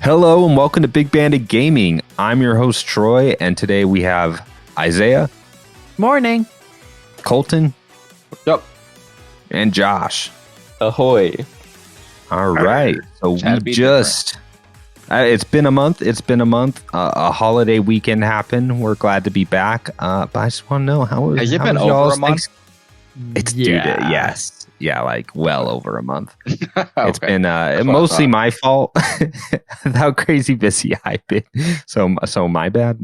Hello and welcome to Big Bandit Gaming. I'm your host Troy, and today we have Izayah. Morning. Colton. Yep. And Josh. Ahoy. All right. So we just... it's been a month. A holiday weekend happened. We're glad to be back. But I just want to know, has it been over a month? It's due to, yes. Yeah, like well over a month. Okay. It's been mostly my fault. How crazy busy I've been. So my bad.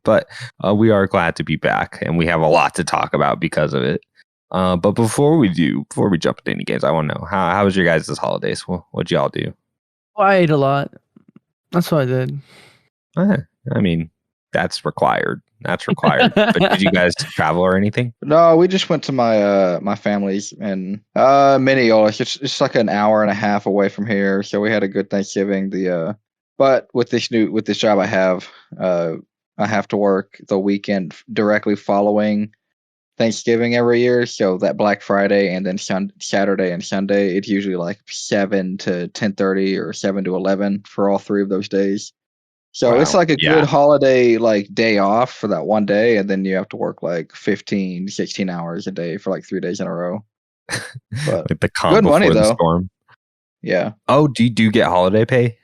But we are glad to be back, and we have a lot to talk about because of it. But before we jump into any games, I want to know how was your guys' holidays? What'd y'all do? I ate a lot. That's what I did. I mean, that's required. But did you guys travel or anything? No, we just went to my family's in Minneapolis. It's like an hour and a half away from here, so we had a good Thanksgiving. But with this job I have to work the weekend directly following Thanksgiving every year. So that Black Friday and then Saturday and Sunday, it's usually like 7 to 10:30 or 7 to 11 for all three of those days. So It's like a good holiday like day off for that one day, and then you have to work like 15, 16 hours a day for like 3 days in a row. But like the calm good before money, the though. storm. Yeah. Oh, do you get holiday pay?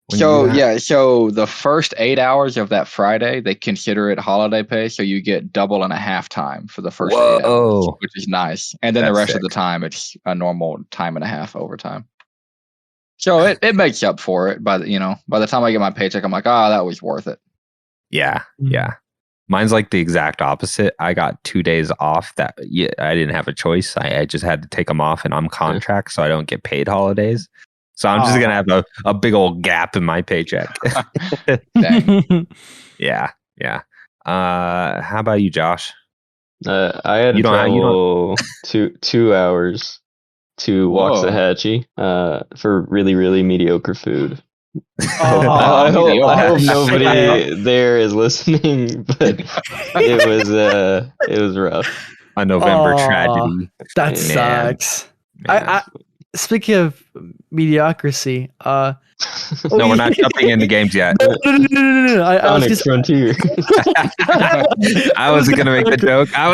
So the first 8 hours of that Friday, they consider it holiday pay, so you get double and a half time for the first 8 hours, which is nice. And then the rest of the time, it's a normal time and a half overtime. So it makes up for it. By the time I get my paycheck, I'm like, that was worth it. Yeah. Mine's like the exact opposite. I got 2 days off that I didn't have a choice. I just had to take them off, and I'm contract, so I don't get paid holidays. So I'm just gonna have a big old gap in my paycheck. Dang. Yeah. How about you, Josh? I had to travel 2 hours to Waxahachie for really, really mediocre food. I hope nobody there is listening, but it was rough. A November tragedy. That sucks. I speaking of mediocrity, no, we're not jumping into games yet. No. I was just Frontier. I wasn't gonna make the joke. I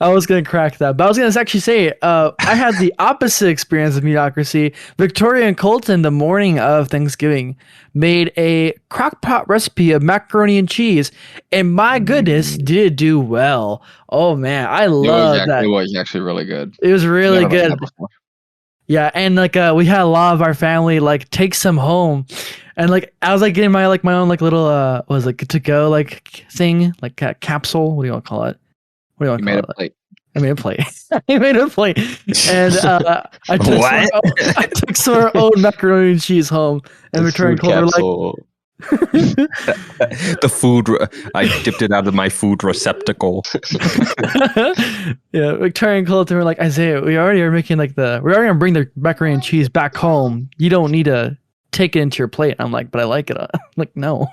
was gonna crack that, but I was gonna actually say I had the opposite experience of mediocrity. Victoria and Colton, the morning of Thanksgiving, made a crockpot recipe of macaroni and cheese, and my goodness, did it do well. Oh man, I love that. It was actually really good. It was really good. Yeah, and like we had a lot of our family like take some home, and like I was like getting my own like little good to go like thing, like capsule. What do you want to call it? What do you want to call it? Plate. I made a plate. I made a plate, and I took some of our own macaroni and cheese home, and Victoria and Colton were like. The food, I dipped it out of my food receptacle. Yeah, Victoria and Colton were like, Izayah, we already are making we're already gonna bring the macaroni and cheese back home. You don't need to take it into your plate. I'm like, but I like it. I'm like, no.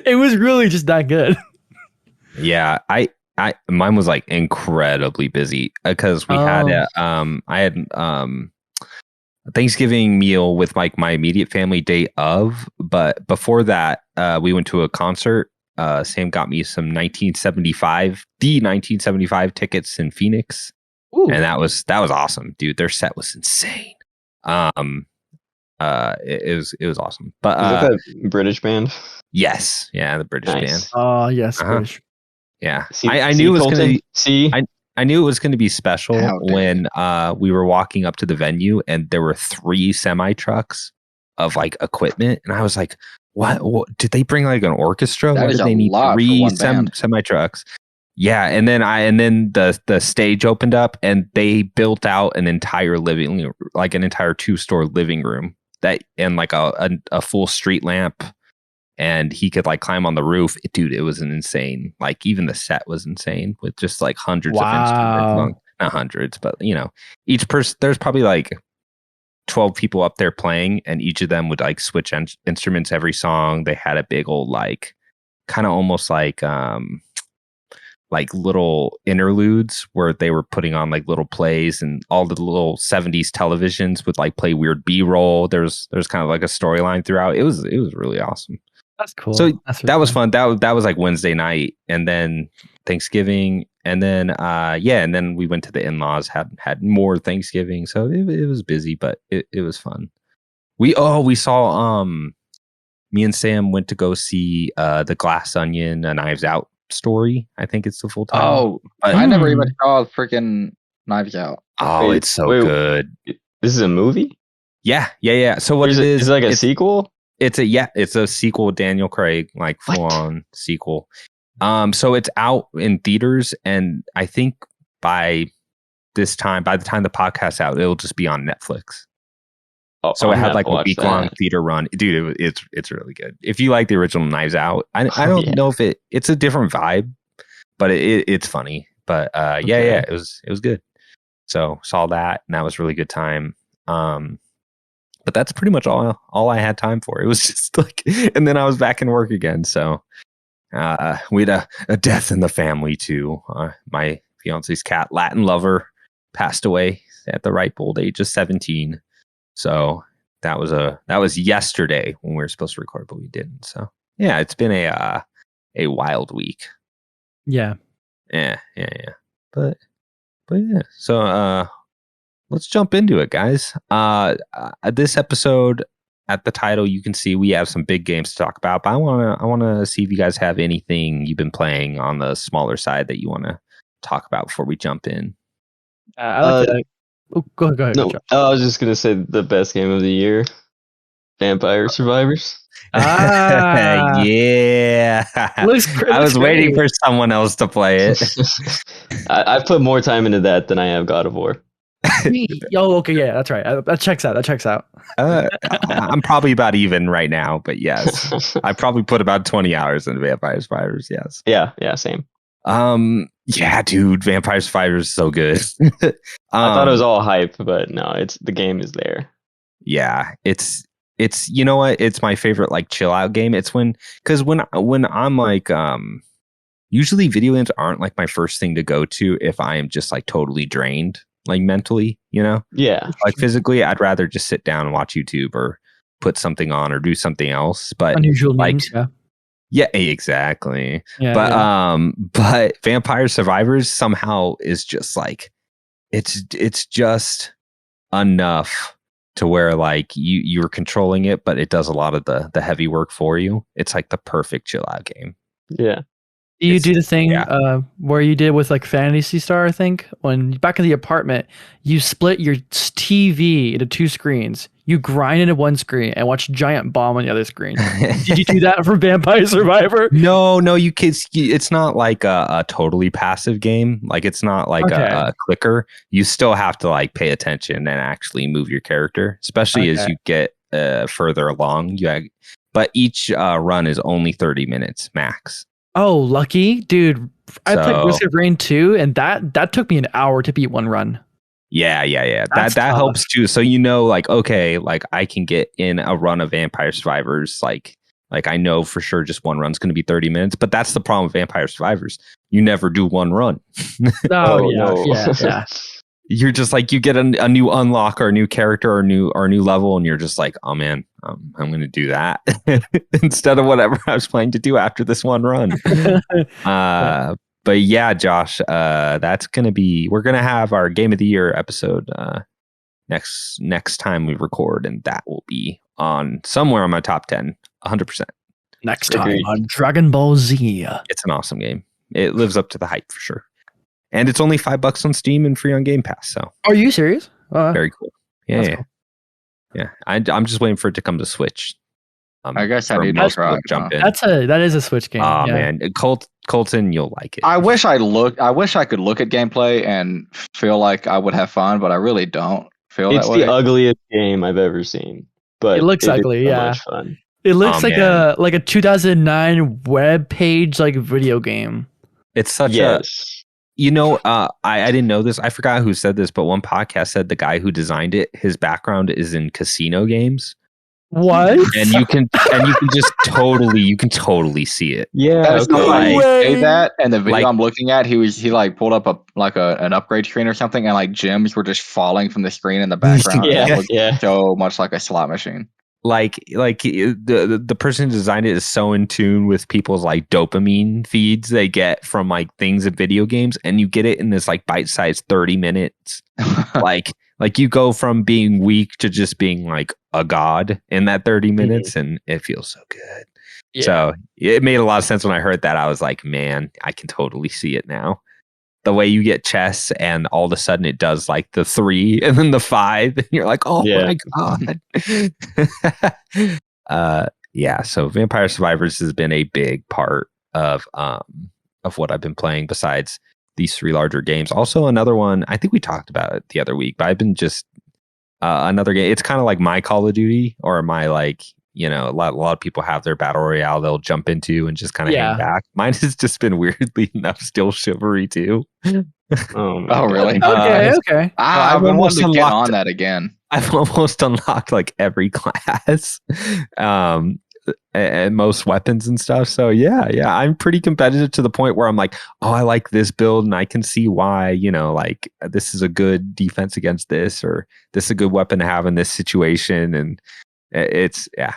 It was really just that good. Yeah, mine was like incredibly busy because we had I had a Thanksgiving meal with like my immediate family day of, but before that, we went to a concert. Sam got me some 1975 tickets in Phoenix. Ooh. And that was awesome, dude. Their set was insane. It was awesome. But is it that British band? Yes, yeah, the British band. Oh yes, British. Yeah, I knew it was going to be. I knew it was going to be special when we were walking up to the venue, and there were 3 semi trucks of like equipment, and I was like, "What? Did they bring like an orchestra? Why did they need 3 semi trucks?" Yeah, and then the stage opened up, and they built out an entire like an entire 2-store living room and like a full street lamp. And he could like climb on the roof. Dude, it was an insane. Like even the set was insane with just like hundreds of instruments. Not hundreds, but each person, there's probably like 12 people up there playing, and each of them would like switch instruments every song. They had a big old like kind of almost like like little interludes where they were putting on like little plays, and all the little 70s televisions would like play weird B-roll. There's kind of like a storyline throughout. It was really awesome. That's cool. So That's that was fun. That was like Wednesday night, and then Thanksgiving, and then and then we went to the in-laws, had more Thanksgiving. So it was busy, but it was fun. We saw me and Sam went to go see the Glass Onion, a Knives Out story. I think it's the full time. Oh, I never even saw freaking Knives Out. Oh, it's so good. This is a movie? Yeah. So what is it like a sequel? It's a sequel, Daniel Craig, like full on sequel. So it's out in theaters, and I think by the time the podcast's out, it'll just be on Netflix. Oh, so it had like a week-long theater run. Dude, it's really good. If you like the original Knives Out, I don't know if it's a different vibe, but it's funny. But it was good. So saw that, and that was a really good time. But that's pretty much all I had time for. It was just like, and then I was back in work again. So we had a death in the family too. My fiance's cat, Latin Lover, passed away at the ripe old age of 17. So that was yesterday when we were supposed to record, but we didn't. So yeah, it's been a wild week. Yeah. But yeah. So let's jump into it, guys. This episode, at the title, you can see we have some big games to talk about. But I wanna see if you guys have anything you've been playing on the smaller side that you want to talk about before we jump in. I like to. Oh, go ahead. No, I was just gonna say the best game of the year, Vampire Survivors. Yeah. I was waiting for someone else to play it. I've put more time into that than I have God of War. Okay, yeah, that's right. That checks out. I'm probably about even right now, but yes, I probably put about 20 hours into Vampire Survivors. Yes. Yeah, same. Yeah, dude, Vampire Survivors is so good. I thought it was all hype, but no, the game is there. Yeah, it's you know what? It's my favorite like chill out game. It's when I'm like usually video games aren't like my first thing to go to if I am just like totally drained, like mentally, you know? Yeah. Like physically, I'd rather just sit down and watch YouTube or put something on or do something else. But unusual like, names, yeah. Yeah, exactly. Yeah, but Vampire Survivors somehow is just like it's just enough to where like you're controlling it, but it does a lot of the heavy work for you. It's like the perfect chill out game. Yeah. Do you do the thing where you did with like Fantasy Star, I think, when back in the apartment, you split your TV into two screens. You grind into one screen and watch Giant Bomb on the other screen. Did you do that for Vampire Survivor? No, you kids. It's not like a totally passive game. Like it's not like a clicker. You still have to like pay attention and actually move your character, especially as you get further along. But each run is only 30 minutes max. Oh, lucky, dude! I played Risk of Rain 2, and that took me an hour to beat one run. Yeah. That helps too. So you know, like okay, like I can get in a run of Vampire Survivors. Like I know for sure just one run's going to be 30 minutes. But that's the problem with Vampire Survivors. You never do one run. No. Yeah. You're just like you get a new unlock or a new character or a new level, and you're just like, oh man, I'm going to do that instead of whatever I was planning to do after this one run. But yeah, Josh, that's going to be, we're going to have our Game of the Year episode next time we record, and that will be on somewhere on my top 10, 100%. Next time on Dragon Ball Z. It's an awesome game. It lives up to the hype for sure. And it's only $5 on Steam and free on Game Pass. So, are you serious? Very cool. Yeah. Cool. Yeah. I'm just waiting for it to come to Switch. I guess I need to jump in. That is a Switch game. Oh man, Colton, you'll like it. I wish I could look at gameplay and feel like I would have fun, but I really don't feel that way. It's the ugliest game I've ever seen, but it looks ugly. So yeah, much fun. It looks like a 2009 web page like video game. It's such a. You know, I didn't know this. I forgot who said this, but one podcast said the guy who designed it, his background is in casino games. What? And you can just totally see it. Yeah, that is okay. like, say way. that, and the video Like- I'm looking at, he like pulled up an upgrade screen or something, and like gems were just falling from the screen in the background. Yeah, and it looked yeah. so much like a slot machine. Like the person who designed it is so in tune with people's like dopamine feeds they get from like things in video games, and you get it in this like bite-sized 30 minutes. Like you go from being weak to just being like a god in that 30 minutes, and it feels so good. Yeah. So it made a lot of sense when I heard that. I was like, man, I can totally see it now. The way you get chess, and all of a sudden it does like the 3 and then the 5, and you're like, oh Yeah. my god. Yeah. So Vampire Survivors has been a big part of what I've been playing besides these 3 larger games. Also, another one, I think we talked about it the other week, but I've been just another game. It's kind of like my Call of Duty, or my like, a lot of people have their battle royale they'll jump into and just kind of hang back. Mine has just been weirdly enough still Chivalry too. Oh, really? Okay. I've been wanting to get on that again. I've almost unlocked like every class. And most weapons and stuff. So yeah, I'm pretty competitive to the point where I'm like, oh, I like this build, and I can see why, like this is a good defense against this, or this is a good weapon to have in this situation. And it's a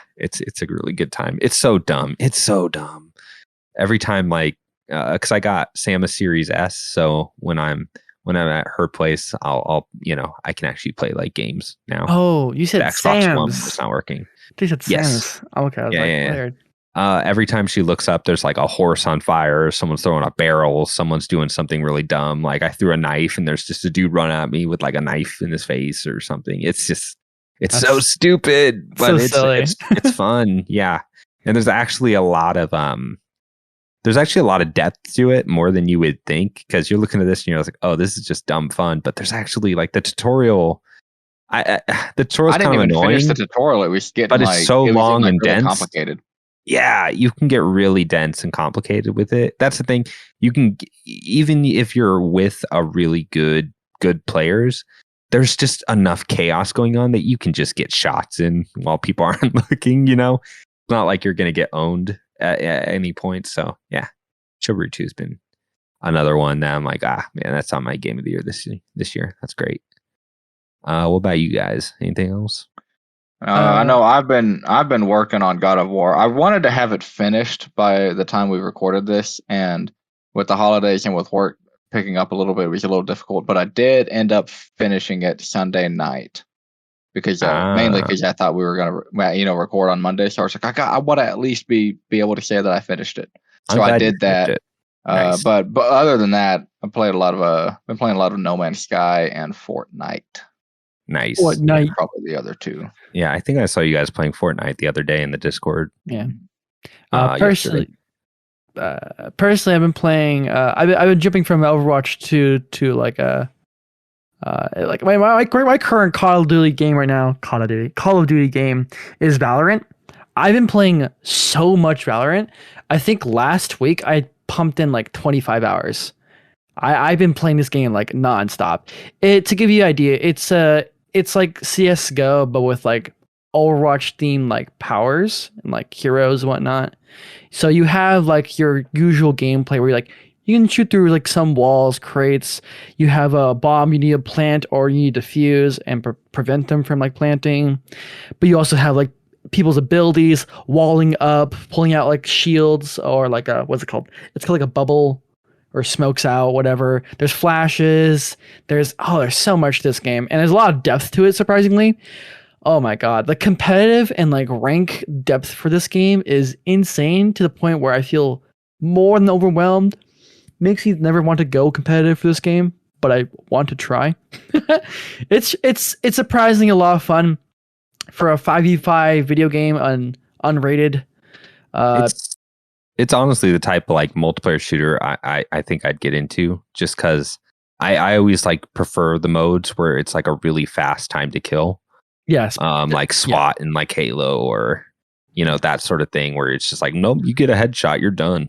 really good time. It's so dumb. Every time, like, because I got Samus Series S, so when I'm at her place, I'll I can actually play like games now. Oh, you said the Xbox One Sam's. is not working. They said Yes. Sam's. Oh, okay. I was weird. Every time she looks up, there's like a horse on fire, someone's throwing a barrel, someone's doing something really dumb. Like I threw a knife, and there's just a dude running at me with like a knife in his face or something. It's so stupid, but so it's silly. it's fun. Yeah. And there's actually a lot of depth to it, more than you would think, because you're looking at this and you're like, oh, this is just dumb fun. But there's actually like the tutorial. The tutorial's kind of annoying. Finish the tutorial. It was getting, but it's so long and really dense. complicated. Yeah, you can get really dense and complicated with it. That's the thing. You can, even if you're with a really good players, there's just enough chaos going on that you can just get shots in while people aren't looking. It's not like you're going to get owned at any point. So yeah, Chivalry 2 has been another one that I'm like, man, that's on my game of the year this year. That's great. What about you guys? Anything else? I know I've been working on God of War. I wanted to have it finished by the time we recorded this, and with the holidays and with work picking up a little bit, it was a little difficult. But I did end up finishing it Sunday night because mainly because I thought we were gonna record on Monday. So I was like, I want to at least be able to say that I finished it. So I did that. Nice. But other than that, I played been playing a lot of No Man's Sky and Fortnite. Nice. Fortnite. Probably the other two. Yeah, I think I saw you guys playing Fortnite the other day in the Discord. Yeah. Yesterday. Personally, I've been playing. I've been jumping from Overwatch to like my current Call of Duty game right now. Call of Duty game is Valorant. I've been playing so much Valorant. I think last week I pumped in like 25 hours. I've been playing this game like nonstop. To give you an idea, it's like CS:GO, but with like Overwatch themed like powers and like heroes and whatnot. So you have like your usual gameplay where you can shoot through like some walls, crates. You have a bomb you need to plant or you need to defuse and prevent them from like planting. But you also have like people's abilities, walling up, pulling out like shields, or like what's it called? It's called like a bubble or smokes out, whatever. There's flashes. There's so much to this game, and there's a lot of depth to it, surprisingly. Oh my god, the competitive and like rank depth for this game is insane, to the point where I feel more than overwhelmed. Makes me never want to go competitive for this game, but I want to try. It's surprisingly a lot of fun for a 5v5 video game unrated. It's honestly the type of like multiplayer shooter I think I'd get into, just because I always like prefer the modes where it's like a really fast time to kill. Yes. Like SWAT and like Halo, or that sort of thing, where it's just like, nope, you get a headshot, you're done.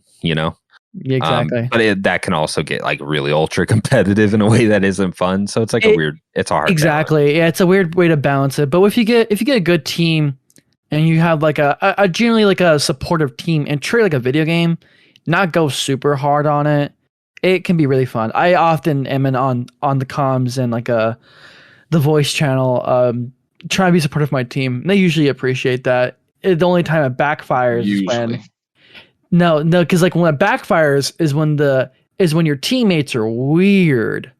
Yeah, exactly. But that can also get like really ultra competitive in a way that isn't fun. So it's like it's a hard exactly balance. Yeah, it's a weird way to balance it. But if you get a good team, and you have like a generally like a supportive team and treat it like a video game, not go super hard on it, it can be really fun. I often am on the comms and like the voice channel, trying to be supportive of my team. And they usually appreciate that. The only time it backfires is when because like when it backfires is when your teammates are weird.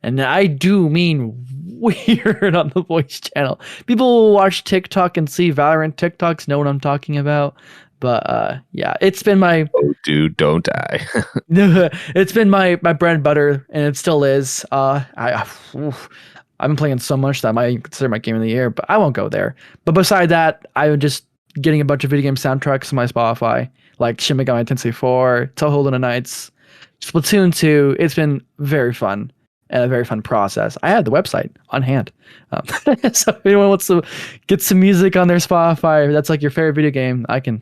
And I do mean weird on the voice channel. People will watch TikTok and see Valorant TikToks, know what I'm talking about. But yeah, it's been my oh dude, don't die. it's been my bread and butter, and it still is. I've been playing so much that I might consider my game of the year, but I won't go there. But beside that, I'm just getting a bunch of video game soundtracks on my Spotify, like Shin Megami Tensei 4, Touhou Luna Nights, Splatoon 2. It's been very fun and a very fun process. I have the website on hand. So if anyone wants to get some music on their Spotify, that's like your favorite video game, I can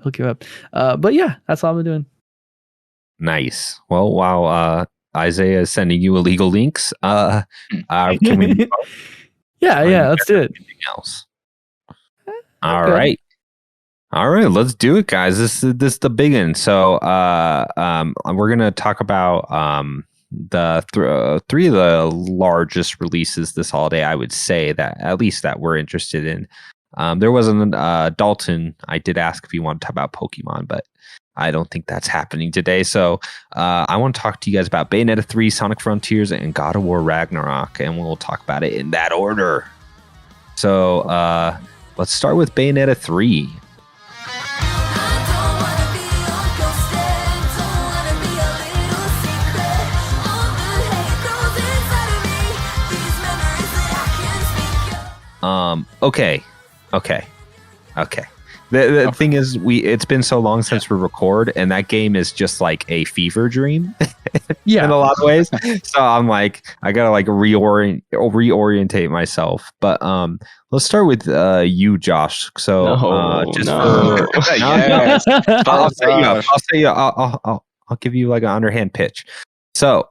hook you up. But yeah, that's all I've been doing. Nice. Well, while Izayah is sending you illegal links, can we yeah, let's do it. Anything else? All right, let's do it, guys. This is the big one. So we're gonna talk about the three of the largest releases this holiday, I would say, that at least that we're interested in. There wasn't Dalton. I did ask if he wanted to talk about Pokemon, but I don't think that's happening today. So I want to talk to you guys about Bayonetta 3, Sonic Frontiers, and God of War Ragnarok, and we'll talk about it in that order. So let's start with Bayonetta 3. Okay. The thing is, it's been so long since we record, and that game is just like a fever dream. In a lot of ways. So I'm like, I gotta like reorientate myself. But let's start with you, Josh. So I'll give you like an underhand pitch. So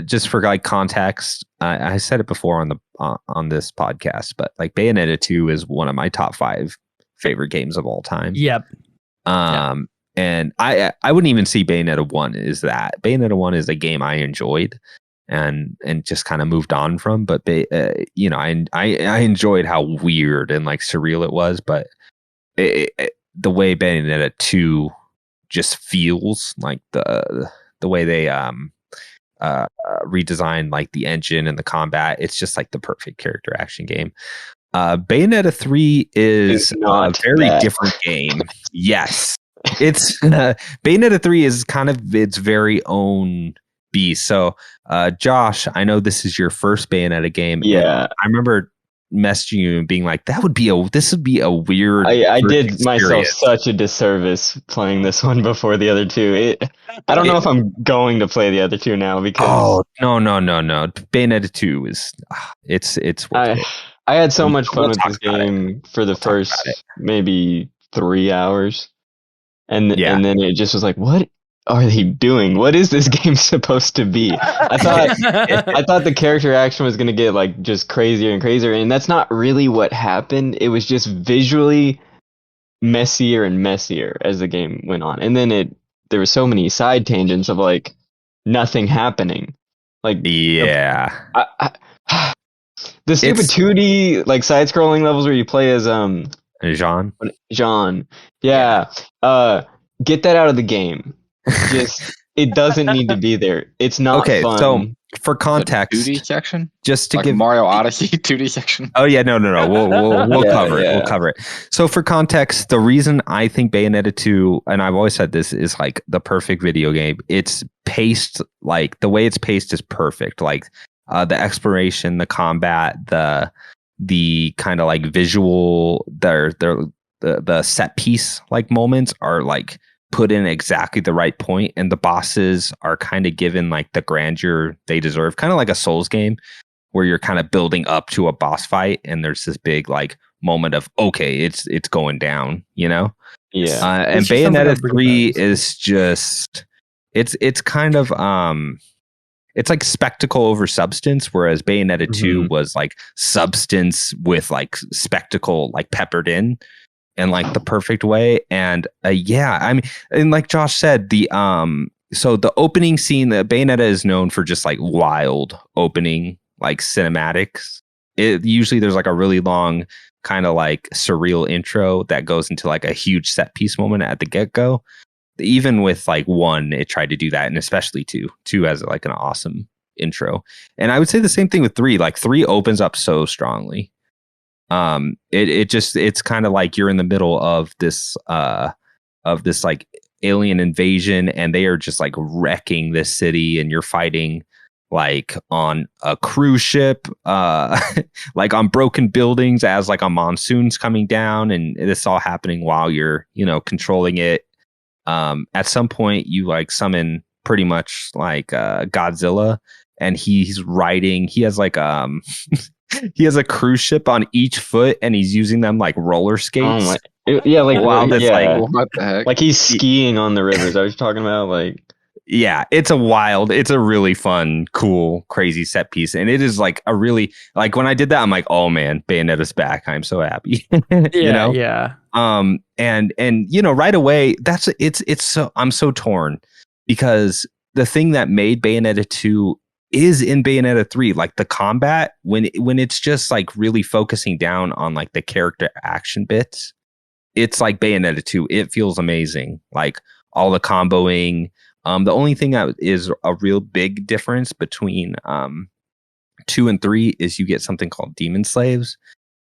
just for like context, I said it before on this podcast, but like Bayonetta 2 is one of my top 5 favorite games of all time. Yep. And I wouldn't even see Bayonetta 1 is that. Bayonetta 1 is a game I enjoyed and just kind of moved on from, but I enjoyed how weird and like surreal it was, but the way Bayonetta 2 just feels, like the way they redesigned like the engine and the combat, it's just like the perfect character action game. Bayonetta 3 is a very different game. Yes. It's Bayonetta 3 is kind of its very own beast. So Josh, I know this is your first Bayonetta game. Yeah. I remember messaging you and being like, this would be a weird I did experience. Myself such a disservice playing this one before the other two. I don't know if I'm going to play the other two now because no. Bayonetta 2 is it's worth it. I had so much fun with this game for the first maybe 3 hours. And then it just was like, what are they doing? What is this game supposed to be? I thought the character action was going to get like just crazier and crazier, and that's not really what happened. It was just visually messier and messier as the game went on. And then there were so many side tangents of like nothing happening. Like the stupid 2D like side scrolling levels where you play as Jean. Yeah. Get that out of the game. Just it doesn't need to be there. It's not fun. So for context, 2D section, just to like give Mario Odyssey 2D section. Oh yeah, no. We'll cover it. We'll cover it. So for context, the reason I think Bayonetta 2, and I've always said this, is like the perfect video game. It's paced, like the way it's paced is perfect. Like the exploration, the combat, the kind of like visual, the set piece like moments are like put in exactly the right point, and the bosses are kind of given like the grandeur they deserve, kind of like a Souls game where you're kind of building up to a boss fight and there's this big like moment of it's going down, you know? And Bayonetta 3 is just it's kind of it's like spectacle over substance, whereas Bayonetta 2 was like substance with like spectacle like peppered in like the perfect way. And I mean, and like Josh said, so the opening scene, the Bayonetta is known for just like wild opening like cinematics. Usually there's like a really long kind of like surreal intro that goes into like a huge set piece moment at the get-go. Even with like 1, it tried to do that, and especially 2 has like an awesome intro. And I would say the same thing with 3. Like 3 opens up so strongly. It's kind of like you're in the middle of this like alien invasion, and they are just like wrecking this city, and you're fighting like on a cruise ship, like on broken buildings as like a monsoon's coming down, and this all happening while you're, controlling it. At some point you like summon pretty much like Godzilla, and he's riding, he has like he has a cruise ship on each foot, and he's using them like roller skates. Like what the heck? Like he's skiing on the rivers. I was talking about like. Yeah, it's a really fun, cool, crazy set piece. And it is like a really, like when I did that, I'm like, oh man, Bayonetta's back. I'm so happy. Yeah. And right away, I'm so torn, because the thing that made Bayonetta 2 is in Bayonetta 3, like the combat, when it's just like really focusing down on like the character action bits, it's like Bayonetta 2. It feels amazing. Like all the comboing. The only thing that is a real big difference between 2 and 3 is you get something called demon slaves,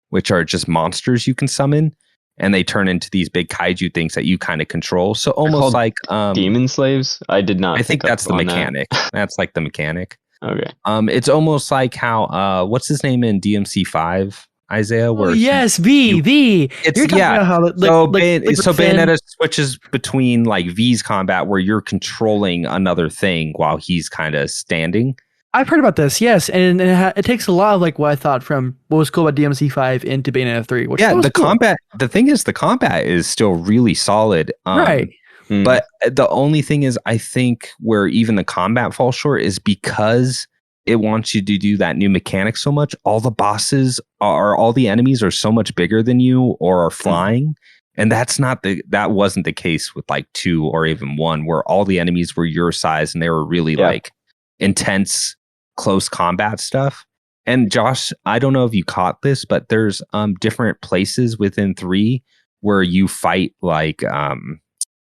which are just monsters you can summon, and they turn into these big kaiju things that you kind of control. So almost like demon slaves. I did not. I think that's the mechanic. That's like the mechanic. Okay. It's almost like how what's his name in DMC 5? Izayah, where V. It's You're talking about how so Bayonetta switches between like V's combat, where you're controlling another thing while he's kind of standing. I've heard about this, yes, and it takes a lot of like what I thought from what was cool about DMC 5 into Bayonetta 3. Which the cool. combat. The thing is, the combat is still really solid, right? But the only thing is, I think where even the combat falls short is because it wants you to do that new mechanic so much. All the enemies are so much bigger than you or are flying. And that wasn't the case with like 2 or even 1, where all the enemies were your size and they were really like intense, close combat stuff. And Josh, I don't know if you caught this, but there's different places within 3 where you fight like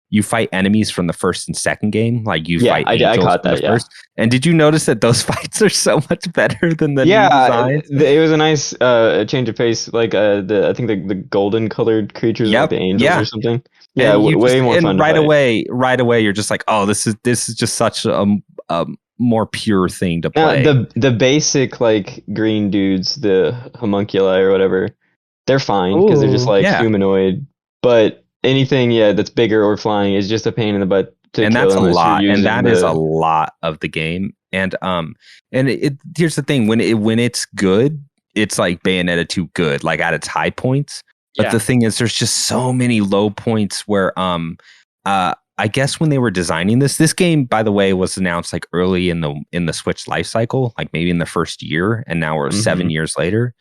you fight enemies from the first and second game. Like you fight angels. I caught that. First. And did you notice that those fights are so much better than the new designs? It was a nice change of pace. Like I think the golden colored creatures, like the angels or something. Yeah, way more fun. Right away, you're just like, oh, this is just such a more pure thing to play. The basic like green dudes, the homunculi or whatever, they're fine because they're just like humanoid, but anything that's bigger or flying is just a pain in the butt to and kill. That's a lot, and that is a lot of the game. And here's the thing, when it's good, it's like Bayonetta 2 good, like at its high points. But the thing is, there's just so many low points where I guess when they were designing this game, by the way, was announced like early in the Switch life cycle, like maybe in the first year, and now we're 7 years later.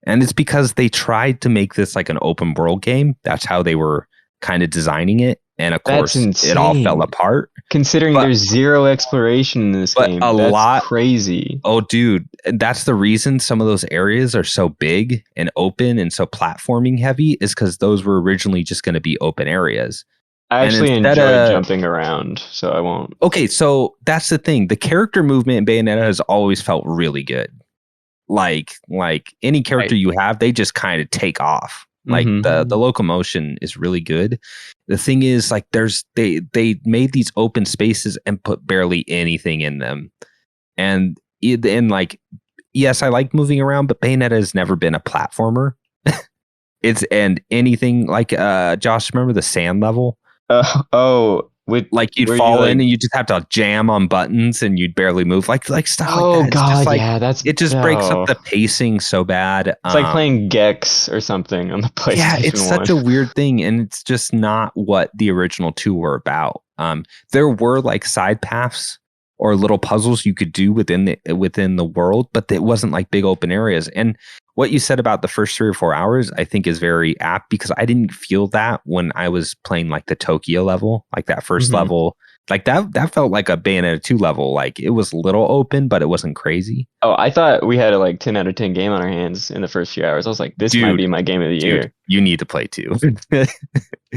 And it's because they tried to make this like an open world game. That's how they were kind of designing it. And of course, it all fell apart. Considering there's zero exploration in this game. That's crazy. Oh, dude. That's the reason some of those areas are so big and open and so platforming heavy, is because those were originally just going to be open areas. I actually enjoy jumping around, so I won't. Okay, so that's the thing. The character movement in Bayonetta has always felt really good. Like any character you have, they just kind of take off. Like the locomotion is really good. The thing is, like they made these open spaces and put barely anything in them. And like, yes, I like moving around, but Bayonetta has never been a platformer. And anything like Josh, remember the sand level? You'd fall in and you just have to jam on buttons and you'd barely move, like stuff like that. It just breaks up the pacing so bad. It's like playing Gex or something on the PlayStation. Yeah, it's such a weird thing, and it's just not what the original 2 were about. There were like side paths or little puzzles you could do within the world, but it wasn't like big open areas. And what you said about the first 3 or 4 hours, I think is very apt, because I didn't feel that when I was playing like the Tokyo level, like that first level. Like that felt like a Bayonetta 2 level. Like it was a little open, but it wasn't crazy. Oh, I thought we had a like 10 out of 10 game on our hands in the first few hours. I was like, this might be my game of the year. You need to play 2.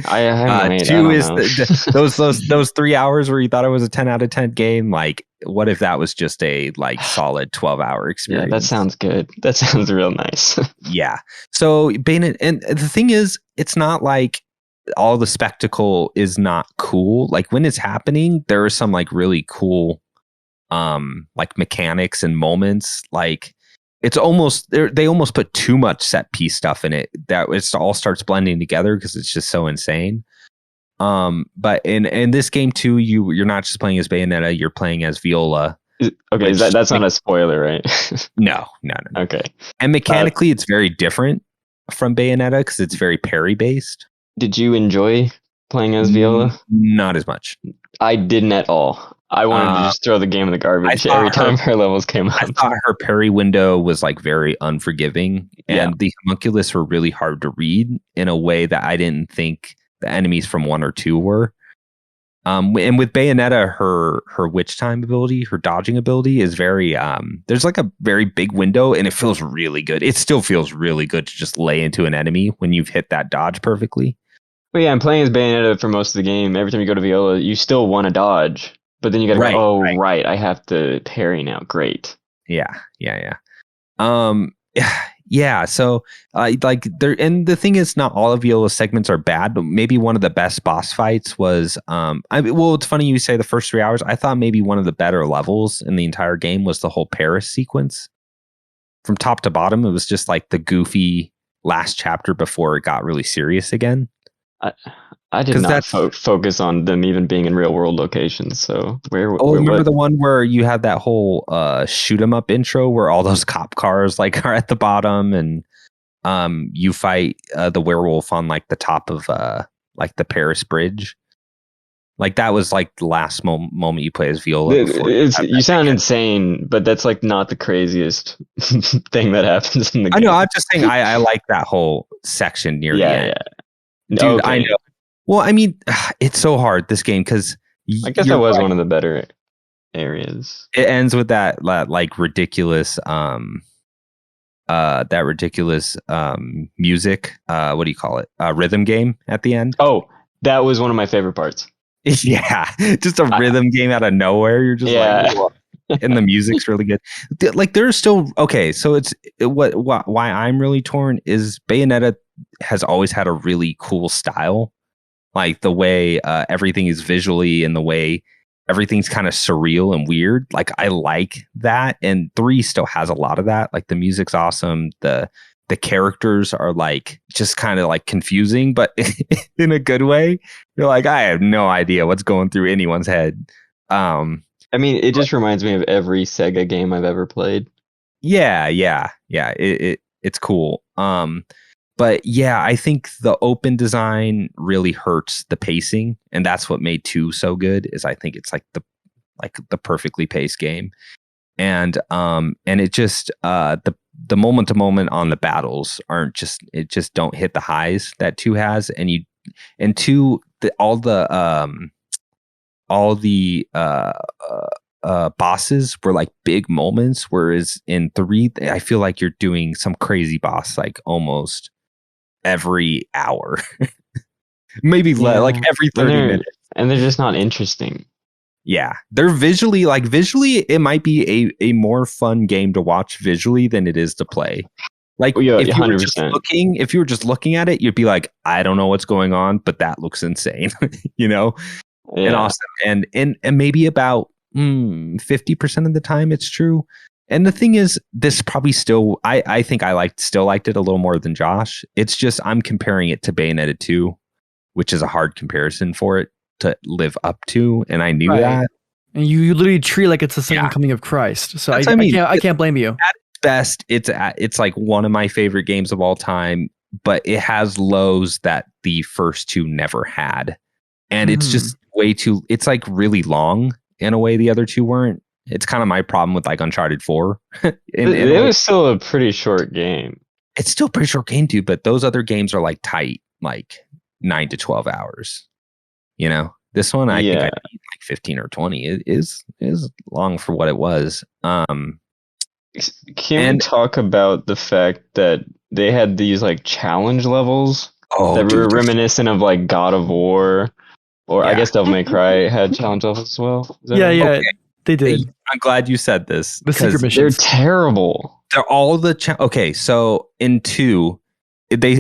I haven't 2 is those 3 hours where you thought it was a 10 out of 10 game. Like, what if that was just a like solid 12-hour experience? Yeah, that sounds good. That sounds real nice. Yeah. So Bayonetta, and the thing is, it's not like all the spectacle is not cool. Like when it's happening, there are some like really cool like mechanics and moments. Like it's almost they almost put too much set piece stuff in it that it all starts blending together because it's just so insane. But in this game too, you're not just playing as Bayonetta, you're playing as Viola. Okay, that's not a spoiler, right? No. Okay. And mechanically it's very different from Bayonetta because it's very parry based. Did you enjoy playing as Viola? Not as much. I didn't at all. I wanted to just throw the game in the garbage every time her levels came up. I thought her parry window was like very unforgiving, and the homunculus were really hard to read in a way that I didn't think the enemies from 1 or 2 were. And with Bayonetta, her witch time ability, her dodging ability is very there's like a very big window, and it feels really good. It still feels really good to just lay into an enemy when you've hit that dodge perfectly. Well, yeah, I'm playing as Bayonetta for most of the game. Every time you go to Viola, you still want to dodge, but then you got to go, right, I have to parry now. Great. Yeah. So like there, and the thing is, not all of Viola's segments are bad, but maybe one of the best boss fights was it's funny you say the first 3 hours. I thought maybe one of the better levels in the entire game was the whole Paris sequence. From top to bottom, it was just like the goofy last chapter before it got really serious again. I did not focus on them even being in real world locations. So remember the one where you had that whole shoot 'em up intro where all those cop cars like are at the bottom, and you fight the werewolf on like the top of like the Paris Bridge. Like that was like the last moment you play as Viola. You sound insane, but that's like not the craziest thing that happens in the game. I know. I'm just saying I like that whole section near the end. Yeah. Dude, okay. I know. Well, I mean, it's so hard, this game, because I guess that was one of the better areas. It ends with that like ridiculous music. What do you call it? Rhythm game at the end. Oh, that was one of my favorite parts. Yeah, just a rhythm game out of nowhere. You're just like, whoa. And the music's really good. Like there's still okay. So why I'm really torn is Bayonetta has always had a really cool style, like the way everything is visually and the way everything's kind of surreal and weird. Like I like that, and 3 still has a lot of that. Like the music's awesome. The characters are like just kind of like confusing, but in a good way. You're like, I have no idea what's going through anyone's head. I mean, it just reminds me of every Sega game I've ever played. Yeah. It's cool. But yeah, I think the open design really hurts the pacing, and that's what made 2 so good. Is I think it's like the perfectly paced game, and it just the moment to moment on the battles aren't just don't hit the highs that 2 has, and 2 all the bosses were like big moments, whereas in 3 I feel like you're doing some crazy boss like almost every hour. Maybe like every 30 minutes, and they're just not interesting. Yeah, they're visually it might be a more fun game to watch visually than it is to play. Like if you were just looking at it, you'd be like, I don't know what's going on, but that looks insane. And awesome. And maybe about 50% of the time it's true. And the thing is, this probably still, I think I still liked it a little more than Josh. It's just I'm comparing it to Bayonetta 2, which is a hard comparison for it to live up to, and I knew that. And you literally treat like it's the second coming of Christ. So I can't blame you. At its best, it's like one of my favorite games of all time, but it has lows that the first 2 never had, and it's just way too. It's like really long. in a way the other two weren't. It's kind of my problem with like Uncharted 4. It was still a pretty short game. It's still a pretty short game, dude, but those other games are like tight, like 9 to 12 hours. You know, this one I think I need like 15 or 20. It is long for what it was. Can we talk about the fact that they had these like challenge levels that were reminiscent of like God of War, or I guess Devil May Cry had challenge levels as well? Yeah, okay. They did. I'm glad you said this. The secret missions. They're terrible. They're all okay. So in 2,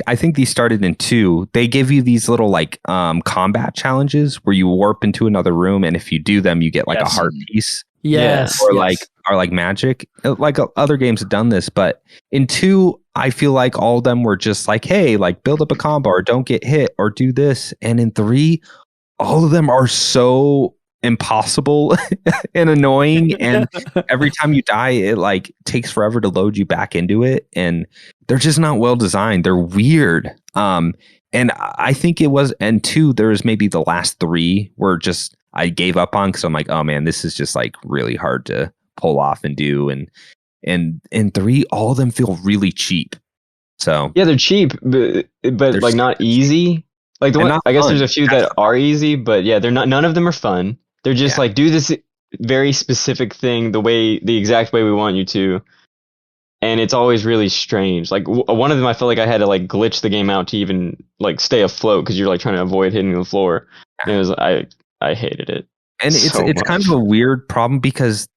I think these started in 2. They give you these little like combat challenges where you warp into another room, and if you do them, you get like a heart piece. Yes. Or like magic. Like other games have done this, but in 2, I feel like all of them were just like, hey, like build up a combo or don't get hit or do this. And in 3, all of them are so impossible and annoying, and every time you die it like takes forever to load you back into it, and they're just not well designed. They're weird. And I think it was, and 2, there's maybe the last 3 were just I gave up on, because I'm like, oh man, this is just like really hard to pull off and do. And in 3, all of them feel really cheap. So yeah, they're cheap, but they're like not easy. Like the one, I guess there's a few that are easy, but yeah, they're not. None of them are fun. They're just like, do this very specific thing the exact way we want you to, and it's always really strange. Like one of them, I felt like I had to like glitch the game out to even like stay afloat, because you're like trying to avoid hitting the floor. And it was I hated it, and it's kind of a weird problem, because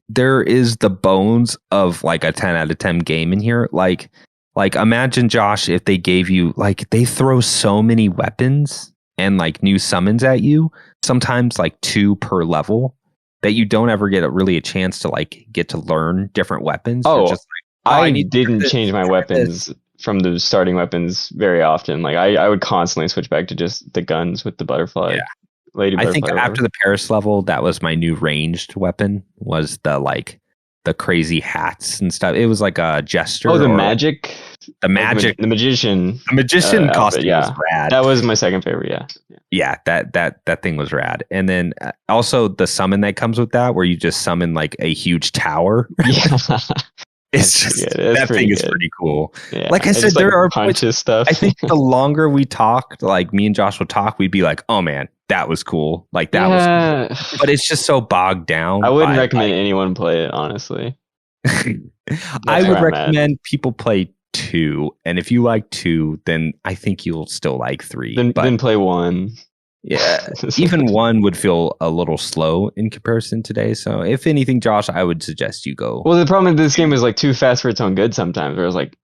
there is the bones of like a 10 out of 10 game in here. Like imagine, Josh, if they gave you like, they throw so many weapons and like new summons at you, sometimes like 2 per level, that you don't ever get a chance to like get to learn different weapons. Oh, just like, I didn't change my weapons from the starting weapons very often. Like I would constantly switch back to just the guns with the butterfly. Yeah. I think after the Paris level, that was my new ranged weapon, was the like the crazy hats and stuff. It was like a jester. Oh, the magic. The magician. The magician costume was rad. That was my second favorite. Yeah. That thing was rad. And then also the summon that comes with that, where you just summon like a huge tower. Yeah. It's just that thing is pretty cool. Yeah. Like I said, there are punches stuff. I think the longer we talked, like me and Josh would talk, we'd be like, "Oh man, that was cool!" Like that was cool. But it's just so bogged down. I wouldn't recommend anyone play it, honestly. I would recommend people play 2, and if you like 2, then I think you'll still like 3. Then play 1. Yeah, even 1 would feel a little slow in comparison today. So if anything, Josh, I would suggest you go. Well, the problem with this game is like too fast for its own good sometimes, where it's like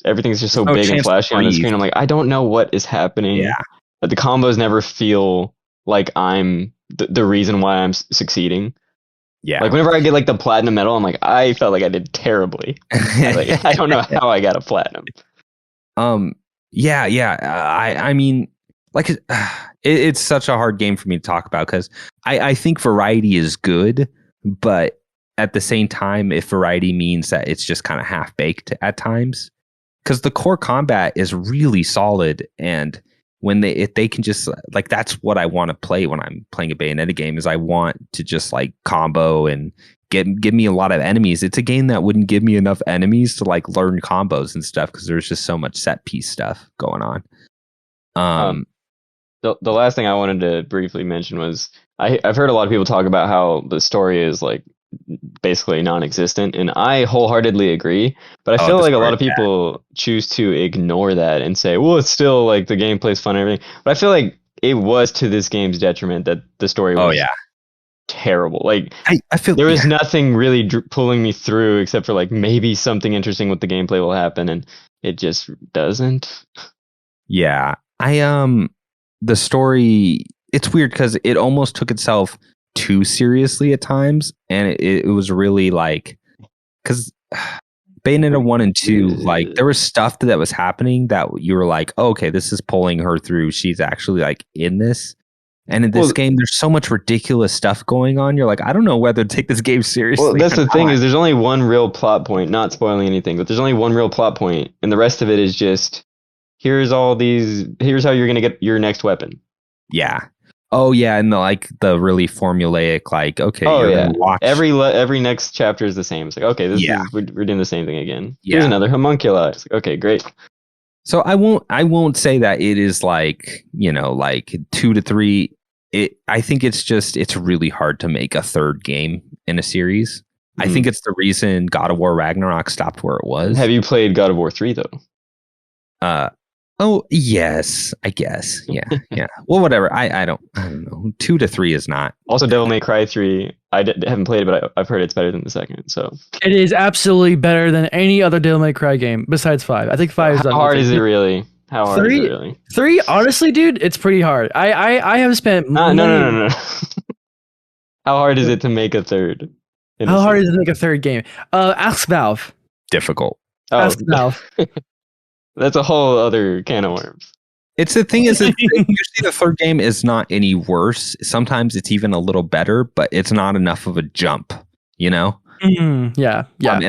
everything's just so big and flashy on the screen. I'm like, I don't know what is happening. Yeah. But the combos never feel like I'm the reason why I'm succeeding. Yeah. Like whenever I get like the platinum medal, I'm like, I felt like I did terribly. Like, I don't know how I got a platinum. Yeah. I mean, like it's such a hard game for me to talk about, because I think variety is good, but at the same time, if variety means that it's just kind of half baked at times, because the core combat is really solid, and if they can just like, that's what I want to play when I'm playing a Bayonetta game, is I want to just like combo and give me a lot of enemies. It's a game that wouldn't give me enough enemies to like learn combos and stuff, because there's just so much set piece stuff going on. The last thing I wanted to briefly mention was I've heard a lot of people talk about how the story is like basically non-existent, and I wholeheartedly agree. But I feel like a lot of people choose to ignore that and say, well, it's still like the gameplay's fun and everything. But I feel like it was to this game's detriment that the story was terrible. Like I feel there was nothing really pulling me through, except for like maybe something interesting with the gameplay will happen, and it just doesn't. Yeah, the story, it's weird because it almost took itself too seriously at times, and it was really like, because Bayonetta 1 and 2, like there was stuff that was happening that you were like, oh, okay, this is pulling her through, she's actually like in this. And in this game, there's so much ridiculous stuff going on. You're like, I don't know whether to take this game seriously. Well, that's the thing, is there's only one real plot point, not spoiling anything, but there's only one real plot point, and the rest of it is just, here's how you're going to get your next weapon. Yeah. Oh yeah, and the really formulaic, like, okay, watch every next chapter is the same. It's like, okay, we're doing the same thing again. Here's another homunculi. It's like, okay, great. So I won't say that it is like, like 2 to 3. I think it's really hard to make a third game in a series. I think it's the reason God of War Ragnarok stopped where it was. Have you played God of War 3 though? Oh yes, I guess. Yeah. Well, whatever. I don't know. 2 to 3 is not. Also, Devil May Cry 3. I haven't played it, but I've heard it's better than the second. So it is absolutely better than any other Devil May Cry game besides 5. I think 5 is. How hard is it really? How hard is it really? 3, honestly, dude, it's pretty hard. I have spent. No. How hard is it to make a third? How hard is it to make a third game? Ask Valve. Difficult. Ask Valve. That's a whole other can of worms. It's the thing is, usually the third game is not any worse. Sometimes it's even a little better, but it's not enough of a jump, Yeah. And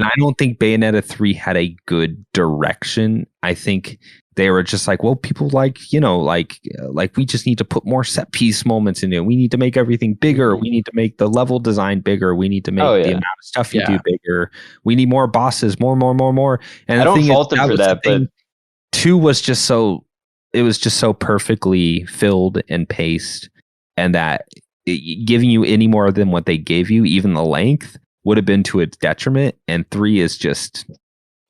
I don't think Bayonetta 3 had a good direction. I think they were just like, well, people like we just need to put more set piece moments in it. We need to make everything bigger. We need to make the level design bigger. We need to make the amount of stuff you do bigger. We need more bosses, more. And I don't fault them for that, but 2 was just so perfectly filled and paced, and that giving you any more than what they gave you, even the length, would have been to its detriment. And 3 is just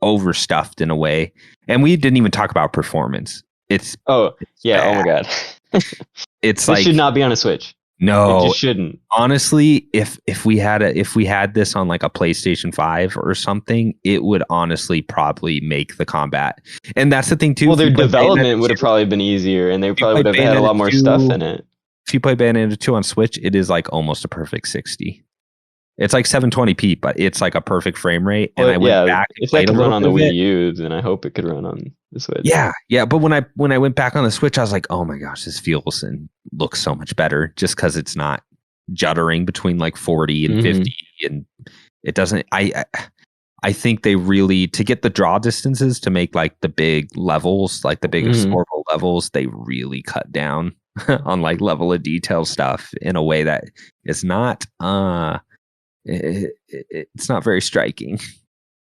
overstuffed in a way. And we didn't even talk about performance. It's bad. Oh my god. It's this should not be on a Switch. No, it just shouldn't. Honestly, if we had this on like a PlayStation 5 or something, it would honestly probably make the combat. And that's the thing too. Well, their development would have probably been easier, and they probably would have had a lot more stuff in it. If you play Bayonetta 2 on Switch, it is like almost a perfect 60. It's like 720p, but it's like a perfect frame rate. And I went back. If that could run on the Wii U, then I hope it could run on the Switch. Yeah. But when I went back on the Switch, I was like, oh my gosh, this feels and looks so much better, just because it's not juddering between like 40 and 50, and it doesn't. I think they really, to get the draw distances to make like the big levels, like the big explorable levels, they really cut down on like level of detail stuff in a way that is not. It's not very striking.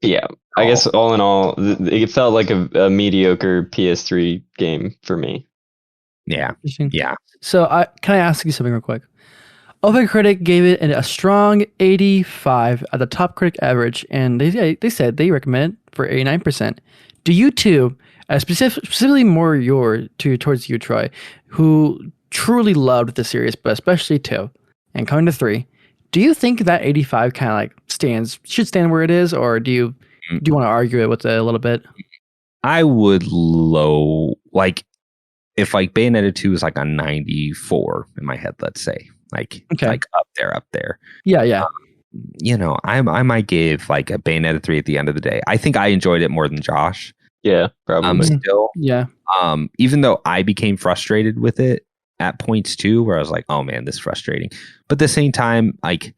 Yeah, I guess all in all, it felt like a mediocre PS3 game for me. Yeah. So can I ask you something real quick? OpenCritic gave it a strong 85 at the top critic average, and they said they recommend it for 89%. Do you two, specifically more towards you, Troy, who truly loved the series, but especially 2, and coming to 3, do you think that 85 kind of like should stand where it is, or do you want to argue it with it a little bit? I would if like Bayonetta 2 is like a 94 in my head, let's say, like up there. Yeah. I might give like a Bayonetta 3 at the end of the day. I think I enjoyed it more than Josh. Yeah, probably. Still. Yeah. Even though I became frustrated with it at points too, where I was like, oh man, this is frustrating. But at the same time, like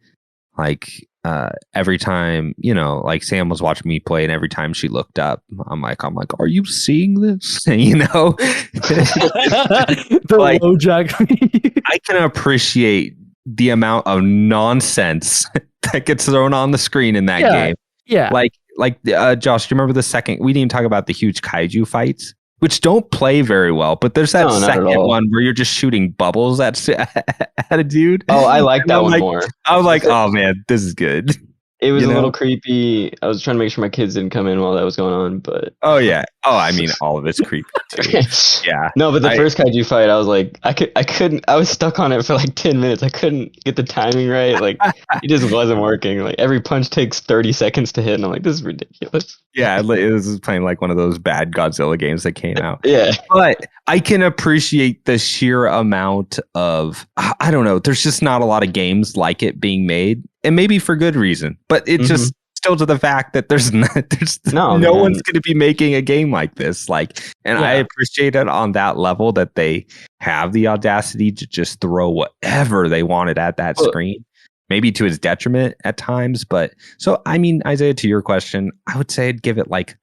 every time, like Sam was watching me play, and every time she looked up, I'm like, are you seeing this? The like, low jack. I can appreciate the amount of nonsense that gets thrown on the screen in that game. Yeah. Like Josh, do you remember the second? We didn't talk about the huge kaiju fights, which don't play very well, but there's that second one where you're just shooting bubbles at a dude. Oh, I like that one more. I was like, oh man, this is good. It was a little creepy. I was trying to make sure my kids didn't come in while that was going on, but oh yeah. Oh, I mean, all of it's creepy too. Yeah. No, but the first kaiju fight, I was like, I couldn't. I was stuck on it for like 10 minutes. I couldn't get the timing right. Like, it just wasn't working. Like, every punch takes 30 seconds to hit, and I'm like, this is ridiculous. Yeah, it was playing like one of those bad Godzilla games that came out. Yeah, but I can appreciate the sheer amount of, I don't know. There's just not a lot of games like it being made. And maybe for good reason, but it's just still to the fact that there's no one's going to be making a game like this. I appreciate it on that level that they have the audacity to just throw whatever they wanted at that screen, maybe to its detriment at times. But so, I mean, Izayah, to your question, I would say I'd give it like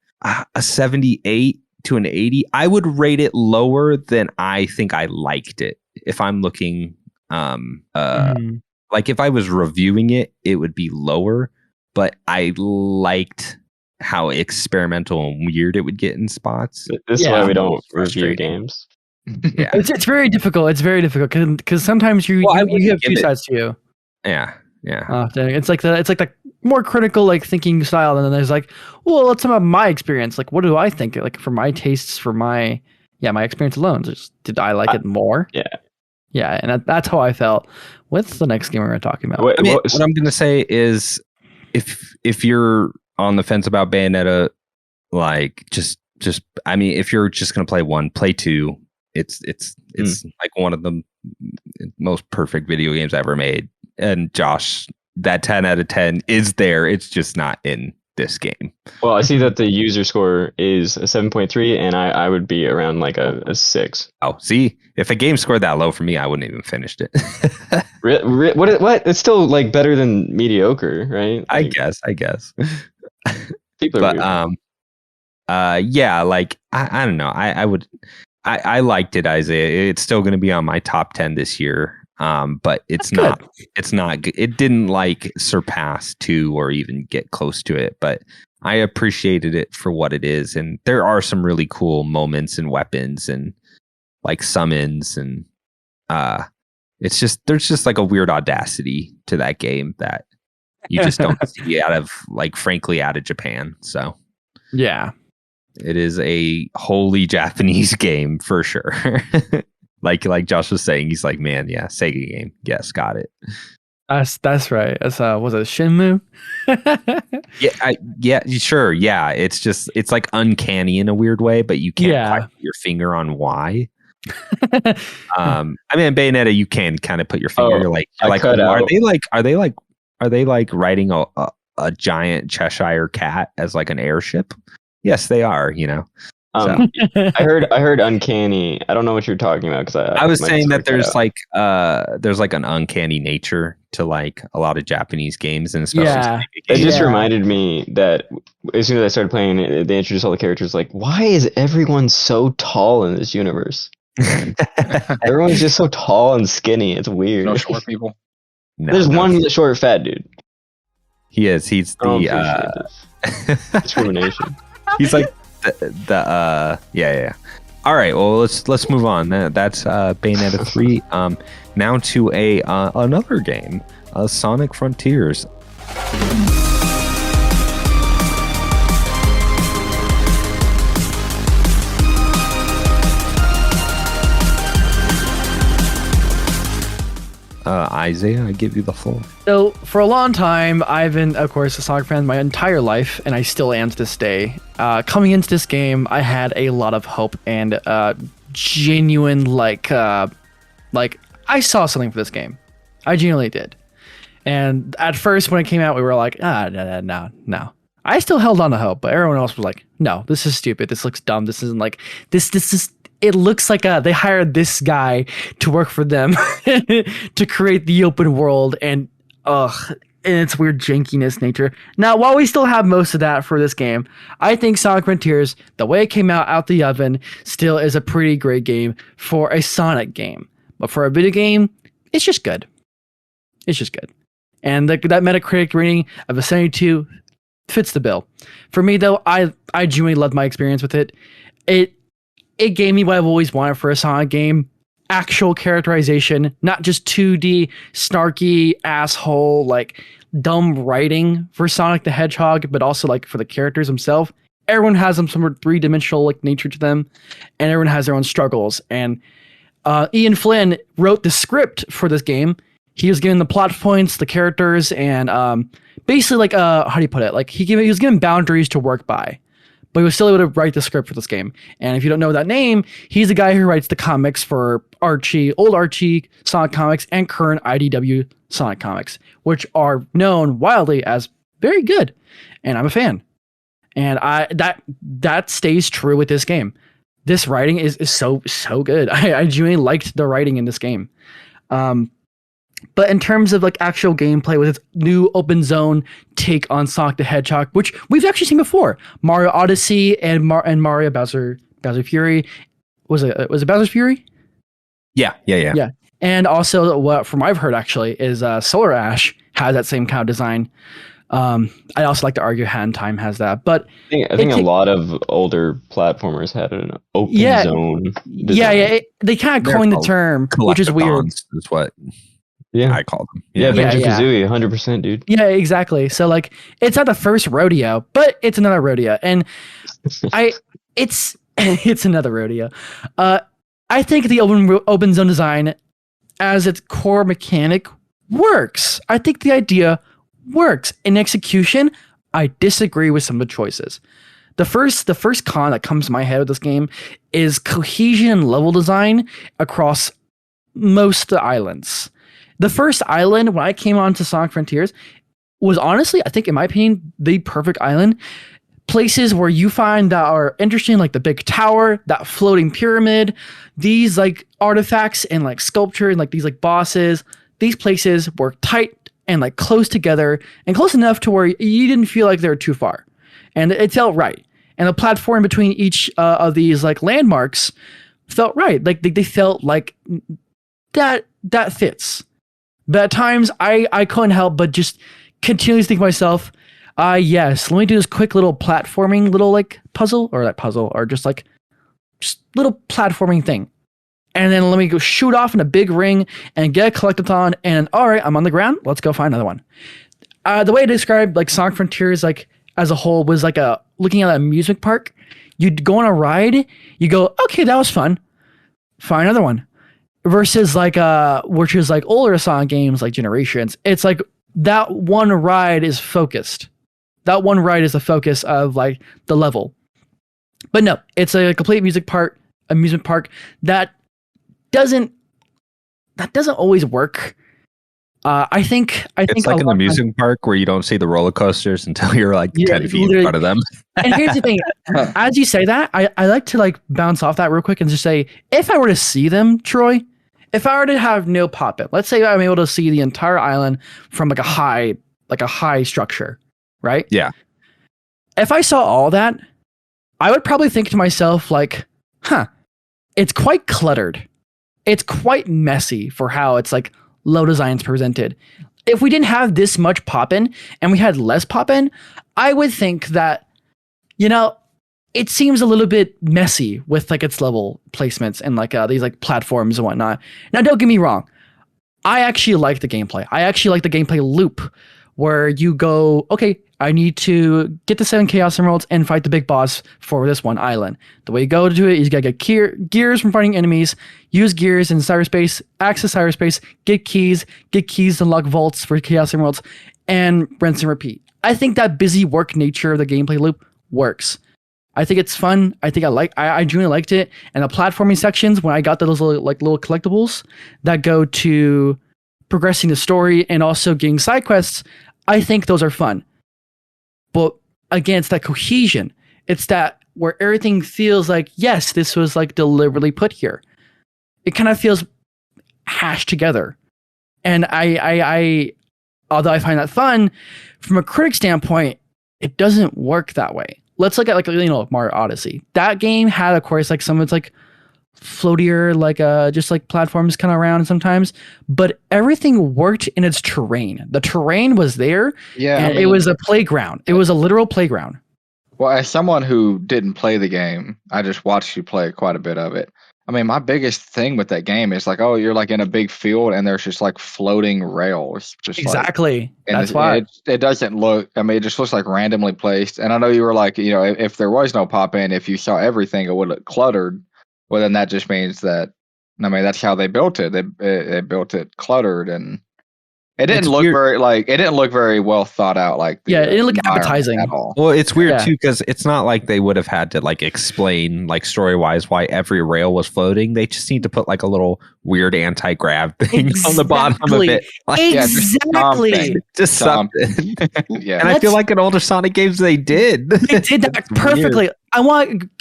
a 78 to an 80. I would rate it lower than I think I liked it if I'm looking Like if I was reviewing it, it would be lower, but I liked how experimental and weird it would get in spots. This is why we don't review games. Yeah, it's very difficult. It's very difficult because sometimes you have two sides to you. Yeah. It's like the more critical like thinking style, and then there's like, well, let's talk about my experience. Like, what do I think? Like for my tastes, for my experience alone. Did I like it more? Yeah, and that's how I felt. What's the next game we're talking about? What I'm going to say is, if you're on the fence about Bayonetta, like just I mean, if you're just going to play one, play two. It's like one of the most perfect video games ever made. And Josh, that 10 out of 10 is there. It's just not in this game. Well, I see that the user score is a 7.3, and I would be around like a 6. Oh, see, if a game scored that low for me, I wouldn't even finished it. What? It's still like better than mediocre, right? Like, I guess. People are but yeah, like I don't know. I liked it, Izayah. It's still going to be on my top 10 this year. But it's not good. It didn't like surpass 2 or even get close to it, but I appreciated it for what it is. And there are some really cool moments and weapons and like summons, and there's just like a weird audacity to that game that you just don't see out of Japan. So yeah, it is a wholly Japanese game for sure. Like Josh was saying, he's like, man, yeah, Sega game. Yes, got it. That's right. That's was it Shenmue? Yeah, sure. Yeah, it's like uncanny in a weird way, but you can't quite put your finger on why. I mean, Bayonetta, you can kind of put your finger. You're like, are they like riding a giant Cheshire cat as like an airship? Yes, they are. You know. I heard uncanny. I don't know what you're talking about, because I was saying that there's like an uncanny nature to like a lot of Japanese games, and especially it just reminded me that as soon as I started playing it, they introduced all the characters. Like, why is everyone so tall in this universe? Everyone's just so tall and skinny. It's weird. No short people. There's one short fat dude. He is. He's the discrimination. He's like yeah. All right, well let's move on. That's Bayonetta 3. Now to another game, Sonic Frontiers. Izayah, I give you the floor. So for a long time, I've been, of course, a Sonic fan my entire life, and I still am to this day. Coming into this game, I had a lot of hope and genuine like I saw something for this game. I genuinely did. And at first, when it came out, we were like, no. I still held on to hope, but everyone else was like, no, this is stupid. This looks dumb. This isn't like this is. It looks like they hired this guy to work for them to create the open world and its weird jankiness nature. Now, while we still have most of that for this game, I think Sonic Frontiers, the way it came out the oven, still is a pretty great game for a Sonic game. But for a video game, it's just good. It's just good. And that Metacritic rating of a 72 fits the bill. For me, though, I genuinely loved my experience with it. It gave me what I've always wanted for a Sonic game. Actual characterization, not just 2D, snarky, asshole, like dumb writing for Sonic the Hedgehog, but also like for the characters themselves. Everyone has some sort of three-dimensional like nature to them, and everyone has their own struggles. And Ian Flynn wrote the script for this game. He was given the plot points, the characters, and basically like how do you put it? Like he was given boundaries to work by. But he was still able to write the script for this game. And if you don't know that name, he's the guy who writes the comics for Archie, old Archie Sonic comics, and current IDW Sonic comics, which are known wildly as very good. And I'm a fan. And that stays true with this game. This writing is so good. I genuinely liked the writing in this game. But in terms of like actual gameplay with its new open zone take on Sonic the Hedgehog, which we've actually seen before, Mario Odyssey and Mario Bowser Fury, was it Bowser's Fury? Yeah. And also, what from what I've heard actually is Solar Ash has that same kind of design. I also like to argue Hand Time has that, but I think a lot of older platformers had an open zone design. Yeah, they kind of coined the term, which is weird. Is what I call them. Yeah, Banjo-Kazooie, 100%, dude. Yeah, exactly. So like, it's not the first rodeo, but it's another rodeo, and it's another rodeo. I think the open zone design, as its core mechanic, works. I think the idea works. In execution, I disagree with some of the choices. The first con that comes to my head with this game is cohesion and level design across most of the islands. The first island, when I came onto Sonic Frontiers, was honestly, I think in my opinion, the perfect island. Places where you find that are interesting, like the big tower, that floating pyramid, these like artifacts and like sculpture and like these like bosses. These places were tight and like close together and close enough to where you didn't feel like they were too far. And it felt right. And the platform between each of these like landmarks felt right. Like they felt like that fits. But at times I couldn't help but just continually think to myself, yes, let me do this quick little platforming little like puzzle or just little platforming thing. And then let me go shoot off in a big ring and get a collectathon. And all right, I'm on the ground. Let's go find another one. The way I described like Sonic Frontiers like as a whole was like looking at an amusement park. You'd go on a ride. You go, okay, that was fun. Find another one. Versus like which is like older Sonic games like Generations. It's like that one ride is focused. That one ride is the focus of like the level. But no, it's a complete amusement park that doesn't always work. I think it's like an amusement park where you don't see the roller coasters until you're like 10 feet in front of them. And here's the thing, as you say that, I like to like bounce off that real quick and just say, if I were to see them, Troy, if I were to have no pop-in, let's say I'm able to see the entire island from like a high structure, right? Yeah. If I saw all that, I would probably think to myself like, it's quite cluttered. It's quite messy for how it's like low designs presented. If we didn't have this much pop-in and we had less pop-in, I would think that, it seems a little bit messy with like its level placements and like these like platforms and whatnot. Now, don't get me wrong. I actually like the gameplay. I actually like the gameplay loop where you go, okay, I need to get the 7 Chaos Emeralds and fight the big boss for this one island. The way you go to it is you gotta get gears from fighting enemies, use gears in cyberspace, access cyberspace, get keys to unlock vaults for Chaos Emeralds, and rinse and repeat. I think that busy work nature of the gameplay loop works. I think it's fun. I think I genuinely liked it. And the platforming sections, when I got those little collectibles that go to progressing the story and also getting side quests, I think those are fun. But again, it's that cohesion. It's that where everything feels like, yes, this was like deliberately put here. It kind of feels hashed together. And I although I find that fun, from a critic standpoint, it doesn't work that way. Let's look at Mario Odyssey. That game had, of course, like some of its like floatier, like just like platforms kind of around sometimes, but everything worked in its terrain. The terrain was there. Yeah, and it was a playground. It was a literal playground. Well, as someone who didn't play the game, I just watched you play quite a bit of it. I mean, my biggest thing with that game is like, oh, you're like in a big field and there's just like floating rails. Just exactly. That's why it doesn't look. I mean, it just looks like randomly placed. And I know you were like, if there was no pop in, if you saw everything, it would look cluttered. Well, then that just means that. I mean, that's how they built it. They built it cluttered, and it didn't look very well thought out. Like it didn't look appetizing at all. Well, it's weird too because it's not like they would have had to like explain like story wise why every rail was floating. They just need to put like a little weird anti-grav thing on the bottom of it. Like, exactly, just something. Yeah, and I feel like in older Sonic games they did. They did that perfectly. Weird.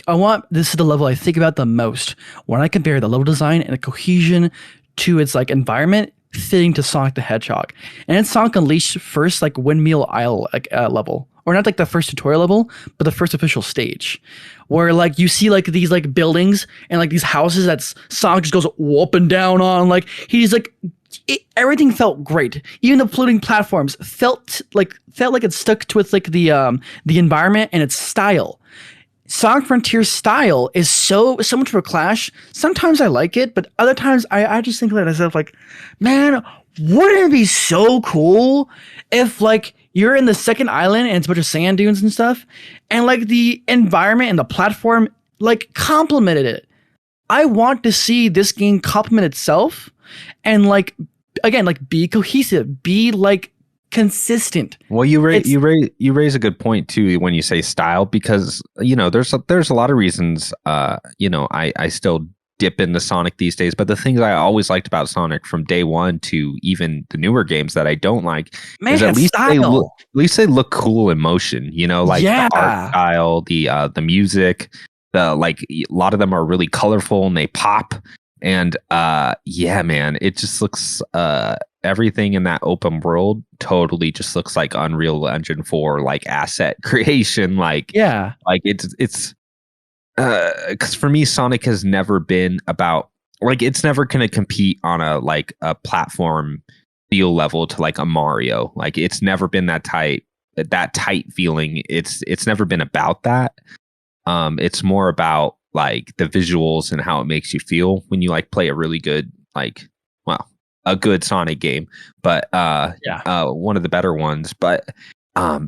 I want. This is the level I think about the most when I compare the level design and the cohesion to its like environment fitting to Sonic the Hedgehog. And it's Sonic Unleashed first like Windmill Isle level or not like the first tutorial level, but the first official stage, where like you see like these like buildings and like these houses that Sonic just goes up and down on. Like he's like, everything felt great. Even the floating platforms felt like it stuck to its like the environment and its style. Sonic Frontier's style is so much of a clash. Sometimes I like it, but other times I just think to myself like, man, wouldn't it be so cool if like you're in the second island and it's a bunch of sand dunes and stuff, and like the environment and the platform like complemented it. I want to see this game complement itself and like, again, like be cohesive, be like consistent. Well, you raise a good point too when you say style, because there's a lot of reasons I still dip into Sonic these days, but the things I always liked about Sonic from day one to even the newer games that I don't like is at least they look cool in motion, like the art style, the music, like a lot of them are really colorful and they pop, and man, it just looks everything in that open world totally just looks like Unreal Engine 4 like asset creation, like it's because for me Sonic has never been about like, it's never going to compete on a platform feel level to like a Mario. Like it's never been that tight feeling. It's never been about that. It's more about like the visuals and how it makes you feel when you like play a really good a good Sonic game, but one of the better ones. But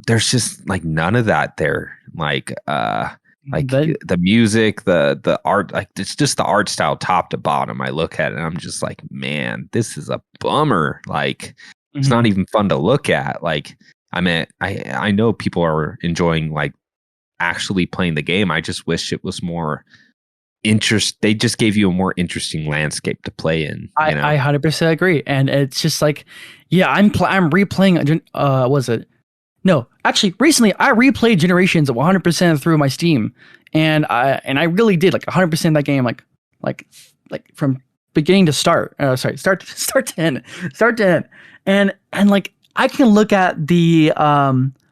there's just like none of that there. The music, the art, like it's just the art style top to bottom. I look at it and I'm just like, man, this is a bummer. Like it's not even fun to look at. Like, I mean, I know people are enjoying like actually playing the game. I just wish it was more they just gave you a more interesting landscape to play in. I 100% agree. And it's just like, I'm replaying, was it? No, actually, recently I replayed Generations 100% through my Steam, and I really did like 100% that game, like from beginning to start. Start to end, and like I can look at the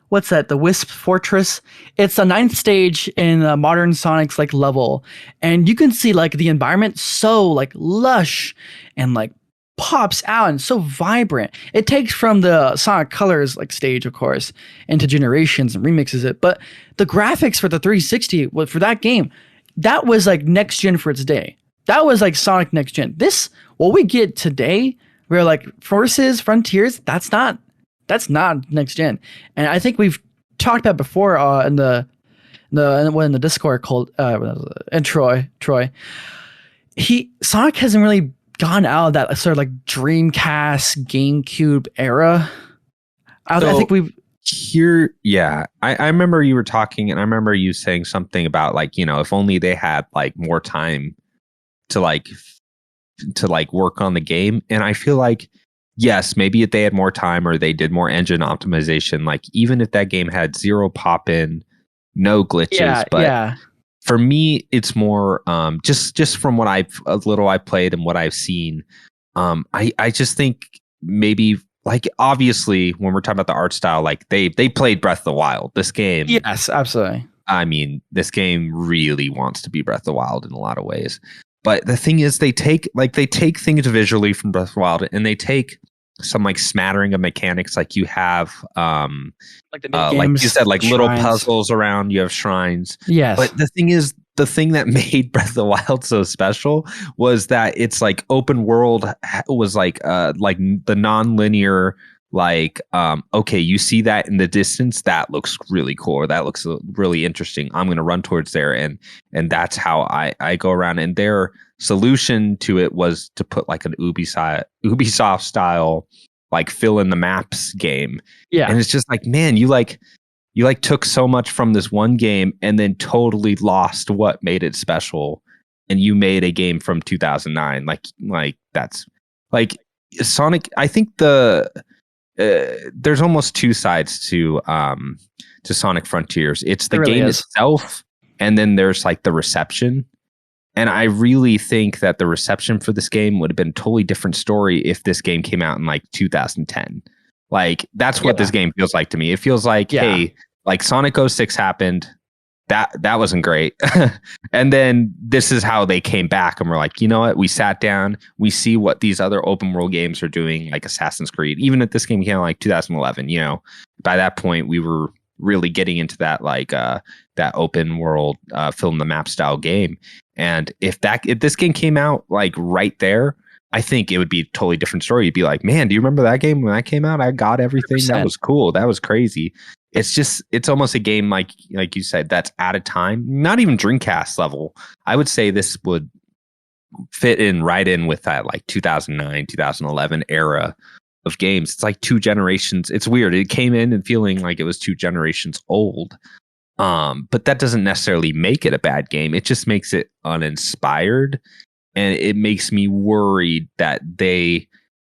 what's that? The Wisp Fortress. It's a 9th stage in modern Sonic's like level, and you can see like the environment so like lush and like pops out and so vibrant. It takes from the Sonic Colors like stage, of course, into Generations and remixes it. But the graphics for the 360 for that game, that was like next gen for its day. That was like Sonic next gen. This, what we get today, we're like Forces, Frontiers. That's not next gen. And I think we've talked about before in the Discord called and Troy. Sonic hasn't really gone out of that sort of like Dreamcast, GameCube era. I think we've here. Yeah, I remember you were talking, and I remember you saying something about like, if only they had like more time to work on the game. And I feel like, yes, maybe if they had more time or they did more engine optimization, like even if that game had zero pop in, no glitches, but for me, it's more just from what I've played and what I've seen. I just think maybe like obviously when we're talking about the art style, like they played Breath of the Wild. This game, yes, absolutely. I mean, this game really wants to be Breath of the Wild in a lot of ways. But the thing is, they take things visually from Breath of the Wild, and they take some like smattering of mechanics. Like you have like you said, like shrines, little puzzles around, you have shrines. Yes. But the thing is, the thing that made Breath of the Wild so special was that it's like open world was like the non-linear, like okay, you see that in the distance, that looks really cool, or that looks really interesting, I'm gonna run towards there, and that's how I go around. And their solution to it was to put like an Ubisoft style like fill in the maps game. And it's just like, man, you took so much from this one game and then totally lost what made it special, and you made a game from 2009. Like that's like Sonic. I think there's almost two sides to Sonic Frontiers. It's the game itself, and then there's like the reception. And I really think that the reception for this game would have been a totally different story if this game came out in like 2010. Like that's what this game feels like to me. It feels like, hey, like Sonic 06 happened. That wasn't great. And then this is how they came back and we're like, you know what? We sat down, we see what these other open world games are doing, like Assassin's Creed. Even if this game came out like 2011, you know, by that point we were really getting into that like that open world fill in the map style game. And if this game came out like right there, I think it would be a totally different story. You'd be like, man, do you remember that game when that came out? I got everything. 100%. That was cool. That was crazy. It's almost a game like you said, that's at a time, not even Dreamcast level. I would say this would fit in right in with that like 2009, 2011 era of games. It's like 2 generations. It's weird. It came in and feeling like it was 2 generations old. But that doesn't necessarily make it a bad game. It just makes it uninspired. And it makes me worried that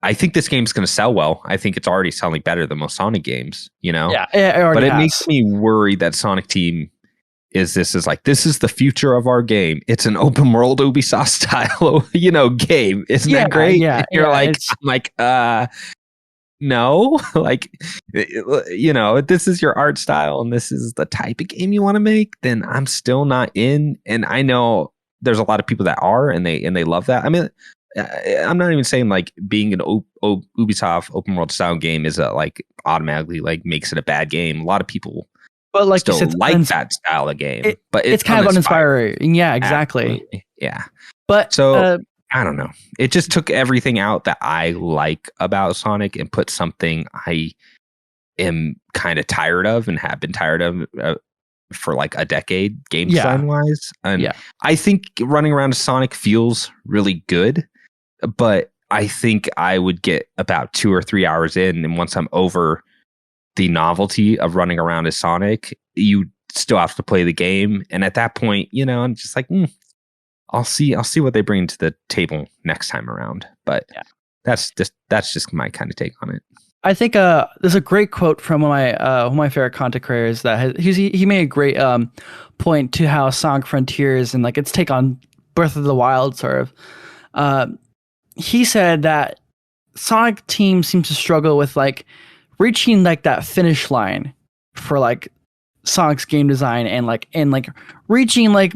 I think this game's going to sell well. I think it's already selling better than most Sonic games, you know? Yeah, it already But it has. makes me worried that Sonic Team this is the future of our game. It's an open world Ubisoft style, you know, game. Isn't that great? Yeah, and you're like, I'm like, no, like, you know, if this is your art style and this is the type of game you want to make, then I'm still not in. And I know there's a lot of people that are, and they love that. I mean, I'm not even saying like being an Ubisoft open world style game is like automatically like makes it a bad game. A lot of people, but like still like that style of game, but it's kind of uninspiring. Yeah, exactly. Absolutely. Yeah, but so I don't know. It just took everything out that I like about Sonic and put something I am kind of tired of and have been tired of for like a decade, game design wise. And I think running around Sonic feels really good. But I think I would get about 2 or 3 hours in, and once I'm over the novelty of running around as Sonic, you still have to play the game. And at that point, you know, I'm just like, I'll see what they bring to the table next time around. But that's just my kind of take on it. I think there's a great quote from one of my favorite content creators that he made a great point to how Sonic Frontiers and like its take on Breath of the Wild sort of. He said that Sonic Team seems to struggle with like reaching like that finish line for like Sonic's game design and reaching like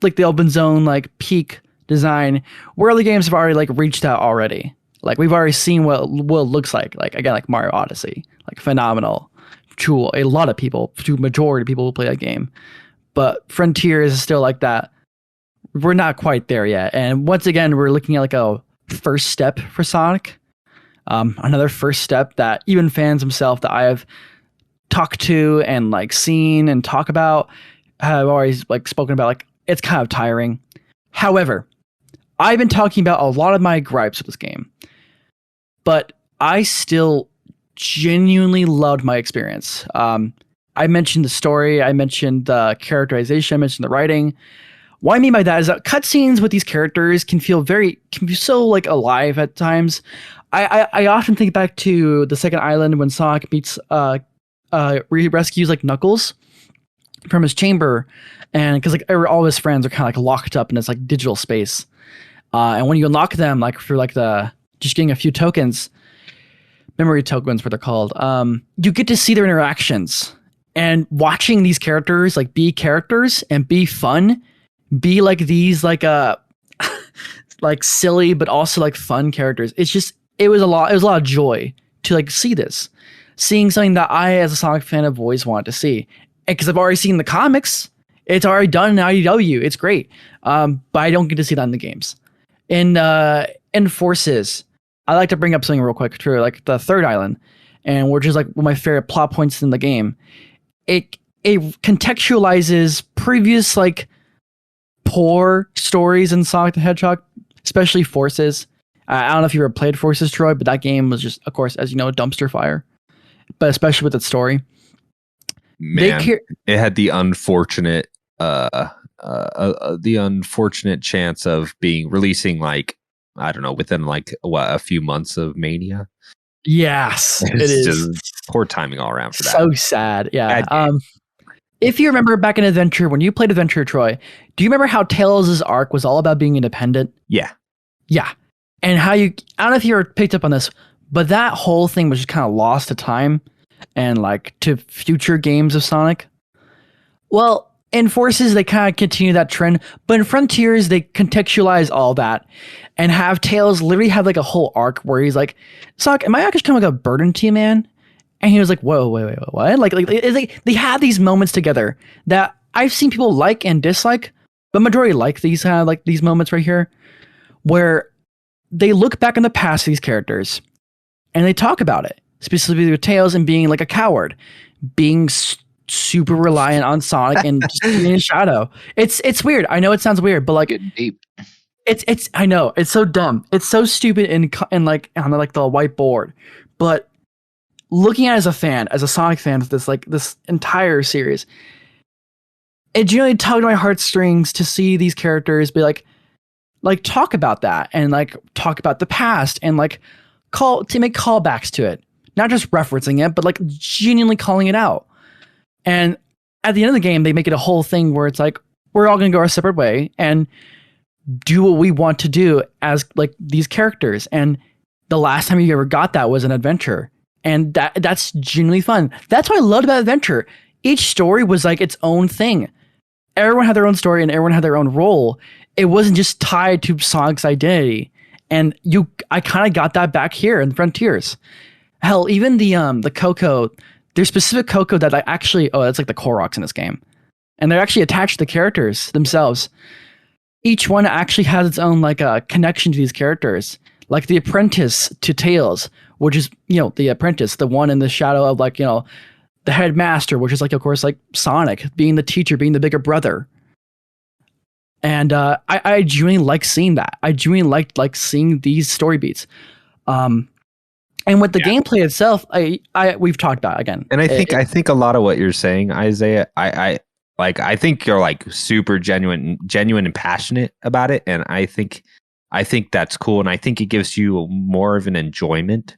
the open zone like peak design where other games have already like reached that already. Like we've already seen what it looks like again, like Mario Odyssey, like phenomenal to a lot of people, to majority of people who play that game. But Frontiers is still like that. We're not quite there yet. And once again, we're looking at like a first step for Sonic. Another first step that even fans themselves that I have talked to and like seen and talk about have always like spoken about, like it's kind of tiring. However, I've been talking about a lot of my gripes with this game, but I still genuinely loved my experience. I mentioned the story, I mentioned the characterization, I mentioned the writing. What I mean by that is that cutscenes with these characters can be so like alive at times. I often think back to the second island when Sonic meets rescues like Knuckles from his chamber, and because like all his friends are kind of like locked up in this like digital space, and when you unlock them like through like just getting a few tokens, memory tokens, what they're called, you get to see their interactions, and watching these characters like be characters and be fun. Be like these like like silly but also like fun characters. It was a lot of joy to like seeing something that I as a Sonic fan have always wanted to see. And because I've already seen the comics, it's already done in IDW. It's great. But I don't get to see that in the games. In Forces, I like to bring up something real quick too, like the third island, and which is like one of my favorite plot points in the game. It contextualizes previous like poor stories in Sonic the Hedgehog, especially Forces. I don't know if you ever played Forces, Troy, but that game was just, of course, as you know, a dumpster fire. But especially with its story, man, it had the unfortunate chance of releasing like, I don't know, within like a few months of Mania. Yes, it is just poor timing all around for that. So sad, yeah. If you remember back in Adventure, when you played Adventure, Troy, do you remember how Tails' arc was all about being independent? Yeah. And how I don't know if you ever picked up on this, but that whole thing was just kind of lost to time. and like to future games of Sonic. Well, in Forces, they kind of continue that trend, but in Frontiers, they contextualize all that and have Tails literally have like a whole arc where he's like, Sonic, am I actually kind of like a burden to you, man? And he was like, whoa, wait, what? Like they have these moments together that I've seen people like and dislike, but majority like these like these moments right here where they look back in the past of these characters and they talk about it, specifically with Tails and being like a coward, being super reliant on Sonic and just being in shadow. It's weird. I know it sounds weird, but like deep. It's I know it's so dumb. It's so stupid and like on like the whiteboard. But looking at it as a fan, as a Sonic fan of this entire series, it genuinely tugged my heartstrings to see these characters be like talk about that and like talk about the past and like make callbacks to it. Not just referencing it, but like genuinely calling it out. And at the end of the game, they make it a whole thing where it's like, we're all going to go our separate way and do what we want to do as like these characters. And the last time you ever got that was an adventure. And that's genuinely fun. That's what I loved about Adventure. Each story was like its own thing. Everyone had their own story and everyone had their own role. It wasn't just tied to Sonic's identity. And I kind of got that back here in Frontiers. Hell, even the Coco, there's specific Coco that I actually, that's like the Koroks in this game. And they're actually attached to the characters themselves. Each one actually has its own like connection to these characters. Like the apprentice to Tails, which is, the apprentice, the one in the shadow of like, the headmaster, which is like, of course, like Sonic, being the teacher, being the bigger brother. And I genuinely like seeing that. I genuinely like seeing these story beats. And with the gameplay itself, we've talked about it again. And I think a lot of what you're saying, Izayah, I think you're like super genuine and passionate about it. And I think that's cool. And I think it gives you more of an enjoyment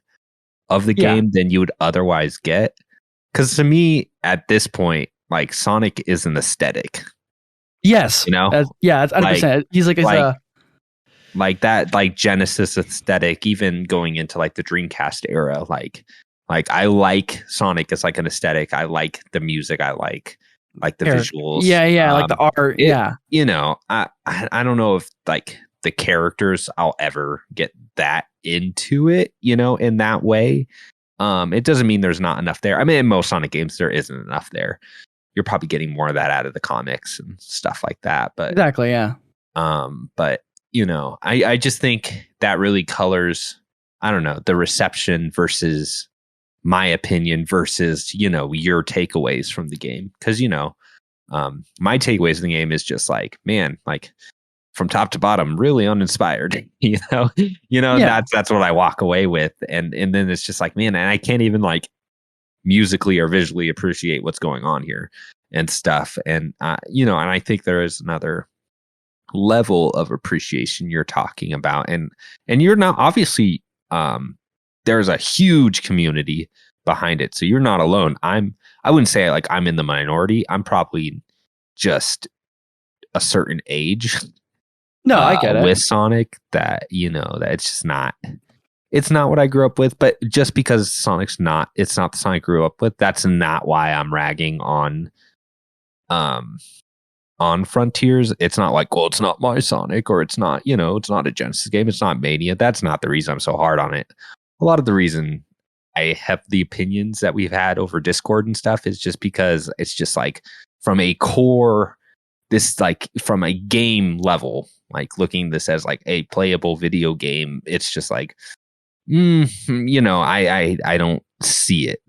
of the game than you would otherwise get. Because to me, at this point, like Sonic is an aesthetic. Yes. It's 100%. He's like that, like Genesis aesthetic, even going into like the Dreamcast era, like I like Sonic as like an aesthetic. I like the music. I like the visuals. Yeah, like the art. I don't know if like the characters I'll ever get that into it, in that way. It doesn't mean there's not enough there. I mean, in most Sonic games, there isn't enough there. You're probably getting more of that out of the comics and stuff like that. But exactly, yeah. But I just think that really colors, I don't know, the reception versus my opinion versus, your takeaways from the game. Because, my takeaways in the game is just like, man, like from top to bottom, really uninspired, that's what I walk away with. And then it's just like, man, and I can't even like musically or visually appreciate what's going on here and stuff. And, and I think there is another level of appreciation you're talking about. And you're not, obviously, there's a huge community behind it. So you're not alone. I wouldn't say like I'm in the minority. I'm probably just a certain age. No, I get it. With Sonic that, that it's just not, it's not what I grew up with, but just because it's not the Sonic I grew up with, that's not why I'm ragging on Frontiers. It's not like, well, it's not my Sonic, or it's not, it's not a Genesis game. It's not Mania. That's not the reason I'm so hard on it. A lot of the reason I have the opinions that we've had over Discord and stuff is just because it's just like from a core, this like from a game level, like looking this as like a playable video game, it's just like, I don't see it,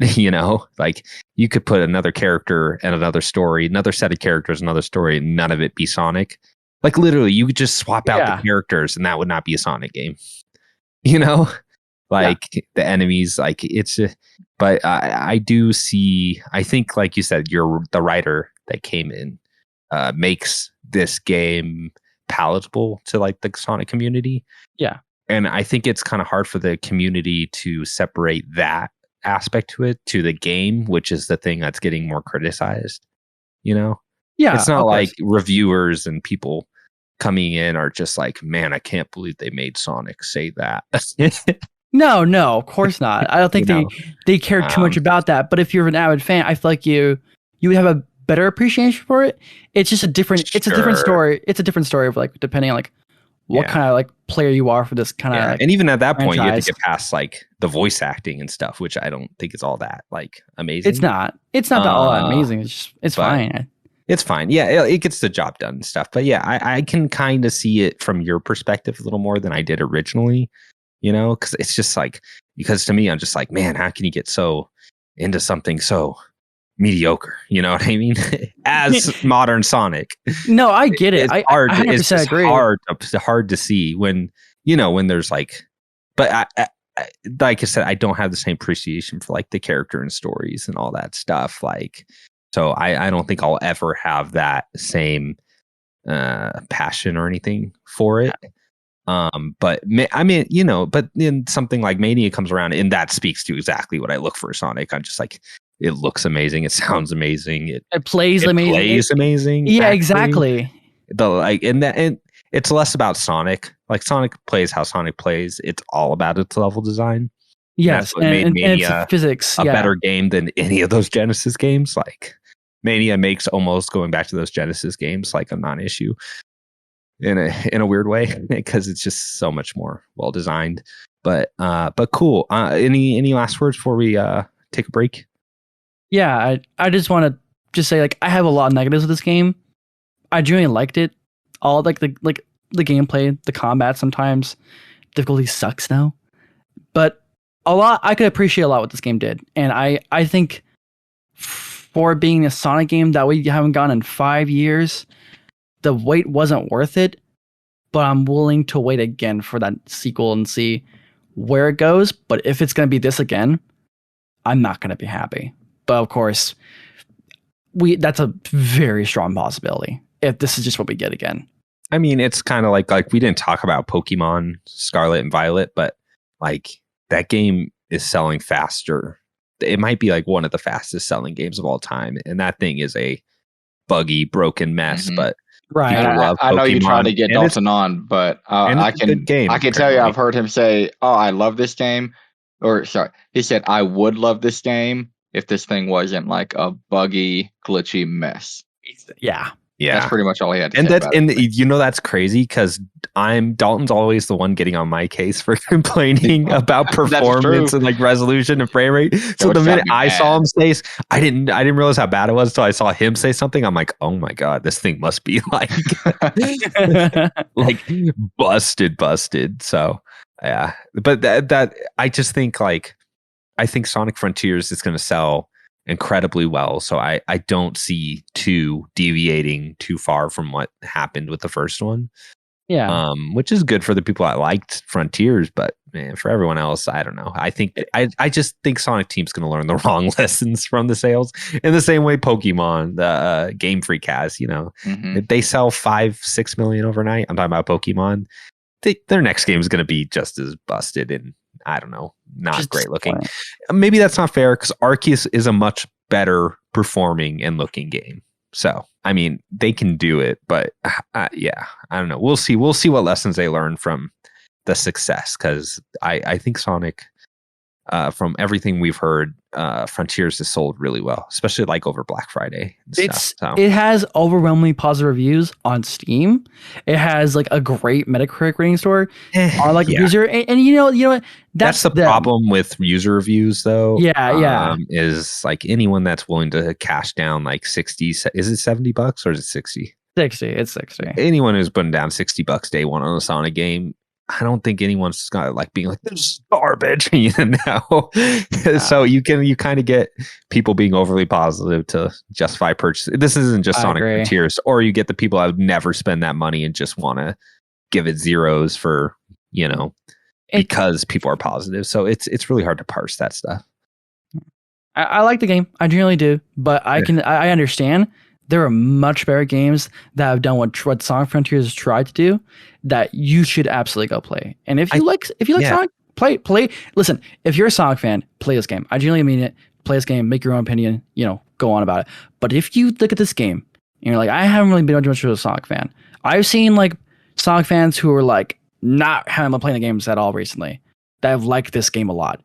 like you could put another character and another story, another set of characters, another story, and none of it be Sonic. Like literally you could just swap out the characters and that would not be a Sonic game, the enemies, like it's, but I do see, I think like you said, you're the writer that came in, makes this game palatable to like the Sonic community. Yeah. And I think it's kind of hard for the community to separate that aspect to the game, which is the thing that's getting more criticized, Yeah. It's not like reviewers and people coming in are just like, man, I can't believe they made Sonic say that. No, of course not. I don't think they care too much about that. But if you're an avid fan, I feel like you would have a better appreciation for it. It's just a different. It's a different story. It's a different story of like depending on like what kind of like player you are for this kind of. Like, and even at that point, you have to franchise. get past like the voice acting and stuff, which I don't think is all that like amazing. It's not. It's not all that amazing. It's fine. It's fine. Yeah, it gets the job done and stuff. But yeah, I can kind of see it from your perspective a little more than I did originally. You know, because it's just like, because to me, I'm just like, man, how can you get so into something so mediocre? You know what I mean? As modern Sonic. No, I get it. It's hard. I 100% it's just agree. hard to see when, you know, when there's like, but I like I said, I don't have the same appreciation for like the character and stories and all that stuff. Like, so I don't think I'll ever have that same passion or anything for it. But I mean, you know, but then something like Mania comes around and that speaks to exactly what I look for Sonic. I'm just like, it looks amazing. It sounds amazing. It plays amazing. Plays amazing. Yeah, exactly. And it's less about Sonic. Like Sonic plays how Sonic plays. It's all about its level design. Yes, and Mania it's physics. A better game than any of those Genesis games. Like Mania makes almost going back to those Genesis games like a non-issue. In a weird way, because it's just so much more well designed. But cool. Any last words before we take a break? Yeah, I just want to just say like I have a lot of negatives with this game. I genuinely liked it. All like the gameplay, the combat sometimes difficulty sucks now, but I could appreciate a lot what this game did, and I think for being a Sonic game that we haven't gotten in 5 years. The wait wasn't worth it, but I'm willing to wait again for that sequel and see where it goes. But if it's going to be this again, I'm not going to be happy. But of course, that's a very strong possibility if this is just what we get again. I mean, it's kind of like we didn't talk about Pokemon Scarlet and Violet, but like that game is selling faster. It might be like one of the fastest selling games of all time. And that thing is a buggy, broken mess, but right. I know you're trying to get Dalton on, but I can tell you, I've heard him say, "Oh, I love this game," or sorry, he said, "I would love this game if this thing wasn't like a buggy, glitchy mess." Yeah, that's pretty much all he had to say. And you know that's crazy because Dalton's always the one getting on my case for complaining about performance and like resolution and frame rate. So the minute I saw him say, I didn't realize how bad it was until I saw him say something. I'm like, oh my god, this thing must be like like busted. So yeah, but that I just think I think Sonic Frontiers is going to sell incredibly well. So I don't see 2 deviating too far from what happened with the first one. Yeah. Which is good for the people that liked Frontiers, but man, for everyone else, I don't know. I think I just think Sonic Team's going to learn the wrong lessons from the sales in the same way Pokemon, the Game Freak has, you know, if they sell 5-6 million overnight. I'm talking about Pokemon. Their next game is going to be just as busted and I don't know, not just great looking. Maybe that's not fair because Arceus is a much better performing and looking game. So, I mean, they can do it, but yeah, I don't know. We'll see. We'll see what lessons they learn from the success because I think Sonic, from everything we've heard, Frontiers has sold really well, especially like over Black Friday. It has overwhelmingly positive reviews on Steam. It has like a great Metacritic rating score on like user, and you know what? That's the problem with user reviews, though. Yeah. Is like anyone that's willing to cash down like 60. Is it $70 or is it 60? 60. It's 60. Anyone who's putting down $60 day one on a Sonic game. I don't think anyone's got like being like this is garbage, you know. So you kind of get people being overly positive to justify purchase. This isn't just Sonic Frontiers, or you get the people that would never spend that money and just want to give it zeros for because people are positive. So it's really hard to parse that stuff. I like the game, I generally do, but I understand. There are much better games that have done what Sonic Frontiers has tried to do that you should absolutely go play. And if you like Sonic, play. Listen, if you're a Sonic fan, play this game. I genuinely mean it. Play this game, make your own opinion, go on about it. But if you look at this game and you're like, I haven't really been much of a Sonic fan. I've seen like Sonic fans who are like not having been playing the games at all recently. that have liked this game a lot.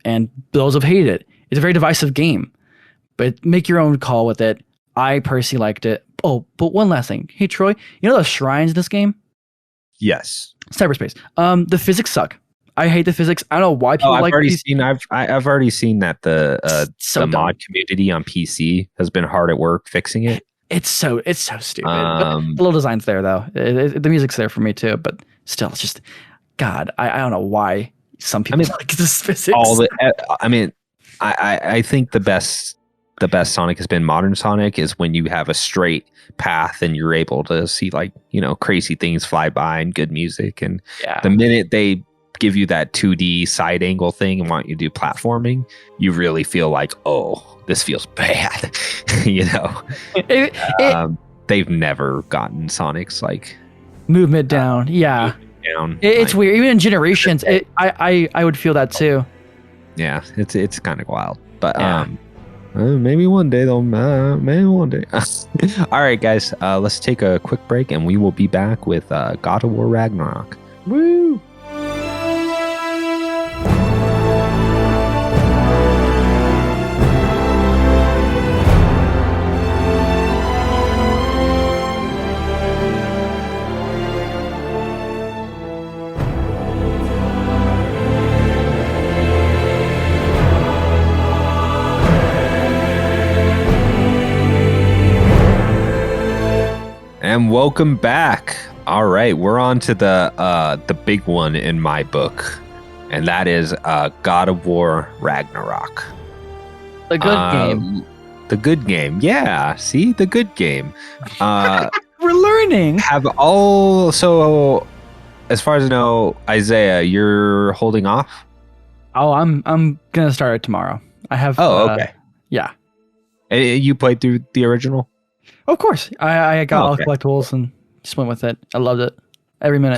And those have hated it. It's a very divisive game, but make your own call with it. I personally liked it. Oh, but one last thing. Hey, Troy, you know the shrines in this game? Yes. Cyberspace. The physics suck. I hate the physics. I don't know why people like these. I've already seen that the mod community on PC has been hard at work fixing it. It's so stupid. The little design's there though. The music's there for me too, but still, it's just God. I don't know why some people like this physics. I think the best Sonic has been modern Sonic is when you have a straight path and you're able to see like, you know, crazy things fly by and good music. And the minute they give you that 2D side angle thing and want you to do platforming, you really feel like, oh, this feels bad. You know, they've never gotten Sonic's like movement down. It's weird. Even in Generations, I would feel that too. Yeah, it's kind of wild, but maybe one day though. Maybe one day. All right, guys, let's take a quick break, and we will be back with God of War Ragnarok. Woo! And welcome back. All right, we're on to the big one in my book, and that is God of War Ragnarok. The good game. The good game. Yeah, see, the good game. We're learning. So as far as I know, Izayah, you're holding off? Oh, I'm gonna start it tomorrow. I have. Oh, okay. Yeah. And you played through the original? Of course. I got all collectibles and just went with it. I loved it. Every minute.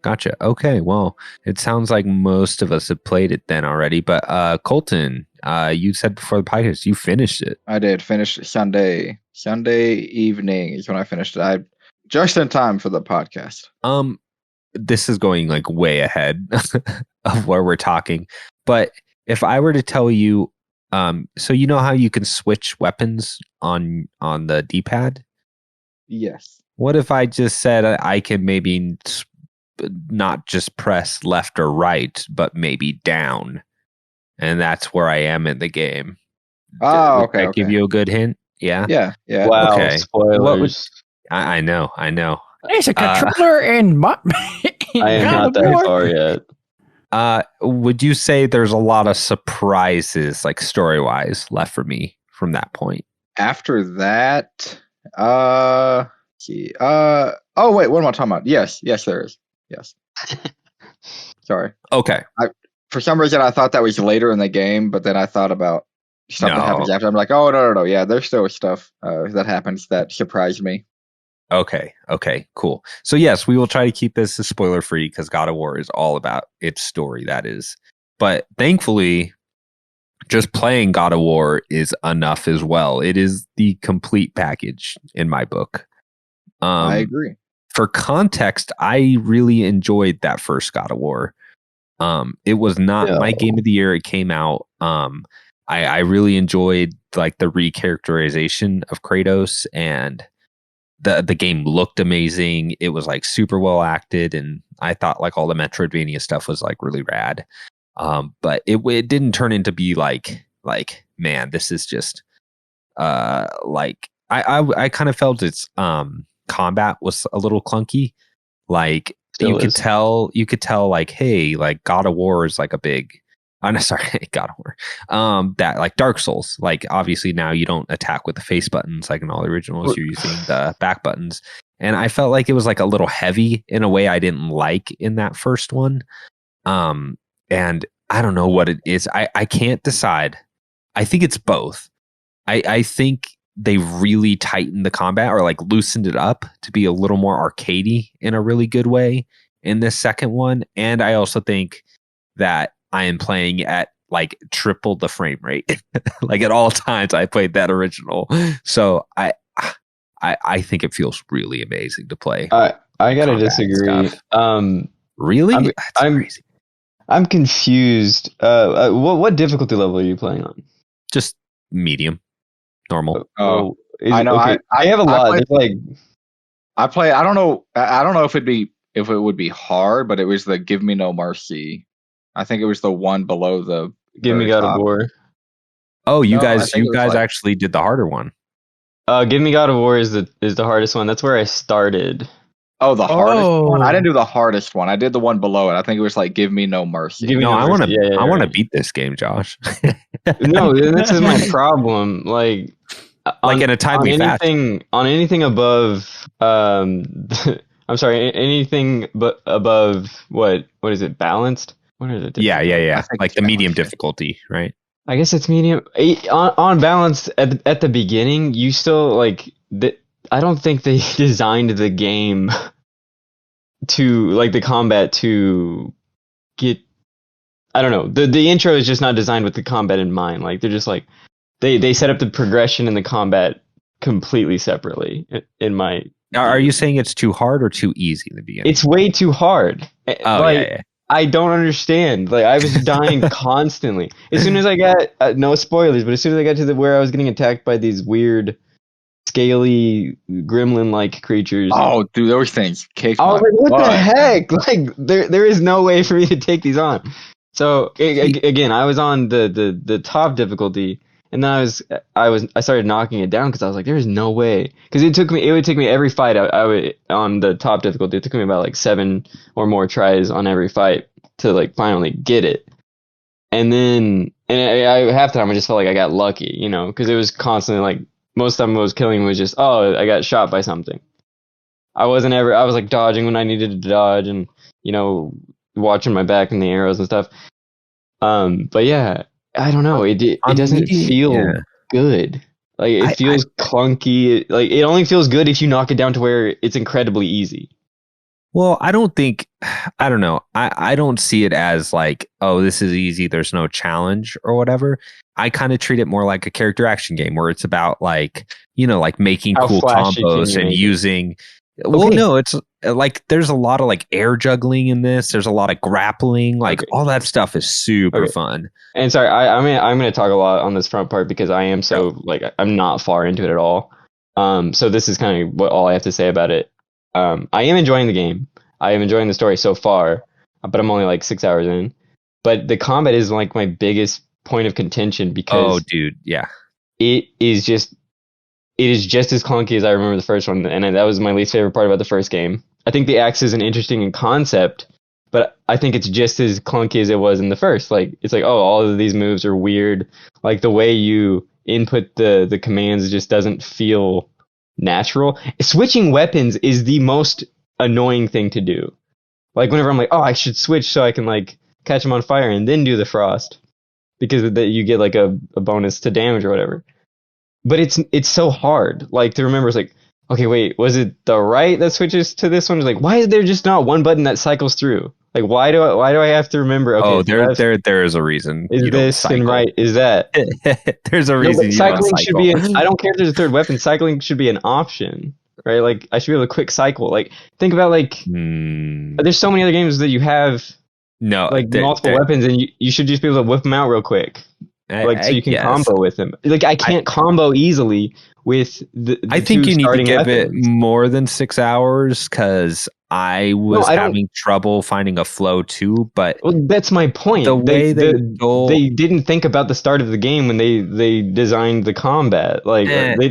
Gotcha. Okay, well, it sounds like most of us have played it then already. But Colton, you said before the podcast you finished it. I did finish Sunday evening is when I finished it. I just in time for the podcast. This is going like way ahead of where we're talking. But if I were to tell you, so you know how you can switch weapons on the D-pad? Yes. What if I just said I can maybe not just press left or right, but maybe down, and that's where I am in the game? Oh, okay. Would that give you a good hint? Yeah. Yeah. Wow. Okay. Spoilers. I know. There's a controller in my. I am not that far yet. Would you say there's a lot of surprises, like story-wise, left for me from that point? After that, oh wait, what am I talking about? Yes, there is. Yes. Sorry. Okay. For some reason, I thought that was later in the game, but then I thought about stuff that happens after. I'm like, oh no, yeah, there's still stuff that happens that surprised me. Okay, cool. So yes, we will try to keep this as spoiler free because God of War is all about its story, that is. But thankfully, just playing God of War is enough as well. It is the complete package in my book. I agree. For context, I really enjoyed that first God of War. It was not my game of the year. It came out. I really enjoyed like the recharacterization of Kratos, and the game looked amazing. It was like super well acted, and I thought like all the Metroidvania stuff was like really rad. But it didn't turn into be like man, this is just like I kind of felt its combat was a little clunky. Like you could tell like, hey, like God of War is like a big I'm sorry, God of War. That like Dark Souls, like obviously now you don't attack with the face buttons like in all the originals. You're using the back buttons, and I felt like it was like a little heavy in a way I didn't like in that first one. And I don't know what it is. I can't decide. I think it's both. I think they really tightened the combat or like loosened it up to be a little more arcadey in a really good way in this second one, and I also think that I am playing at like triple the frame rate. Like at all times I played that original. So I think it feels really amazing to play. I gotta disagree. Really? I'm crazy. I'm confused. What difficulty level are you playing on? Just medium, normal. I know. Okay. I have a lot. There's like I play. I don't know if it would be hard, but it was the Give Me No Mercy. I think it was the one below the Give Me God of War. Oh, you guys actually did the harder one. Give Me God of War is the hardest one. That's where I started. Oh, the hardest one. I didn't do the hardest one. I did the one below it. I think it was like Give Me No Mercy. I want to beat this game, Josh. No, this is my problem. Like in a timely fashion. On anything above, I'm sorry, anything but above what is it? Balanced? What is it? Yeah. Like the medium difficulty, right? I guess it's medium. On balance at the beginning, you still like I don't think they designed the game to like the combat to get. I don't know. The intro is just not designed with the combat in mind. Like they're just like they set up the progression and the combat completely separately. In my, are you saying it's too hard or too easy in the beginning? It's way too hard. Yeah. I don't understand. Like I was dying constantly. As soon as I got no spoilers, but as soon as I got to where I was getting attacked by these weird, scaly, gremlin-like creatures. Oh, dude, those things kicked. I was like, what the heck? Like there is no way for me to take these on. So again, I was on the top difficulty, and then I started knocking it down because I was like, there is no way. Because it would take me every fight. I would on the top difficulty. It took me about like 7 or more tries on every fight to like finally get it. And then half the time I just felt like I got lucky, because it was constantly like most of the time I was killing was just I got shot by something. I was like dodging when I needed to dodge and watching my back and the arrows and stuff. But yeah. I don't know. It doesn't feel good. Like it feels clunky. Like it only feels good if you knock it down to where it's incredibly easy. Well, I don't know. I don't see it as like, oh, this is easy. There's no challenge or whatever. I kind of treat it more like a character action game where it's about like, like making cool combos and using. Well, no, it's like there's a lot of like air juggling in this. There's a lot of grappling, like all that stuff is super fun. And sorry, I'm going to talk a lot on this front part because I am I'm not far into it at all. So this is kind of what all I have to say about it. I am enjoying the game. I am enjoying the story so far, but I'm only like 6 hours in. But the combat is like my biggest point of contention because it is just as clunky as I remember the first one, and that was my least favorite part about the first game. I think the axe is an interesting concept, but I think it's just as clunky as it was in the first. Like it's like, all of these moves are weird. Like the way you input the commands just doesn't feel natural. Switching weapons is the most annoying thing to do. Like whenever I'm like, I should switch so I can like catch them on fire and then do the frost because you get like a bonus to damage or whatever. But it's so hard, like to remember. It's like, okay, wait, was it the right that switches to this one? It's like, why is there just not one button that cycles through? Like, why do I have to remember? Okay, there is a reason. Is this and right? Is that? There's a reason. Cycling should be. I don't care if there's a third weapon. Cycling should be an option, right? Like, I should be able to quick cycle. Like, think about like, there's so many other games that you have. No, like multiple weapons, and you should just be able to whip them out real quick. So you can combo with them. Like I can't combo easily with the I think you need to give weapons. it more than 6 hours because I was having trouble finding a flow too. But that's my point. The way they didn't think about the start of the game when they designed the combat. Like,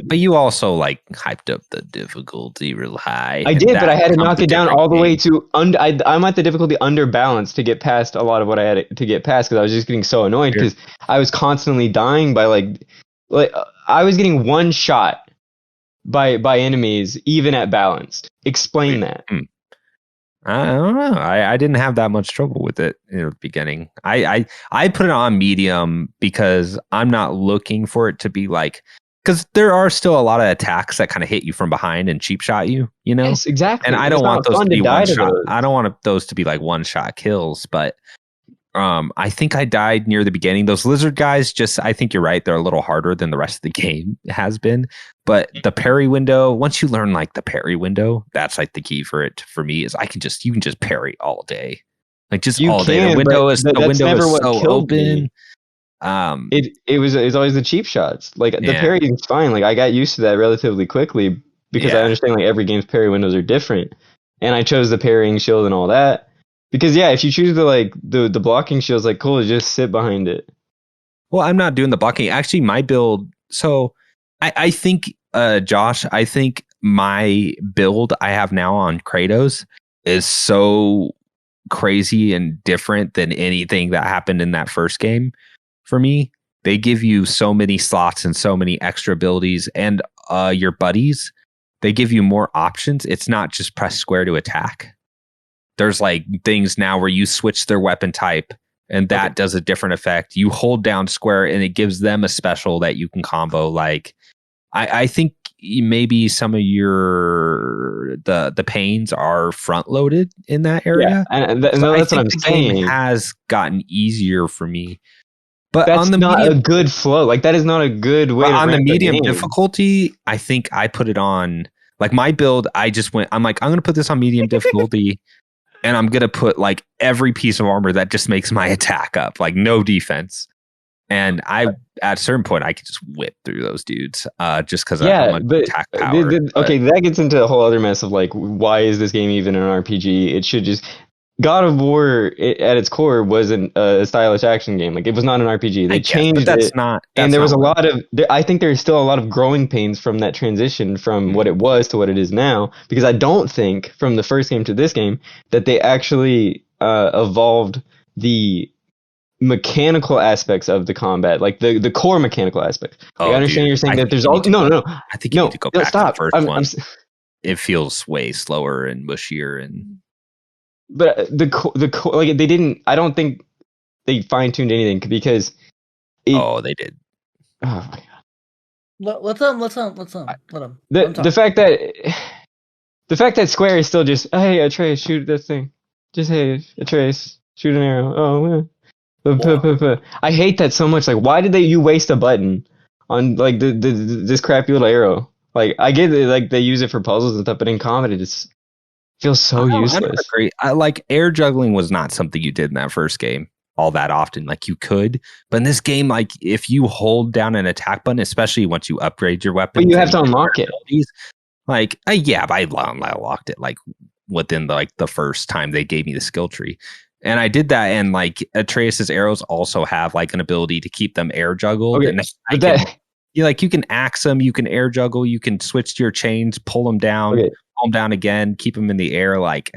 but you also like hyped up the difficulty real high. I did, but I had to knock it down all the way to I'm at the difficulty under balance to get past a lot of what I had to get past because I was just getting so annoyed because I was constantly dying by like I was getting one shot by enemies even at balanced. Explain that. I don't know. I didn't have that much trouble with it in the beginning. I put it on medium because I'm not looking for it to be like, because there are still a lot of attacks that kind of hit you from behind and cheap shot you, Yes, exactly. And I don't want those to be one shot. I don't want those to be like one shot kills, but I think I died near the beginning. Those lizard guys, I think you're right. They're a little harder than the rest of the game has been. But the parry window, once you learn like the parry window, that's like the key for me is you can just parry all day. Like just all day. The window is so open. It was always the cheap shots. Like the parry is fine. Like I got used to that relatively quickly because I understand like every game's parry windows are different. And I chose the parrying shield and all that. Because if you choose the blocking shields, like cool, just sit behind it. Well, I'm not doing the blocking. Actually, my build. So I think, Josh, I think my build I have now on Kratos is so crazy and different than anything that happened in that first game. For me, they give you so many slots and so many extra abilities, and your buddies, they give you more options. It's not just press square to attack. There's like things now where you switch their weapon type and that does a different effect. You hold down square and it gives them a special that you can combo. Like I think maybe some of the pains are front loaded in that area. Yeah, and that's what I'm saying. Game has gotten easier for me. But that's not a good flow. Like that is not a good way. On the medium difficulty, I think I put it on like my build. I'm like, I'm going to put this on medium difficulty. And I'm going to put like every piece of armor that just makes my attack up, like no defense. And at a certain point, I could just whip through those dudes just because I have much attack power. That gets into a whole other mess of like, why is this game even an RPG? It should just... God of War, at its core, wasn't a stylish action game. Like, it was not an RPG. They changed it. And there was a lot of... I think there's still a lot of growing pains from that transition from what it was to what it is now. Because I don't think, from the first game to this game, that they actually evolved the mechanical aspects of the combat. Like, the core mechanical aspects. Like, I understand you're saying that there's all... No. I think you need to go back to the first one. It feels way slower and mushier and... But the like they didn't. I don't think they fine tuned anything because. They did. Oh my god! Let them. The fact that Square is still just hey Atreus shoot this thing, just hey Atreus shoot an arrow. I hate that so much. Like why did you waste a button on like this crappy little arrow? Like I get it, like they use it for puzzles and stuff, but in combat it just feels so useless. I like air juggling was not something you did in that first game all that often. Like you could, but in this game, like if you hold down an attack button, especially once you upgrade your weapon, but you have to unlock it. Like but I unlocked it like within the first time they gave me the skill tree, and I did that. And like Atreus's arrows also have like an ability to keep them air juggled. Okay, and you can axe them, you can air juggle, you can switch to your chains, pull them down. Okay. Calm down again, keep them in the air. Like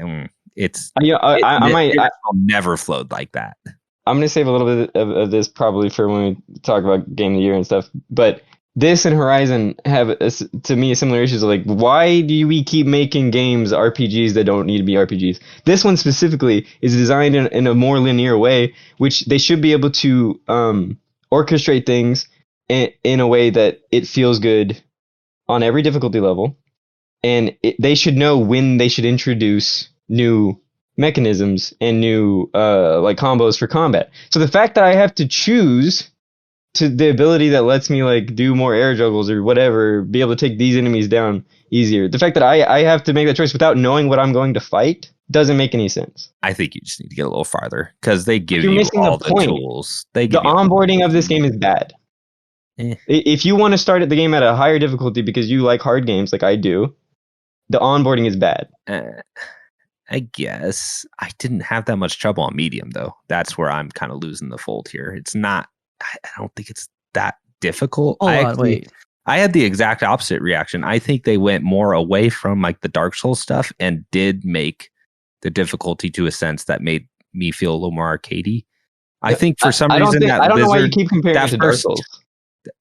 it's I'll never flowed like that. I'm gonna save a little bit of this probably for when we talk about game of the year and stuff. But this and Horizon have to me similar issues. Like why do we keep making games RPGs that don't need to be RPGs? This one specifically is designed in a more linear way, which they should be able to orchestrate things in a way that it feels good on every difficulty level. And they should know when they should introduce new mechanisms and new like combos for combat. So the fact that I have to choose to the ability that lets me like do more air juggles or whatever, be able to take these enemies down easier. The fact that I have to make that choice without knowing what I'm going to fight doesn't make any sense. I think you just need to get a little farther because they give you all the tools. The onboarding of this game is bad. If you want to start the game at a higher difficulty because you like hard games like I do, the onboarding is bad. I guess I didn't have that much trouble on medium though. That's where I'm kind of losing the fold here. It's not. I don't think it's that difficult. I had the exact opposite reaction. I think they went more away from like the Dark Souls stuff and did make the difficulty to a sense that made me feel a little more arcadey. I think for some reason I don't know why you keep comparing it to Dark Souls.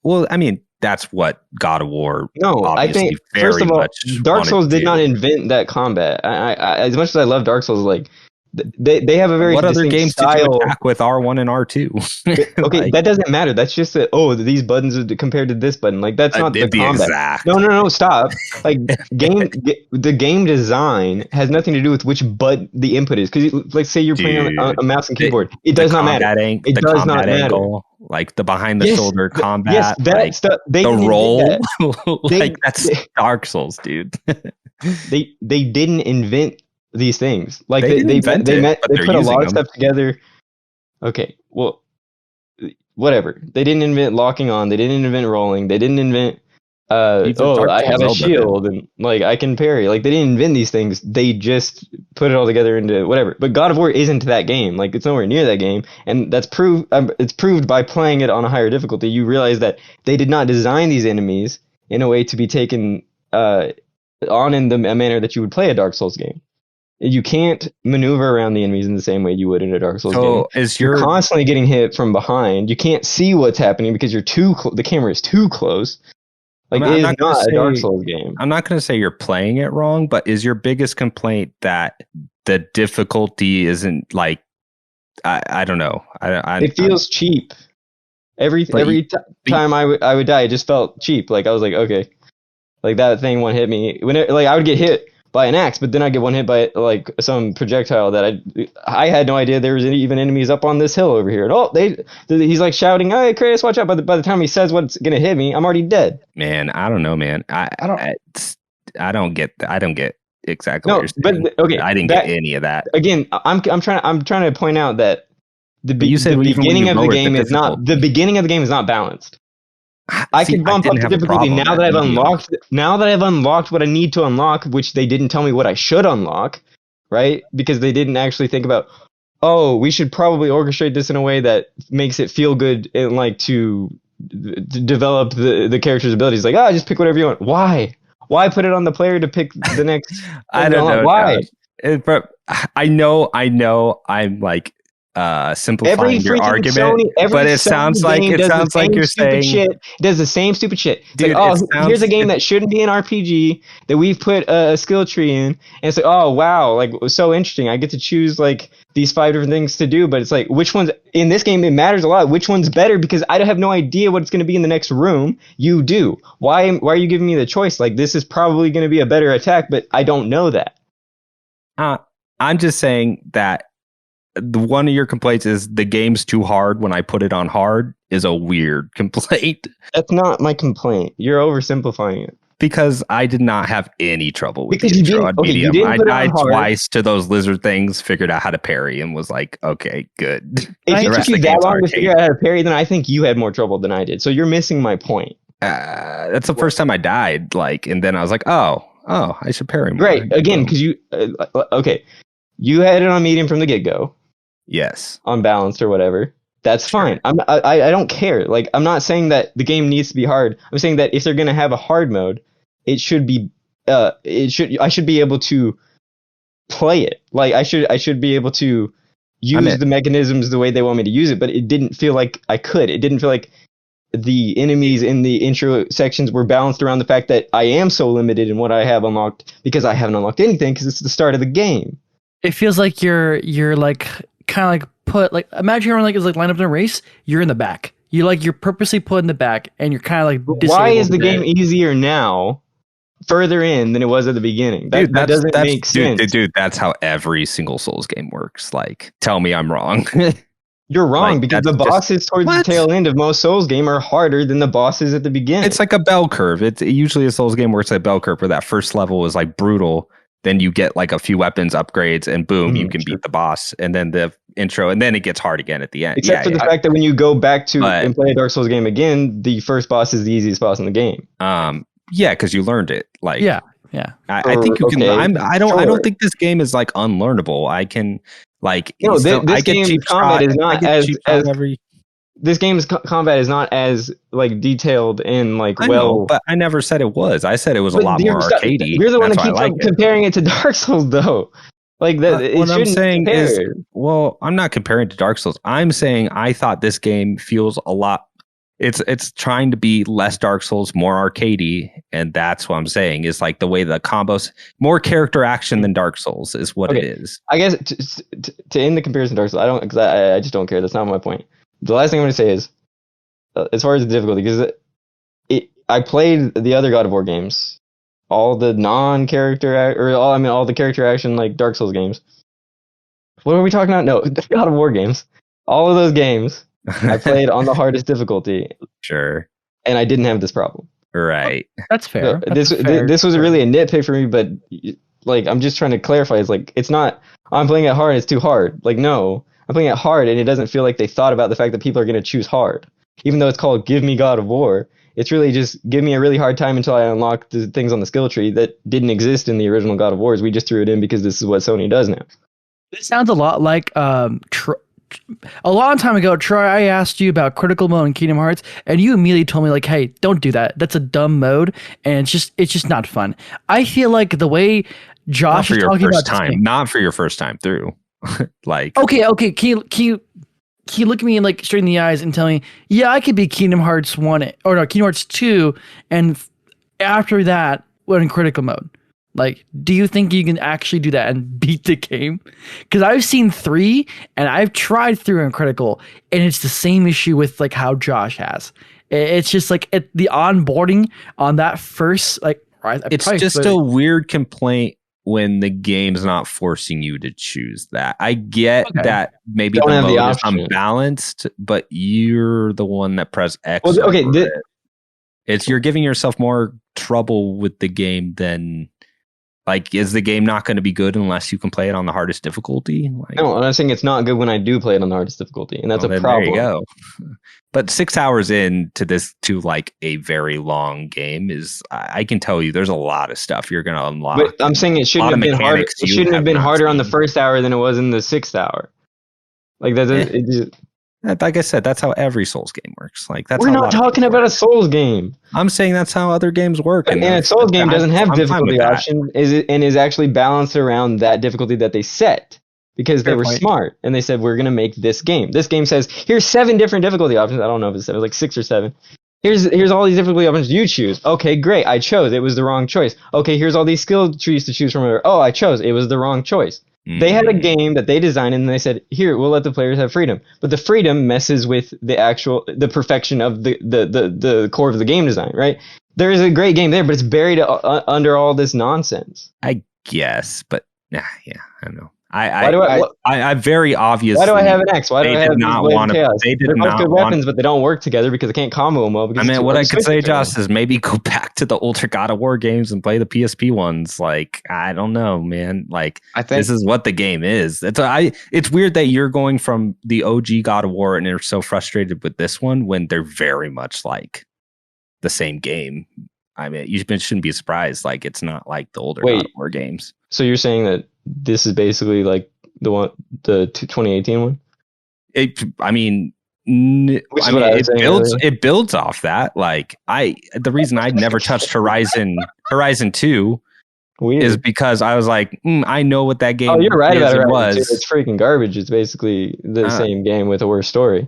Well, I mean, that's what God of War. No, I think first of all, Dark Souls did not invent that combat. I as much as I love Dark Souls, like They have a very what other games style. did you attack with R1 and R2? Okay, that doesn't matter. That's just that. Oh, these buttons are compared to this button. Like that's not the combat. Exact. No, stop. Like the game design has nothing to do with which the input is. Because like say you're playing on a mouse and keyboard, it does not matter. It does not matter. Angle, like the behind the shoulder combat. Yes, that like stuff. The roll. Like that's Dark Souls, dude. They didn't invent these things. Like they put a lot of stuff together. Okay, well, whatever. They didn't invent locking on. They didn't invent rolling. They didn't invent I have a shield and like I can parry. Like they didn't invent these things. They just put it all together into whatever. But God of War isn't that game. Like it's nowhere near that game, and that's it's proved by playing it on a higher difficulty. You realize that they did not design these enemies in a way to be taken on in a manner that you would play a Dark Souls game. You can't maneuver around the enemies in the same way you would in a Dark Souls game. You're constantly getting hit from behind. You can't see what's happening because you're the camera is too close. Like it is not a Dark Souls game. I'm not going to say you're playing it wrong, but is your biggest complaint that the difficulty isn't like I don't know. It feels cheap. Every time I would die, it just felt cheap. Like I was like, okay, like that thing one hit me. Like I would get hit by an axe, but then I get one hit by like some projectile that I had no idea there was even enemies up on this hill over here. And he's like shouting, "Hey, Kratos, watch out!" By the time he says what's gonna hit me, I'm already dead. Man, I don't know, man. I don't get exactly what you're saying. But okay, I didn't get any of that. Again, I'm trying to point out that the beginning of the game is not balanced. I can bump up the difficulty now that I've unlocked what I need to unlock, which they didn't tell me what I should unlock, right? Because they didn't actually think about, oh, we should probably orchestrate this in a way that makes it feel good and like to develop the character's abilities. Like, just pick whatever you want. Why? Why put it on the player to pick the next? I don't know. Why? But I know. I'm like simplifying your argument, but it sounds like you're saying it does the same stupid shit. It's dude, like, here's a game that shouldn't be an RPG that we've put a skill tree in, and it's like, oh wow, like so interesting. I get to choose like these 5 different things to do, but it's like which ones in this game it matters a lot. Which one's better because I have no idea what it's going to be in the next room. You do. Why are you giving me the choice? Like this is probably going to be a better attack, but I don't know that. I'm just saying that. One of your complaints is the game's too hard when I put it on hard is a weird complaint. That's not my complaint. You're oversimplifying it. Because I did not have any trouble with the intro on medium. I died twice to those lizard things, figured out how to parry, and was like, okay, good. If it took you that long to figure out how to parry, then I think you had more trouble than I did. So you're missing my point. That's the first time I died, and then I was like, oh, I should parry more. Right, again, because you... okay, you had it on medium from the get-go. Yes. Unbalanced or whatever. That's fine. I don't care. Like I'm not saying that the game needs to be hard. I'm saying that if they're gonna have a hard mode, it should be I should be able to play it. Like I should be able to use the mechanisms the way they want me to use it, but it didn't feel like I could. It didn't feel like the enemies in the intro sections were balanced around the fact that I am so limited in what I have unlocked because I haven't unlocked anything because it's the start of the game. It feels like you're like kind of like put like imagine everyone like is like lined up in a race. You're in the back. You're purposely put in the back, and you're kind of like. Why is the game easier now, further in than it was at the beginning? That doesn't make sense. Dude, that's how every single Souls game works. Like, tell me I'm wrong. You're wrong because the bosses towards the tail end of most Souls game are harder than the bosses at the beginning. It's like a bell curve. It's usually a Souls game where it's a bell curve where that first level is like brutal. Then you get like a few weapons upgrades and boom, you can beat the boss. And then the intro, and then it gets hard again at the end. Except for the fact that when you go back to and play a Dark Souls game again, the first boss is the easiest boss in the game. Yeah, because you learned it. Like yeah. I think you can. I don't think this game is like unlearnable. I can like this game's combat is not as this game's combat is not as like detailed and like but I never said it was. I said it was a lot more arcadey. You're the one that keeps comparing it to Dark Souls, though. Like that. What I'm saying is, I'm not comparing it to Dark Souls. I'm saying I thought this game feels a lot It's trying to be less Dark Souls, more arcadey, and that's what I'm saying is like the way the combos, more character action than Dark Souls is what it is. I guess to end the comparison to Dark Souls, I just don't care. That's not my point. The last thing I'm going to say is, as far as the difficulty, because I played the other God of War games, all the non-character all the character action like Dark Souls games. What are we talking about? No, the God of War games. All of those games I played on the hardest difficulty. Sure. And I didn't have this problem. Right. That's fair. So this was really a nitpick for me, but like I'm just trying to clarify. It's like it's not. I'm playing it hard. It's too hard. Like no, I'm playing it hard, and it doesn't feel like they thought about the fact that people are going to choose hard, even though it's called "Give Me God of War." It's really just give me a really hard time until I unlock the things on the skill tree that didn't exist in the original God of Wars. We just threw it in because this is what Sony does now. This sounds a lot like a long time ago, Troy, I asked you about critical mode in Kingdom Hearts, and you immediately told me like, "Hey, don't do that. That's a dumb mode, and it's just not fun." I feel like the way Josh is talking about not for your first time through, like okay, can you look at me like straight in the eyes and tell me, yeah, I could be Kingdom Hearts 1 or no, Kingdom Hearts 2, and after that, we're in critical mode. Like, do you think you can actually do that and beat the game? Because I've seen 3 and I've tried through in critical, and it's the same issue with like how Josh has. It's just like the onboarding on that first like. It's just a weird complaint when the game's not forcing you to choose that. I get that maybe the mode is unbalanced, but you're the one that press X. Well, okay, you're giving yourself more trouble with the game than. Like, is the game not going to be good unless you can play it on the hardest difficulty? Like, no, I'm not saying it's not good when I do play it on the hardest difficulty, and that's a problem. There you go. But 6 hours into this, to like a very long game, is I can tell you there's a lot of stuff you're going to unlock. But I'm saying it shouldn't have been harder. It shouldn't have been harder on the first hour than it was in the 6th hour. Like that. Like I said, that's how every Souls game works. Like that's we're not talking about a Souls game. I'm saying that's how other games work. And a Souls game doesn't have difficulty option, and is actually balanced around that difficulty that they set because they were smart and they said we're going to make this game. This game says here's 7 different difficulty options. I don't know if it's 7, like 6 or 7. Here's all these difficulty options you choose. Okay, great. I chose. It was the wrong choice. Okay, here's all these skill trees to choose from. Oh, I chose. It was the wrong choice. They had a game that they designed and they said, here, we'll let the players have freedom. But the freedom messes with the perfection of the core of the game design, right? There is a great game there, but it's buried under all this nonsense. I guess, but yeah, I don't know. I very obviously. Why do I have an X? Why do I have not want to? They did not good weapons, but they don't work together because they can't combo them well. I mean, what I could say, Josh, is maybe go back to the older God of War games and play the PSP ones. Like, I don't know, man. Like, I think this is what the game is. It's weird that you're going from the OG God of War and you're so frustrated with this one when they're very much like the same game. I mean, you shouldn't be surprised. Like, it's not like the older God of War games. So you're saying that this is basically like the 2018 one? It builds off that. Like the reason I never touched Horizon 2 is because I was like, I know what that game. Oh, you're right about it. Was. It's freaking garbage. It's basically the same game with a worse story.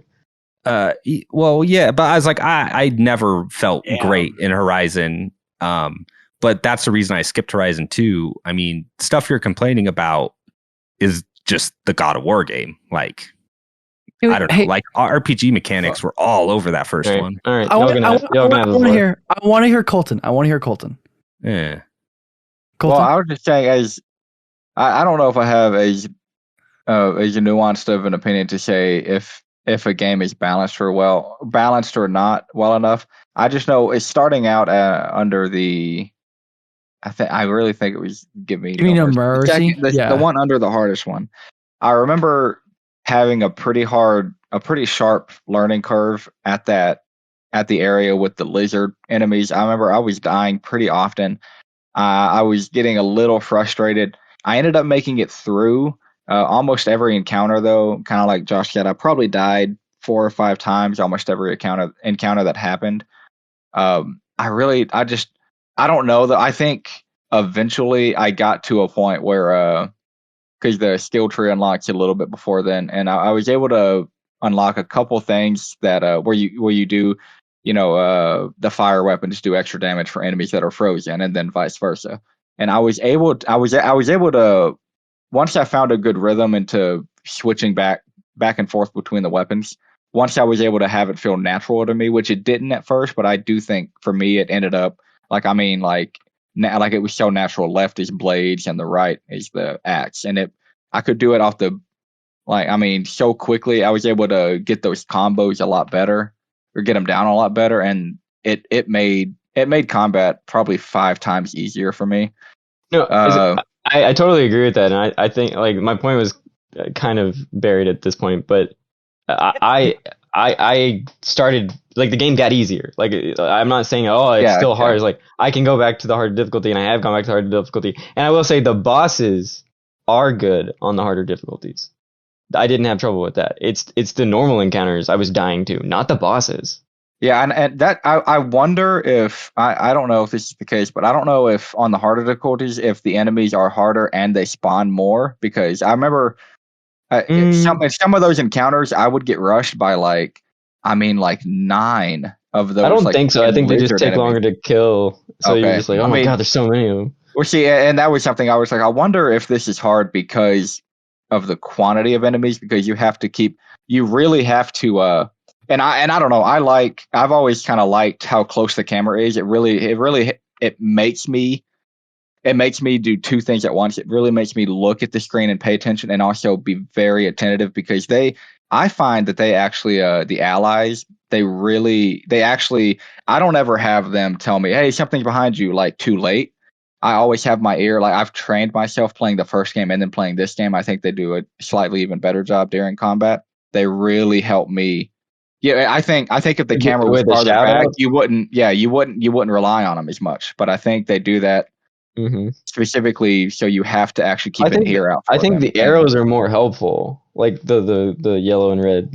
Well, yeah, but I was like, I never felt great in Horizon. But that's the reason I skipped Horizon 2. I mean, stuff you're complaining about is just the God of War game. Like, I don't know. Like, RPG mechanics were all over that first one. All right. I want to hear Colton. Yeah. Colton? Well, I was just saying, I don't know if I have a nuanced of an opinion to say if a game is balanced or not well enough. I just know it's starting out under the. I really think it was Give Me No Mercy. The one under the hardest one. I remember having a pretty sharp learning curve at the area with the lizard enemies. I remember I was dying pretty often. I was getting a little frustrated. I ended up making it through almost every encounter, though. Kind of like Josh said, I probably died 4 or 5 times almost every encounter that happened. I don't know that. I think eventually I got to a point where, because the skill tree unlocks a little bit before then, and I was able to unlock a couple things that where you do the fire weapons do extra damage for enemies that are frozen, and then vice versa. And I was able to, once I found a good rhythm into switching back and forth between the weapons, once I was able to have it feel natural to me, which it didn't at first, but I do think for me it ended up like it was so natural. Left is blades and the right is the axe, and I could do it off the so quickly. I was able to get those combos a lot better, or get them down a lot better, and it made combat probably 5 times easier for me. No, I totally agree with that, and I think like my point was kind of buried at this point, but I started like the game got easier. Like I'm not saying it's still hard. It's like I can go back to the harder difficulty, and I have gone back to the harder difficulty. And I will say the bosses are good on the harder difficulties. I didn't have trouble with that. It's the normal encounters I was dying to, not the bosses. Yeah, and that I wonder if I don't know if this is the case, but I don't know if on the harder difficulties if the enemies are harder and they spawn more, because I remember in some of those encounters I would get rushed by 9 of those. I don't think so. I think they just take longer to kill. So you're just like, oh my god, there's so many of them. Well, see, and that was something I was like, I wonder if this is hard because of the quantity of enemies, because you really have to and I don't know, I've always kind of liked how close the camera is. It makes me do 2 things at once. It really makes me look at the screen and pay attention, and also be very attentive, because I find that they actually the allies, I don't ever have them tell me, hey, something's behind you, like too late. I always have my ear. Like I've trained myself playing the first game and then playing this game. I think they do a slightly even better job during combat. They really help me. Yeah, I think if the camera was farther back, you wouldn't rely on them as much. But I think they do that specifically, so you have to actually keep an ear out. I think the arrows are more helpful, like the yellow and red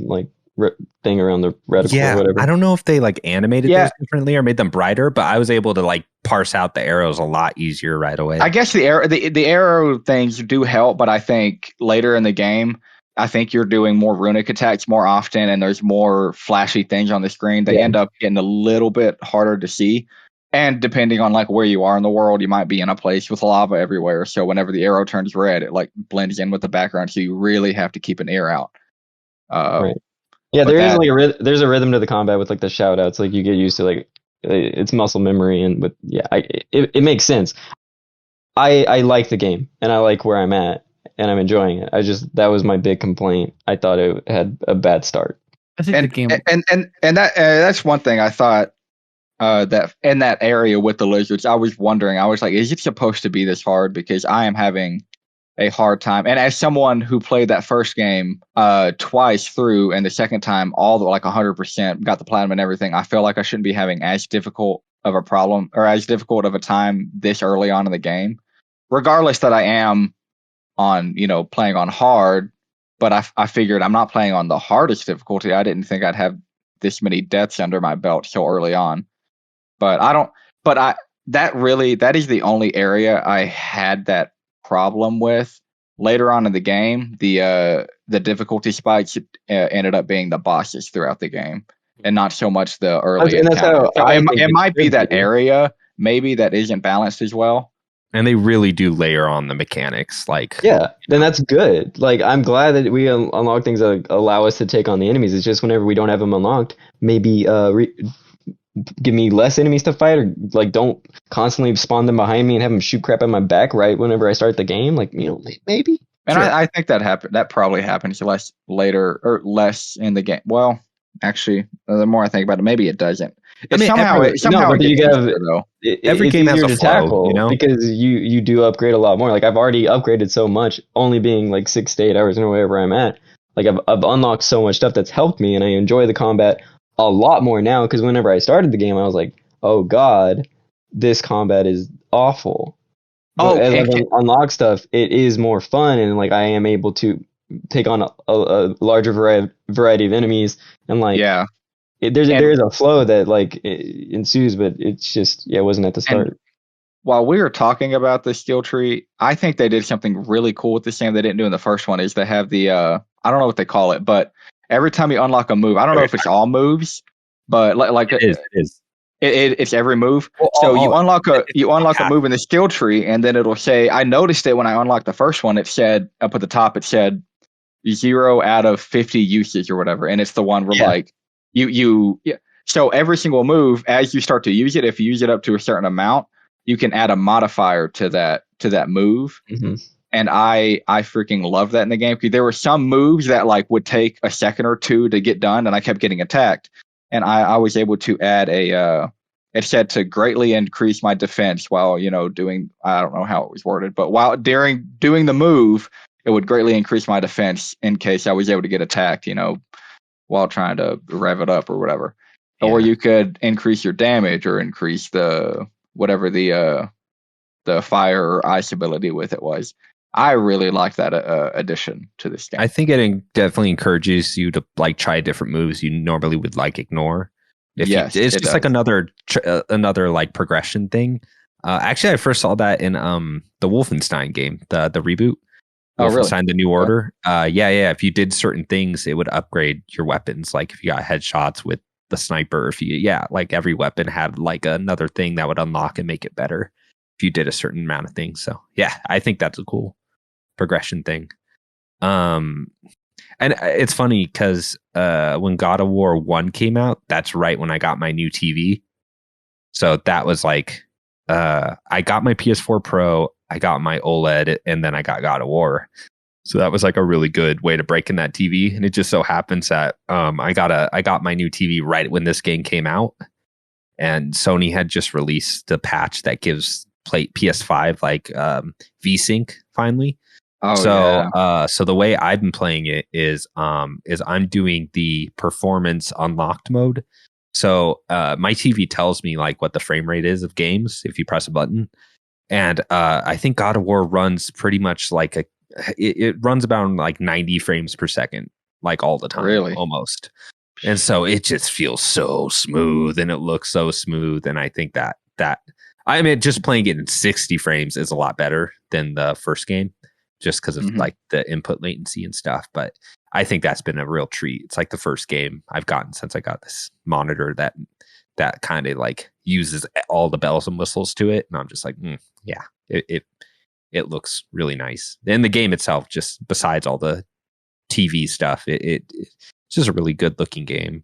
thing around the reticle or whatever. I don't know if they animated those differently or made them brighter, but I was able to parse out the arrows a lot easier right away. I guess the arrow things do help, but I think later in the game, I think you're doing more runic attacks more often, and there's more flashy things on the screen. They end up getting a little bit harder to see. And depending on where you are in the world, you might be in a place with lava everywhere. So whenever the arrow turns red, it blends in with the background. So you really have to keep an ear out. Right. Yeah, there's a rhythm to the combat with the shout outs. You get used to it's muscle memory, it makes sense. I like the game, and I like where I'm at, and I'm enjoying it. That was my big complaint. I thought it had a bad start. I think the game and that's one thing I thought. That in that area with the lizards, I was wondering. I was like, is it supposed to be this hard? Because I am having a hard time. And as someone who played that first game twice through, and the second time all the 100%, got the platinum and everything, I feel like I shouldn't be having as difficult of a problem or as difficult of a time this early on in the game. Regardless that I am on playing on hard, but I figured I'm not playing on the hardest difficulty. I didn't think I'd have this many deaths under my belt so early on. But that is the only area I had that problem with. Later on in the game, the difficulty spikes ended up being the bosses throughout the game, and not so much the early encounter. It might be that area maybe that isn't balanced as well. And they really do layer on the mechanics. Then that's good. I'm glad that we unlock things that allow us to take on the enemies. It's just whenever we don't have them unlocked, maybe give me less enemies to fight, or don't constantly spawn them behind me and have them shoot crap at my back right whenever I start the game. Maybe. And sure. I think that probably happens less later, or less in the game. Well, actually, the more I think about it, maybe it doesn't. Every game has a flow, because you do upgrade a lot more. I've already upgraded so much, only being 6 to 8 hours in wherever I'm at. I've unlocked so much stuff that's helped me, and I enjoy the combat a lot more now, because whenever I started the game, I was like, oh god, this combat is awful. But as I unlock stuff, it is more fun, and I am able to take on a larger variety of enemies, and there's a flow that it ensues, but it's just it wasn't at the start. While we were talking about the skill tree, I think they did something really cool with this game they didn't do in the first one. Is they have the I don't know what they call it, but every time you unlock a move, I don't know if it's all moves, but like it is. It's every move. So you unlock a move in the skill tree, and then it'll say. I noticed it when I unlocked the first one. It said up at the top. It said 0 out of 50 usage or whatever, and it's the one where like you. So every single move, as you start to use it, if you use it up to a certain amount, you can add a modifier to that move. Mm-hmm. And I freaking love that in the game, because there were some moves that like would take a second or two to get done, and I kept getting attacked. And I was able to add it said to greatly increase my defense while, doing, I don't know how it was worded, but while during doing the move, it would greatly increase my defense in case I was able to get attacked, while trying to rev it up or whatever. Yeah. Or you could increase your damage or increase whatever the fire or ice ability with it was. I really like that addition to this game. I think it definitely encourages you to like try different moves you normally would like ignore. It's just like another like progression thing. Actually, I first saw that in the Wolfenstein game, the reboot. Wolfenstein: really? The New Order. Yeah. If you did certain things, it would upgrade your weapons. Like if you got headshots with the sniper, like every weapon had like another thing that would unlock and make it better if you did a certain amount of things. So yeah, I think that's a cool progression thing. And it's funny because when God of War 1 came out, that's right when I got my new TV. So that was like I got my PS4 Pro, I got my OLED, and then I got God of War. So that was like a really good way to break in that TV. And it just so happens that I got my new TV right when this game came out, and Sony had just released the patch that gives PS5 like VSync finally. So the way I've been playing it is I'm doing the performance unlocked mode. So my TV tells me like what the frame rate is of games if you press a button, and I think God of War runs pretty much like it runs about like 90 frames per second, like all the time, really, almost. And so it just feels so smooth, and it looks so smooth, and I think that I mean, just playing it in 60 frames is a lot better than the first game, just because of like the input latency and stuff. But I think that's been a real treat. It's like the first game I've gotten since I got this monitor that kind of like uses all the bells and whistles to it. And I'm just like, yeah, it looks really nice. And the game itself, just besides all the TV stuff, it's just a really good looking game.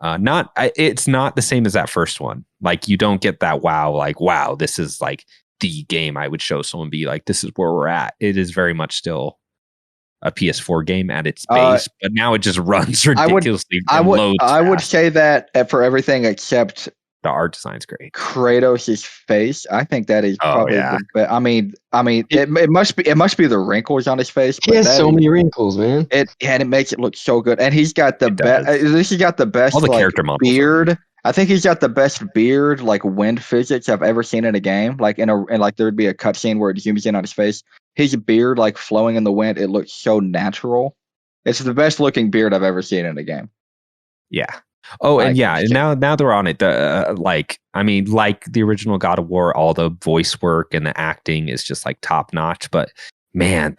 It's not the same as that first one. Like you don't get that wow, this is like the game I would show someone, be like, this is where we're at. It is very much still a PS4 game at its base, but now it just runs ridiculously. I would say that for everything except the art design's great. Kratos' face, I think that is probably the best. I mean, it must be the wrinkles on his face. He has so many wrinkles, man. It makes it look so good, and he's got the best. He's got the best. All the character models beard. I think he's got the best beard, like wind physics I've ever seen in a game. Like and like there would be a cutscene where it zooms in on his face. His beard, like flowing in the wind, it looks so natural. It's the best looking beard I've ever seen in a game. Yeah. Oh, and now they're on it. Like the original God of War, all the voice work and the acting is just like top notch. But man,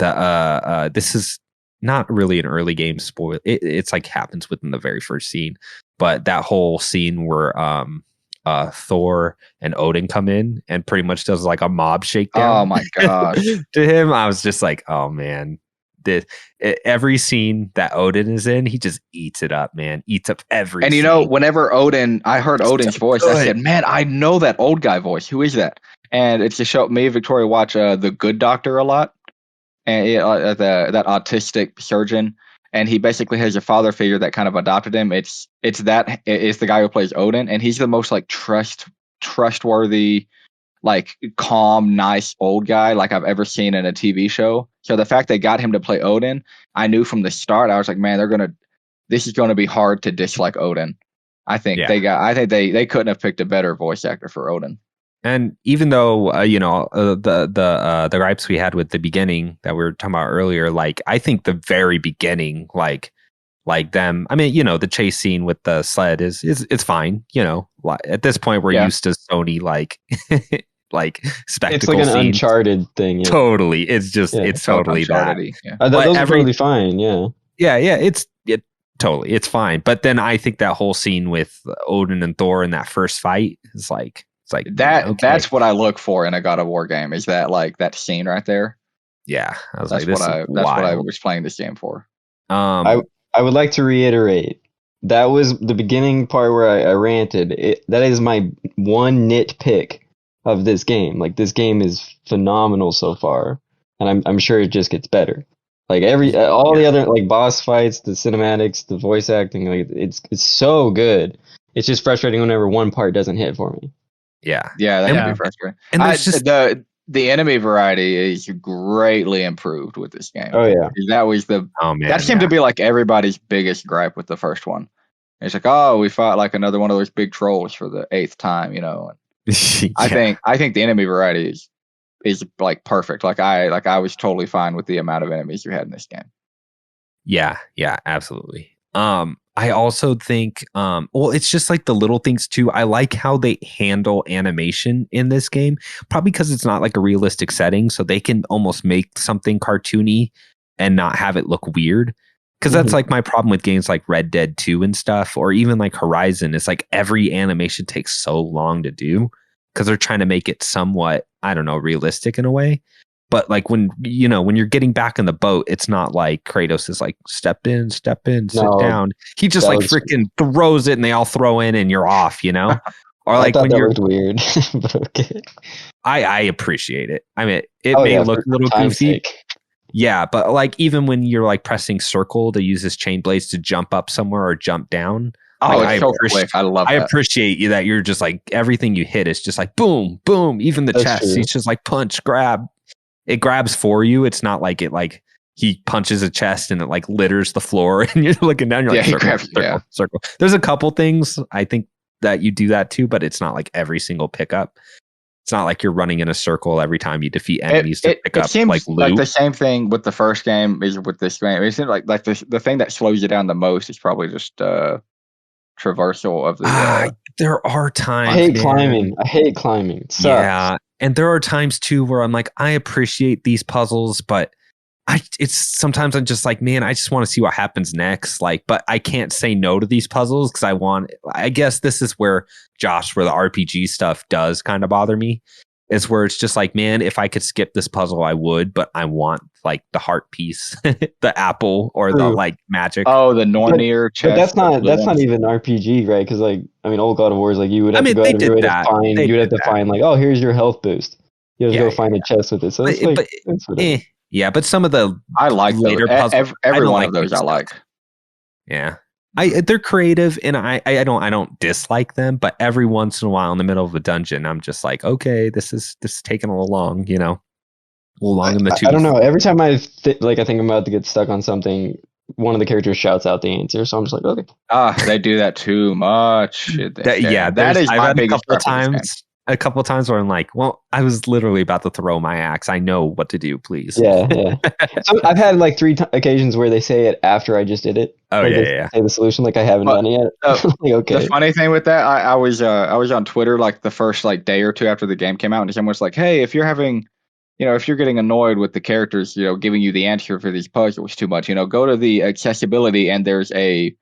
this is not really an early game spoil. It's like happens within the very first scene. But that whole scene where Thor and Odin come in and pretty much does like a mob shakedown. Oh my gosh! To him, I was just like, oh man. Every scene that Odin is in, he just eats it up, man. Eats up every And scene. Whenever I heard Odin's voice, I said, man, I know that old guy voice. Who is that? And it's just me and Victoria watch The Good Doctor a lot. And that autistic surgeon. And he basically has a father figure that kind of adopted him. It's the guy who plays Odin. And he's the most like trustworthy, like calm, nice old guy like I've ever seen in a TV show. So the fact they got him to play Odin, I knew from the start. I was like, man, this is gonna be hard to dislike Odin. I think they couldn't have picked a better voice actor for Odin. And even though the gripes we had with the beginning that we were talking about earlier, like I think the very beginning, like them, I mean, the chase scene with the sled is it's fine. At this point we're used to Sony like spectacle. It's like an scenes. Uncharted thing. Yeah. Totally, it's just it's totally that. Those are totally fine. Yeah. Yeah. totally. It's fine. But then I think that whole scene with Odin and Thor in that first fight is like, it's like that. Okay. That's what I look for in a God of War game. Is that like that scene right there? Yeah, I was that's like, what I was playing this game for. I would like to reiterate that was the beginning part where I ranted. That is my one nitpick of this game. Like, this game is phenomenal so far, and I'm sure it just gets better. Like all the other like boss fights, the cinematics, the voice acting, like it's so good. It's just frustrating whenever one part doesn't hit for me. Yeah, that can be frustrating. And just the enemy variety is greatly improved with this game. Oh yeah, that was that seemed to be like everybody's biggest gripe with the first one. It's like, oh, we fought like another one of those big trolls for the 8th time, you know. Yeah. I think the enemy variety is like perfect. Like I was totally fine with the amount of enemies you had in this game. Yeah, absolutely. I also think, it's just like the little things too. I like how they handle animation in this game, probably because it's not like a realistic setting, so they can almost make something cartoony and not have it look weird. Because that's like my problem with games like Red Dead 2 and stuff, or even like Horizon. It's like every animation takes so long to do because they're trying to make it somewhat, I don't know, realistic in a way. But like when you're getting back in the boat, it's not like Kratos is like step in, sit down. He just like freaking throws it and they all throw in and you're off, you know? Or like when you're weird, but okay. I appreciate it. I mean, it may look a little goofy. Sake. Yeah, but like even when you're like pressing circle to use his chain blades to jump up somewhere or jump down. Oh, it's so quick. I love that. I appreciate you that you're just like everything you hit is just like boom, boom. Even the chest, true. He's just like punch, grab. It grabs for you. It's not like it like he punches a chest and it like litters the floor and you're looking down. You're like circle. There's a couple things I think that you do that too, but it's not like every single pickup. It's not like you're running in a circle every time you defeat enemies to pick up seems like loot. Like the same thing with the first game is with this game. It seems like the thing that slows you down the most is probably just traversal of the. There are times. I hate climbing. It sucks. Yeah, and there are times too where I'm like, I appreciate these puzzles, but sometimes I'm just like, man, I just want to see what happens next. Like, but I can't say no to these puzzles because I guess this is where the RPG stuff does kind of bother me. Is where it's just like, man, if I could skip this puzzle, I would, but I want like the heart piece, the apple, or the like magic. Oh, the Nornir chest. But that's not even RPG, right? Because like, I mean, old God of War is like you would have to go out of your way to find. You would have to find like, oh, here's your health boost. You have to go find a chest with it. So it's like, yeah, but some of the I like later puzzles. Every one of those I like. Yeah. They're creative and I don't dislike them, but every once in a while in the middle of a dungeon, I'm just like, okay, this is taking a little long, you know, a little long in the tooth. I don't know. Every time I think I'm about to get stuck on something, one of the characters shouts out the answer, so I'm just like, okay. They do that too much. That is my biggest a couple of times where I'm like, well, I was literally about to throw my axe. I know what to do, please. Yeah. So I've had like 3 occasions where they say it after I just did it. Oh, like yeah. Say the solution like I haven't done it yet. Like, okay. The funny thing with that, I was on Twitter like the first like day or two after the game came out, and someone was like, hey, if you're getting annoyed with the characters, giving you the answer for these puzzles too much, go to the accessibility and there's a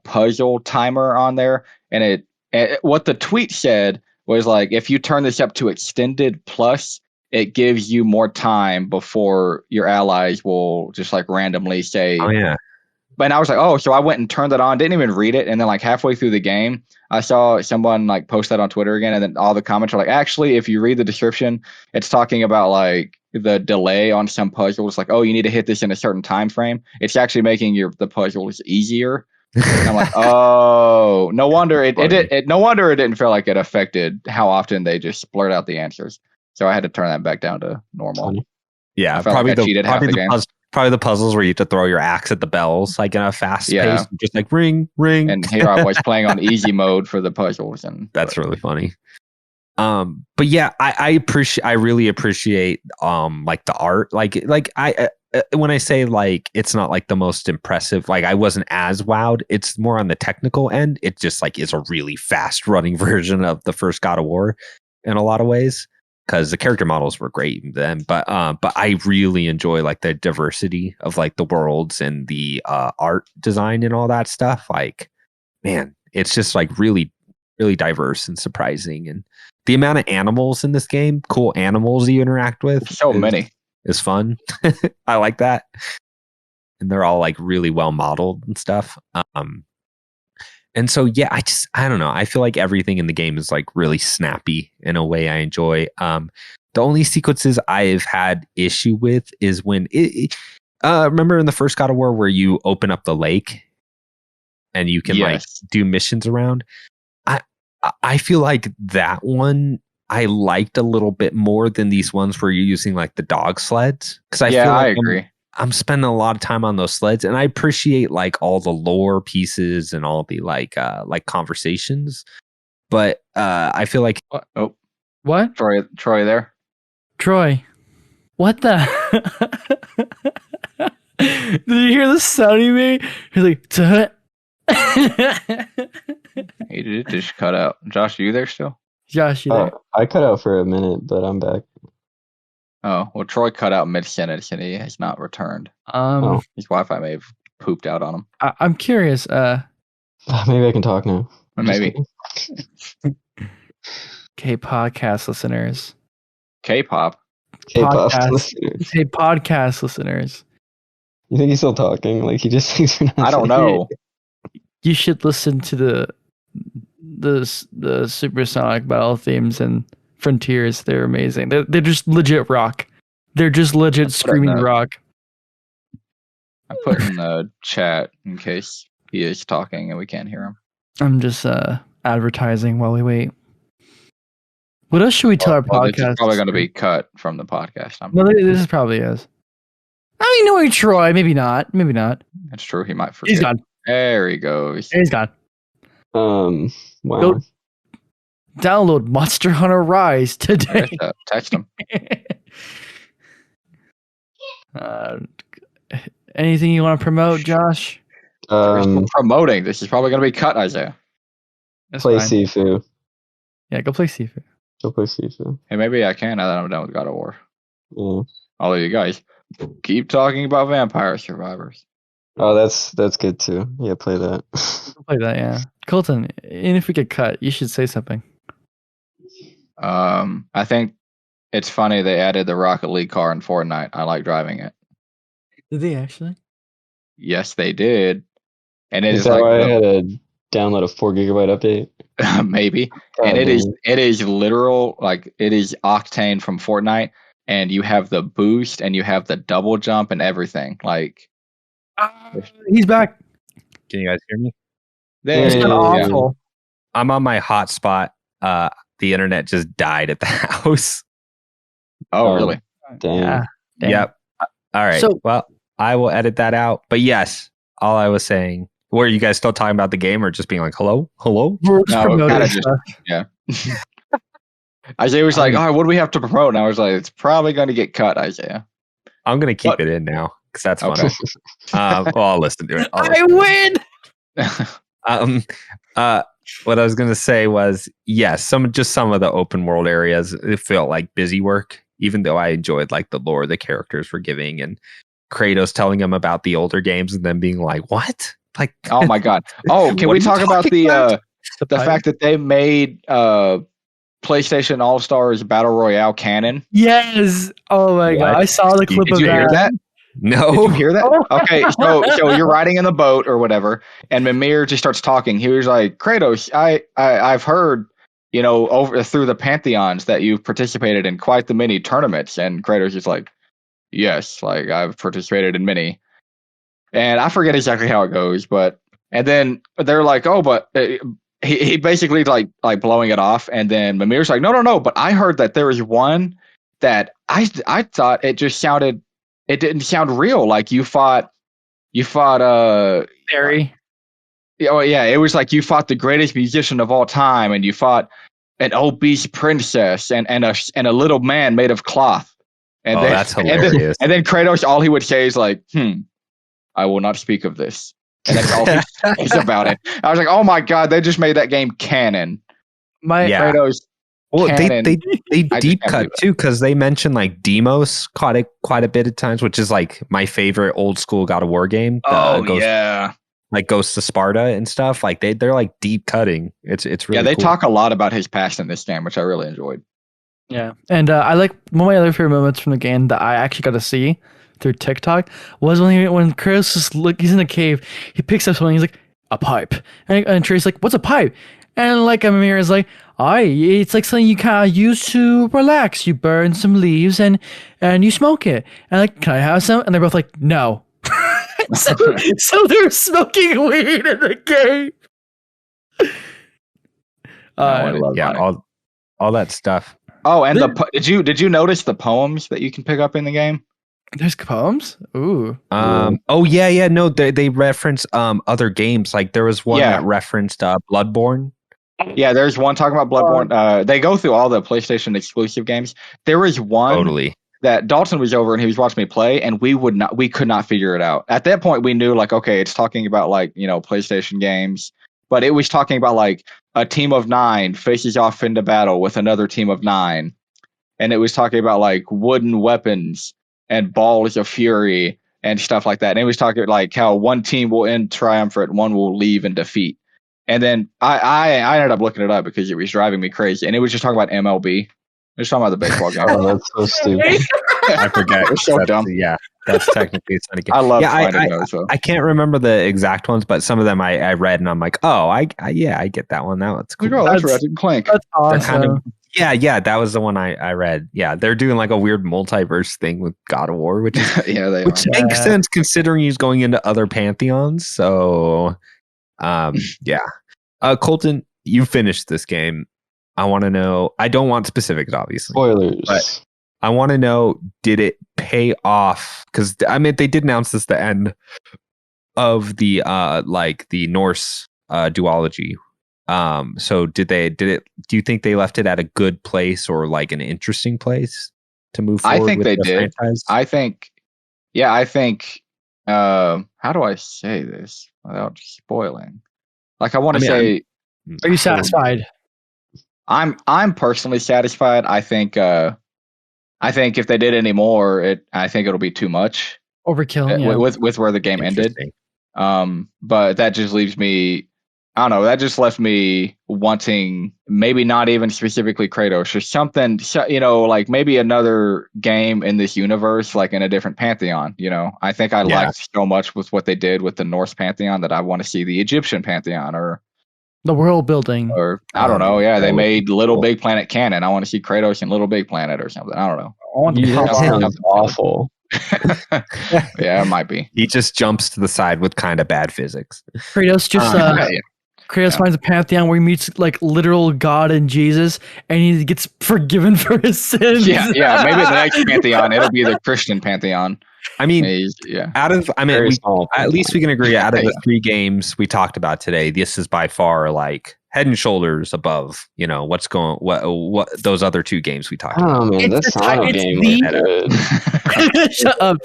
puzzle timer on there, and what the tweet said was like, if you turn this up to extended plus, it gives you more time before your allies will just like randomly say, oh yeah. But I was like, oh, so I went and turned it on, didn't even read it. And then like halfway through the game, I saw someone like post that on Twitter again. And then all the comments are like, actually, if you read the description, it's talking about like the delay on some puzzles. Like, oh, you need to hit this in a certain time frame. It's actually making the puzzles easier. And I'm like, oh, no wonder it didn't feel like it affected how often they just blurt out the answers. So I had to turn that back down to normal. Yeah, probably the puzzles where you have to throw your axe at the bells like in a fast pace, just like ring, ring. And here I was playing on easy mode for the puzzles, and that's really funny. But yeah, I really appreciate like the art, like I. When I say like it's not like the most impressive, like I wasn't as wowed, it's more on the technical end. It just like is a really fast running version of the first God of War in a lot of ways. because the character models were great then. But I really enjoy like the diversity of like the worlds and the art design and all that stuff. Like, man, it's just like really, really diverse and surprising. And the amount of animals in this game, cool animals you interact with, many, is fun. I like that. And they're all like really well modeled and stuff. And so, yeah, I don't know. I feel like everything in the game is like really snappy in a way I enjoy. The only sequences I've had issue with is when remember in the first God of War where you open up the lake and you can like do missions around. I feel like that one I liked a little bit more than these ones where you're using like the dog sleds. Because I feel like I agree. I'm spending a lot of time on those sleds, and I appreciate like all the lore pieces and all the like conversations. But I feel like what? Troy there? Troy, what the? Did you hear the sound he made? He's like, "Tut." He did just cut out. Josh, are you there still? Josh, you there? I cut out for a minute, but I'm back. Oh, well, Troy cut out mid-sentence and he has not returned. His Wi-Fi may have pooped out on him. I'm curious. Maybe I can talk now. Maybe. Okay, podcast listeners. K-pop listeners. Hey, podcast listeners. You think he's still talking? Like he just thinks we're not. I don't know. You should listen to the Supersonic Battle themes and Frontiers. They're amazing. They're just legit rock. They're just legit screaming rock. I put in the chat in case he is talking and we can't hear him. I'm just advertising while we wait. What else should we tell our podcast? This is probably going to be cut from the podcast. This probably is. I mean, knowing Troy, maybe not. Maybe not. That's true. He might forget. He's gone. There he goes. He's gone. Wow. Go download Monster Hunter Rise today. Text him. Anything you want to promote, Josh? Promoting. This is probably going to be cut, Izayah. Play Sifu. Yeah, go play Sifu. Go play Sifu. Hey, maybe I can now that I'm done with God of War. Yeah. Although you guys keep talking about Vampire Survivors. Oh, that's good too. Yeah, play that. Play that, yeah. Colton, and if we get cut, you should say something. I think it's funny they added the Rocket League car in Fortnite. I like driving it. Did they actually? Yes, they did. And it is that like why I had to download a 4 gigabyte update? Maybe. And it is literal, like it is Octane from Fortnite, and you have the boost and you have the double jump and everything. Like he's back. Can you guys hear me? It's been awful. I'm on my hotspot. The internet just died at the house. Oh, really? Damn. Yeah. Yep. All right. So, well, I will edit that out. But yes, all I was saying. Were you guys still talking about the game or just being like, hello? We're just promoting stuff. Yeah. Isaiah was like, all right, what do we have to promote? And I was like, it's probably going to get cut, Isaiah. I'm going to keep it in now because that's funny. Well, I'll listen to it. I win! What I was going to say was, yes, some of the open world areas, it felt like busy work, even though I enjoyed like the lore the characters were giving and Kratos telling them about the older games and then being like, what? Like, oh my God. Oh, can we talk about the fact that they made PlayStation All-Stars Battle Royale canon? Yes. Oh my God. I saw the clip of that. Did you hear that? No. Did you hear that? Okay, so you're riding in the boat or whatever, and Mimir just starts talking. He was like, Kratos, I've heard, over through the Pantheons that you've participated in quite the many tournaments. And Kratos is like, yes, like I've participated in many. And I forget exactly how it goes, and then they're like, oh, but he basically like blowing it off. And then Mimir's like, no, but I heard that there was one that I thought it didn't sound real. Like you fought Barry. Oh yeah, it was like you fought the greatest musician of all time, and you fought an obese princess and a little man made of cloth. And that's hilarious. And then Kratos, all he would say is like, I will not speak of this. And that's all he says about it. I was like, oh my God, they just made that game canon. Kratos, Well, canon. they deep cut too, because they mentioned like Demos caught it quite a bit of times, which is like my favorite old school God of War game. Like Ghost of Sparta and stuff. Like they're like deep cutting. It's really they cool. talk a lot about his past in this game, which I really enjoyed. Yeah, and I like one of my other favorite moments from the game that I actually got to see through TikTok was when Kratos is he's in a cave, he picks up something, he's like, a pipe, and Atreus like, what's a pipe? And like Amir is like, it's like something you kind of use to relax. You burn some leaves and you smoke it. And like, can I have some? And they're both like, no. so they're smoking weed in the game. I love that. All that stuff. Oh, and did you notice the poems that you can pick up in the game? There's poems? Ooh. Oh yeah. No, they reference other games. Like there was one that referenced Bloodborne. Yeah, there's one talking about Bloodborne. They go through all the PlayStation exclusive games. There was one that Dalton was over and he was watching me play, and we could not figure it out. At that point, we knew like, okay, it's talking about like, PlayStation games, but it was talking about like a team of 9 faces off into battle with another team of 9, and it was talking about like wooden weapons and balls of fury and stuff like that. And it was talking like how one team will end triumphant, one will leave in defeat. And then I ended up looking it up because it was driving me crazy. And it was just talking about MLB. It was talking about the baseball game. Oh, that's so stupid. I forget. It's so dumb. Yeah, that's technically it's not a game. I love I can't remember the exact ones, but some of them I read and I'm like, oh, I get that one. That's cool. Oh, that's Ratchet and Clank. That's awesome. Yeah, that was the one I read. Yeah, they're doing like a weird multiverse thing with God of War, which is which makes sense considering he's going into other pantheons. So, yeah. Colton, you finished this game. I want to know. I don't want specifics, obviously. Spoilers. But I want to know: did it pay off? Because I mean, they did announce this the end of the the Norse duology. So did it? Do you think they left it at a good place or like an interesting place to move forward? I think they did. Franchise? I think. How do I say this without spoiling? Like I want to say, are you satisfied? I'm personally satisfied. I think if they did any more, I think it'll be too much. Overkill. With where the game ended. But that just leaves me. I don't know. That just left me wanting maybe not even specifically Kratos or something, like maybe another game in this universe, like in a different pantheon. I think I liked so much with what they did with the Norse pantheon that I want to see the Egyptian pantheon or the world building. Or I don't know. Yeah, they made Little Big Planet canon. I want to see Kratos in Little Big Planet or something. I don't know. That sounds awful. Yeah, it might be. He just jumps to the side with kind of bad physics. Kratos just Kratos finds a pantheon where he meets like literal God and Jesus, and he gets forgiven for his sins. Yeah. Maybe the next pantheon it'll be the Christian pantheon. I mean, at least we can agree. Out of the 3 games we talked about today, this is by far like head and shoulders above. What those other 2 games we talked about. Oh man, this Sonic game was good. Shut up.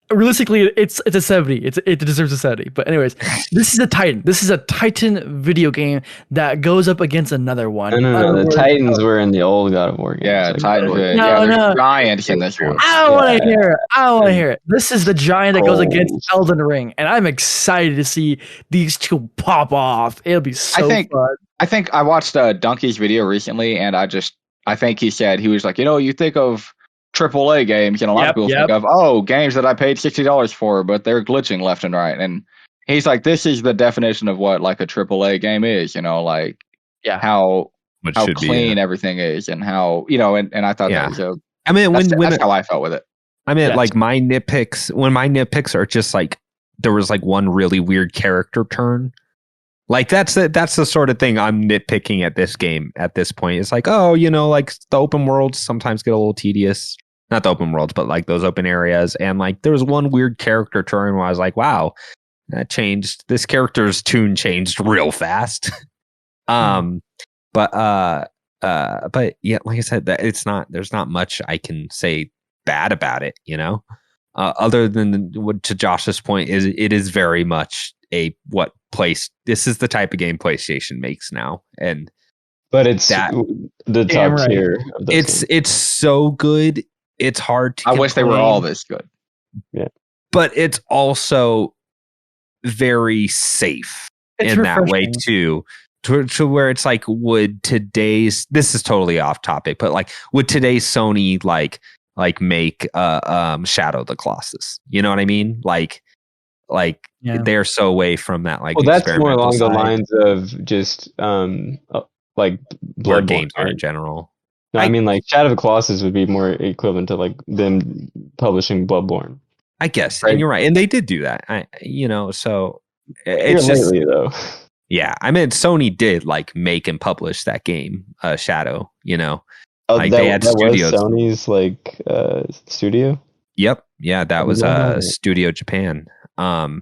Realistically, it's a 70. It deserves a 70. But anyways, this is a Titan. This is a Titan video game that goes up against another one. No. The Titans were in the old God of War games. Yeah, Titans. No. Giants in this one. I don't want to hear it. This is the giant that goes against Elden Ring, and I'm excited to see these 2 pop off. It'll be so fun. I think I watched Donkey's video recently, and I think he said he was like, you think of AAA games, and a lot of people think of games that I paid $60 for, but they're glitching left and right. And he's like, this is the definition of what like a AAA game is, how clean everything is, and how and I thought that was that's how I felt with it. I mean, like my nitpicks are just like there was like one really weird character turn. Like that's the sort of thing I'm nitpicking at this game at this point. It's like, like the open worlds sometimes get a little tedious. Not the open worlds, but like those open areas. And like there was one weird character turn where I was like, wow, that changed. This character's tune changed real fast. But yeah, like I said, that there's not much I can say bad about it, other than what to Josh's point it is very much this is the type of game PlayStation makes now. And But it's the top tier. It's so good. It's hard to. I wish they were all this good. Yeah, but it's also very safe in that way too. To where it's like, would today's, this is totally off topic, but like, would today's Sony like make Shadow of the Colossus? You know what I mean? Like they're so away from that. Like, well, that's more along the lines of just like blood games are in general. No, I mean like Shadow of the Colossus would be more equivalent to like them publishing Bloodborne. I guess, right? And you're right, and they did do that. So it's just lately though. Yeah, I mean, Sony did like make and publish that game, Shadow. Like they had studios. Was Sony's like studio. Yep, yeah, that was Studio Japan. So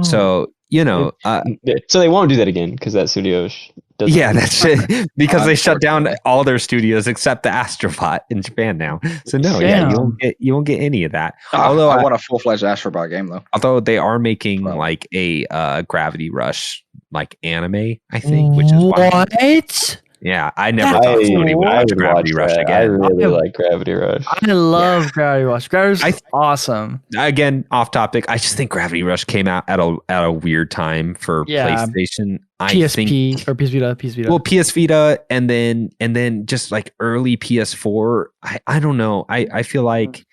so they won't do that again because that studio. That's it. Because they shut down all their studios except the Astrobot in Japan now. So you won't get any of that. Although I want a full-fledged Astrobot game though. Although they are making like a Gravity Rush like anime, I think, which is what? Yeah, I never thought Sony would watch Gravity Rush again. I really like Gravity Rush. I love Gravity Rush. Gravity Rush is awesome. Again, off topic. I just think Gravity Rush came out at a weird time for PlayStation. PSP or PS Vita. Well, PS Vita, and then just like early PS4. I don't know. I feel like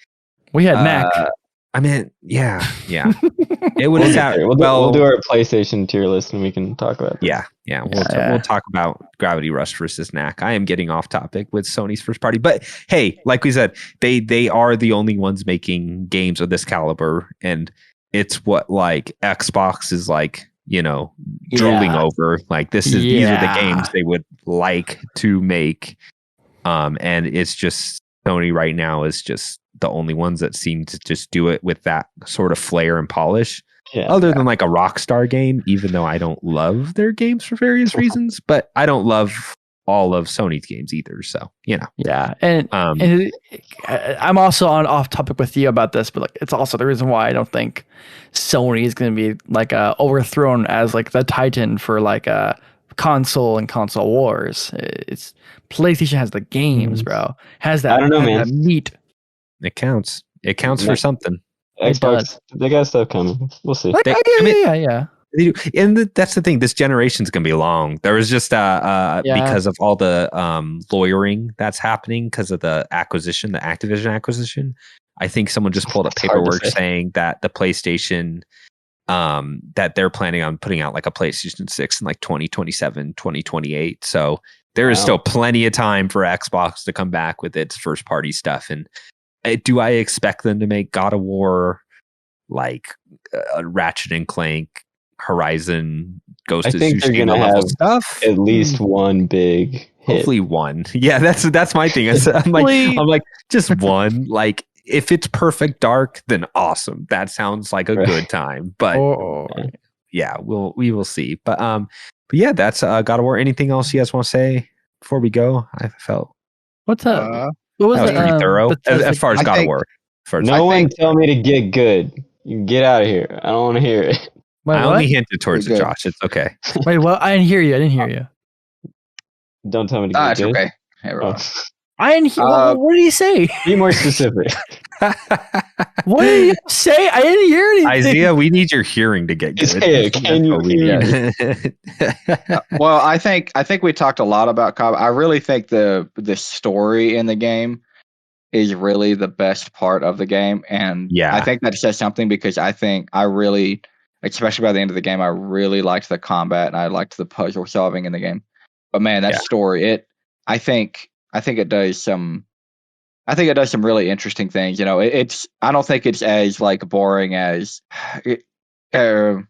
we had Mac. I mean, yeah. It would have. We'll do our PlayStation tier list and we can talk about that. Yeah. We'll talk about Gravity Rush versus Knack. I am getting off topic with Sony's first party, but hey, like we said, they are the only ones making games of this caliber, and it's what like Xbox is like, drooling over. Like these are the games they would like to make, and it's just Sony right now is just the only ones that seem to just do it with that sort of flair and polish. Other than like a Rockstar game, even though I don't love their games for various reasons, but I don't love all of Sony's games either. So, and I'm also off topic with you about this, but like it's also the reason why I don't think Sony is going to be like overthrown as like the Titan for like a console and console wars. It's PlayStation has the games, bro. Has that? I don't know, man. That meat. It counts. It counts for something. Xbox, they got stuff coming. We'll see. Yeah. And that's the thing. This generation's gonna be long. There was just because of all the lawyering that's happening because of the Activision acquisition. I think someone just pulled up paperwork saying that the PlayStation, that they're planning on putting out like a PlayStation 6 in like 2027, 2028. So there is still plenty of time for Xbox to come back with its first party stuff. And do I expect them to make God of War, like Ratchet and Clank, Horizon, Ghost of Tsushima level stuff? At least one big hit. Hopefully one. Yeah, that's my thing. I'm like just one. Like if it's perfect dark, then awesome. That sounds like a good time. But we will see. But yeah, that's God of War. Anything else you guys want to say before we go? I felt what's up? What was that? Was pretty thorough as far as God of War. No one tell me to get good. You can get out of here. I don't want to hear it. I only hinted towards it, Josh. It's okay. Wait, well, I didn't hear you. Don't tell me to get good. Okay. I didn't hear. What did he say? Be more specific. What did you say? I didn't hear anything. Izayah, we need your hearing to get good. Izayah, can you hear? Well, I think we talked a lot about combat. I really think the story in the game is really the best part of the game, and I think that says something because I think I really, especially by the end of the game, I really liked the combat and I liked the puzzle solving in the game. But man, that story, I think it does some really interesting things. I don't think it's as like boring as how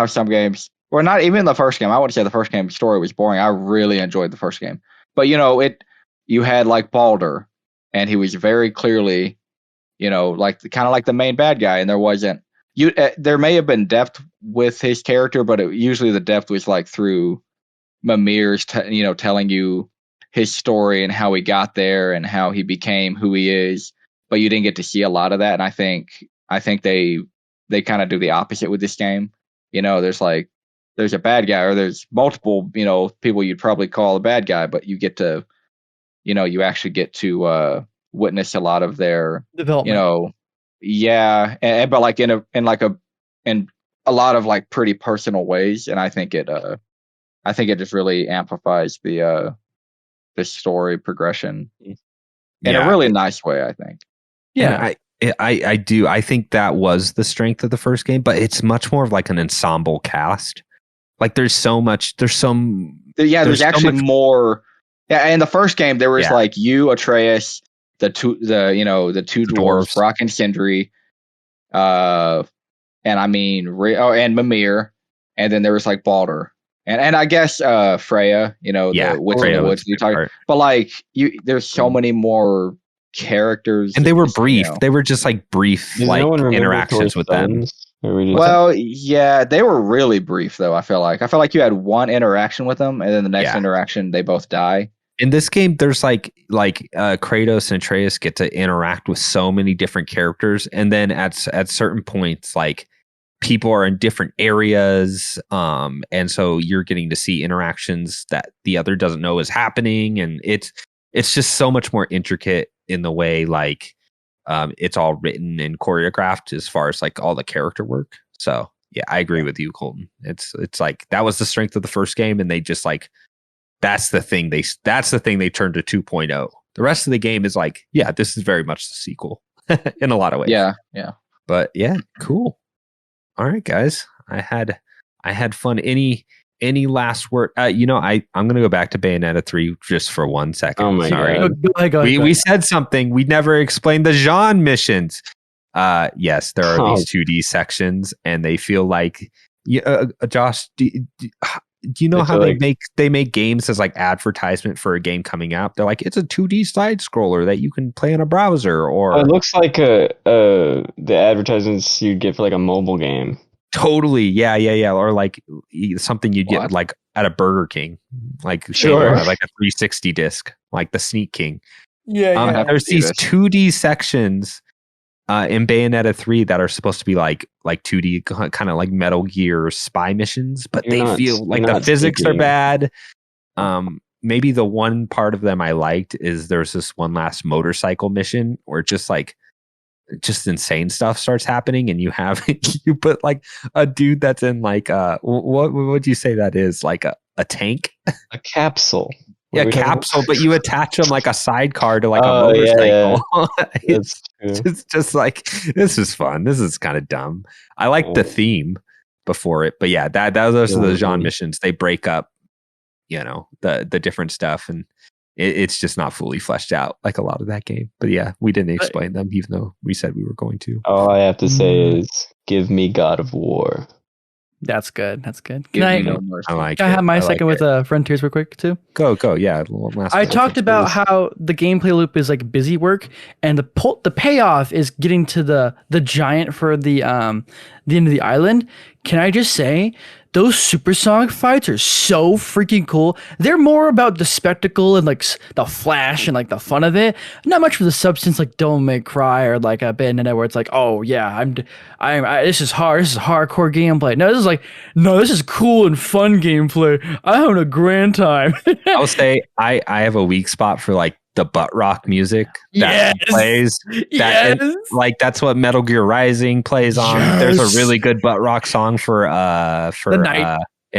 some games, or not even the first game. I wouldn't say the first game story was boring. I really enjoyed the first game, but you had like Baldur, and he was very clearly, like kind of like the main bad guy, and there wasn't there may have been depth with his character, but usually the depth was like through Mimir's, telling you his story and how he got there and how he became who he is, but you didn't get to see a lot of that. And I think they kind of do the opposite with this game. There's there's a bad guy or there's multiple, people you'd probably call a bad guy, but you get to, you actually get to witness a lot of their development. But like in a lot of like pretty personal ways, and I think it just really amplifies the story progression in a really nice way, I think. Yeah, I do. I think that was the strength of the first game, but it's much more of like an ensemble cast. Like there's actually more. Yeah, in the first game there was like you, Atreus, the two dwarves, Brock and Sindri, and and Mimir, and then there was like Baldur, and I guess Freya, the witch in the woods you talk. But like there's so many more characters, and they were brief. They were just like brief interactions with them. Well, yeah, they were really brief though. I feel like you had one interaction with them, and then the next interaction they both die. In this game, there's like Kratos and Atreus get to interact with so many different characters, and then at certain points, like people are in different areas, and so you're getting to see interactions that the other doesn't know is happening, and it's just so much more intricate in the way like it's all written and choreographed as far as like all the character work. So yeah, I agree with you, Colton. It's like that was the strength of the first game, and they just like that's the thing they turned to 2.0. The rest of the game is like, yeah, this is very much the sequel in a lot of ways. Yeah. But yeah, cool. All right, guys. I had fun. Any last word? I'm gonna go back to Bayonetta 3 just for 1 second. Oh my God. Go ahead. We said something. We never explained the Jean missions. Yes, there are these 2D sections, and they feel like Josh, do you know how they make games as like advertisement for a game coming out? They're like, it's a 2D side scroller that you can play in a browser, or it looks like the advertisements you'd get for like a mobile game. Totally, yeah, or like something you'd get like at a Burger King, like sure, like a 360 disc, like the Sneak King. Yeah. There's these 2D sections in Bayonetta 3 that are supposed to be like 2D, kind of like Metal Gear spy missions, but they feel like the physics are bad. Maybe the one part of them I liked is there's this one last motorcycle mission where just insane stuff starts happening, and you put like a dude that's in like what would you say that is, like a tank, a capsule. Yeah, capsule, but you attach them like a sidecar to like a motorcycle. Yeah. It's just like, this is fun. This is kind of dumb. I like the theme before it, but yeah, those are the Jean missions. They break up, the different stuff, and it's just not fully fleshed out like a lot of that game. But yeah, we didn't explain them, even though we said we were going to. All I have to say is, give me God of War. That's good. Can I have my second with Frontiers real quick too? Go. Yeah. I talked about how the gameplay loop is like busy work, and the payoff is getting to the giant for the end of the island. Can I just say, those supersonic fights are so freaking cool. They're more about the spectacle and like the flash and like the fun of it. Not much for the substance, like Devil May Cry or like a Bayonetta, where it's like, oh yeah, this is hard. This is hardcore gameplay. No, this is cool and fun gameplay. I'm having a grand time. I will say I have a weak spot for like the butt rock music that plays. That's what Metal Gear Rising plays on. Yes. There's a really good butt rock song for in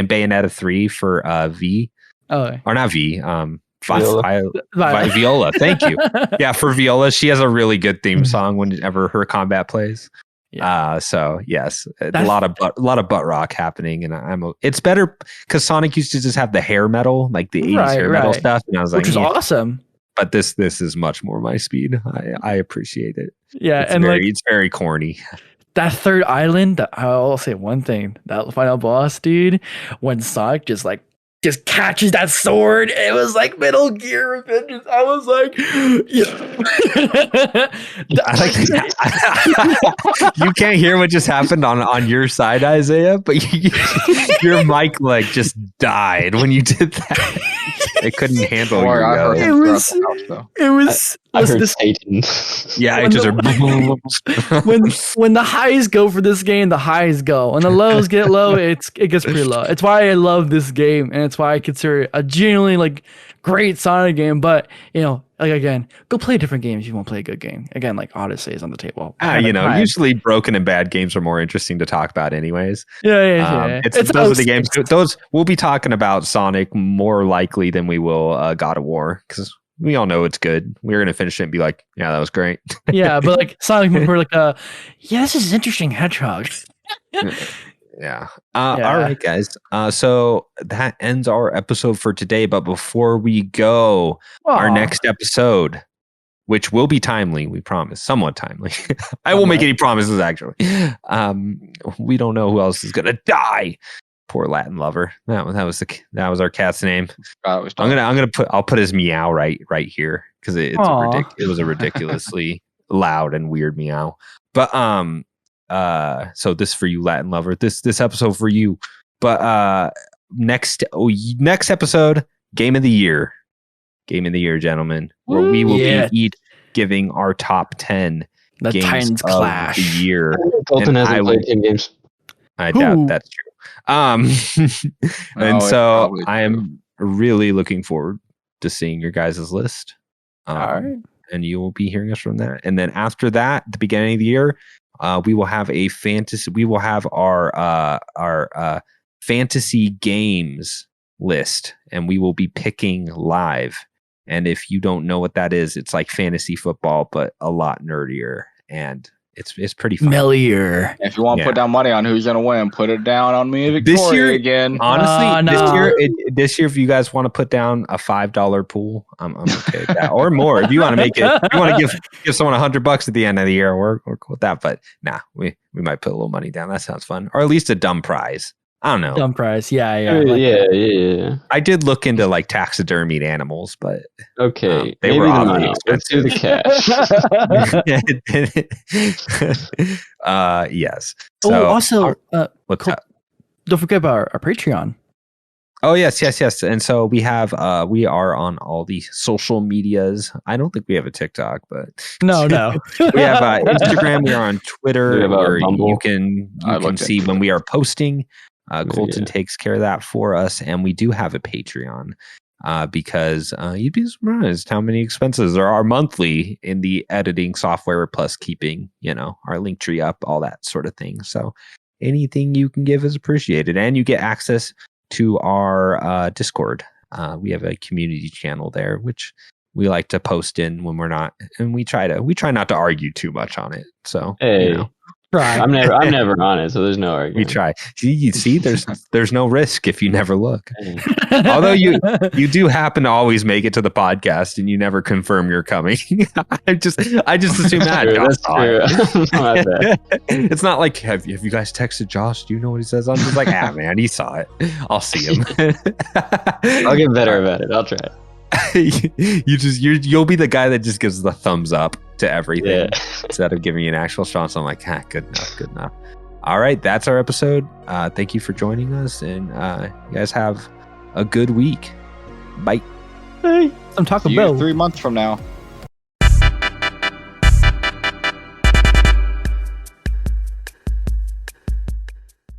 Bayonetta 3 for V. Oh, or not V. Viola. Thank you. Yeah, for Viola, she has a really good theme song whenever her combat plays. Yeah. So yes, a lot of butt rock happening, and it's better because Sonic used to just have the hair metal, like the 80s hair metal stuff, and I was like, which is awesome. But this is much more my speed. I appreciate it. Yeah, it's very corny. That third island, I'll say one thing. That final boss, dude, when Sonic just catches that sword, it was like Metal Gear Revengeance. I was like, you can't hear what just happened on your side, Izayah, but your mic like just died when you did that. It couldn't handle your it was I heard Satan. Yeah, it just when the highs go for this game, the highs go. When the lows get low, it gets pretty low. It's why I love this game, and it's why I consider it a genuinely like great Sonic game. But like again, go play different games if you want to play a good game. Again, like Odyssey is on the table. Usually broken and bad games are more interesting to talk about, anyways. Yeah. Those are the games. Those we'll be talking about Sonic more likely than we will God of War, because we all know it's good. We're gonna finish it and be like, yeah, that was great. Yeah, but like Sonic, we're like, this is interesting, Hedgehog. Yeah. All right, guys. So that ends our episode for today. But before we go, our next episode, which will be timely, we promise, somewhat timely. I won't make any promises, actually. We don't know who else is gonna die. Poor Latin lover. That was our cat's name. I'll put his meow right here, because it was a ridiculously loud and weird meow. But so this for you, Latin lover. This episode for you. But next episode, game of the year, gentlemen, where we will be giving our top 10 the games Titans of Clash the year. Colton hasn't played 10 games. I doubt that's true. So I am really looking forward to seeing your guys' list. All right. And you will be hearing us from that. And then after that, at the beginning of the year, we will have a fantasy. We will have our fantasy games list, and we will be picking live. And if you don't know what that is, it's like fantasy football, but a lot nerdier, and it's pretty fun. Mellier. If you want to put down money on who's gonna win, put it down on me and Victoria this year again. Honestly, this year, if you guys want to put down a $5 pool, I'm okay with that, or more. If you want to make it, if you want to give someone $100 at the end of the year, we're cool with that. But we might put a little money down. That sounds fun, or at least a dumb prize. I don't know. Dumb prize. Yeah. Yeah. I did look into like taxidermied animals, but okay, they were oddly expensive. Let's do the cash. Yes. So, also, what's up? Don't forget about our Patreon. Oh yes. And so we are on all the social medias. I don't think we have a TikTok, but no. We have Instagram. We are on Twitter, where you can see when we are posting. Colton takes care of that for us, and we do have a Patreon because you'd be surprised how many expenses there are monthly in the editing software, plus keeping our link tree up, all that sort of thing. So anything you can give is appreciated, and you get access to our Discord. We have a community channel there, which we like to post in when we're not, and we try not to argue too much on it. So Right. I'm never on it, so there's no argument. We try. You see, there's no risk if you never look. Although you do happen to always make it to the podcast, and you never confirm you're coming. I just assume that. That's true. It's not like have you guys texted Josh? Do you know what he says? I'm just like, man, he saw it. I'll see him. I'll get better about it. I'll try. You'll be the guy that just gives the thumbs up to everything instead of giving you an actual shot. So I'm like, good enough. All right, that's our episode. Thank you for joining us, and you guys have a good week. Bye. Hey, I'm talking about 3 months from now.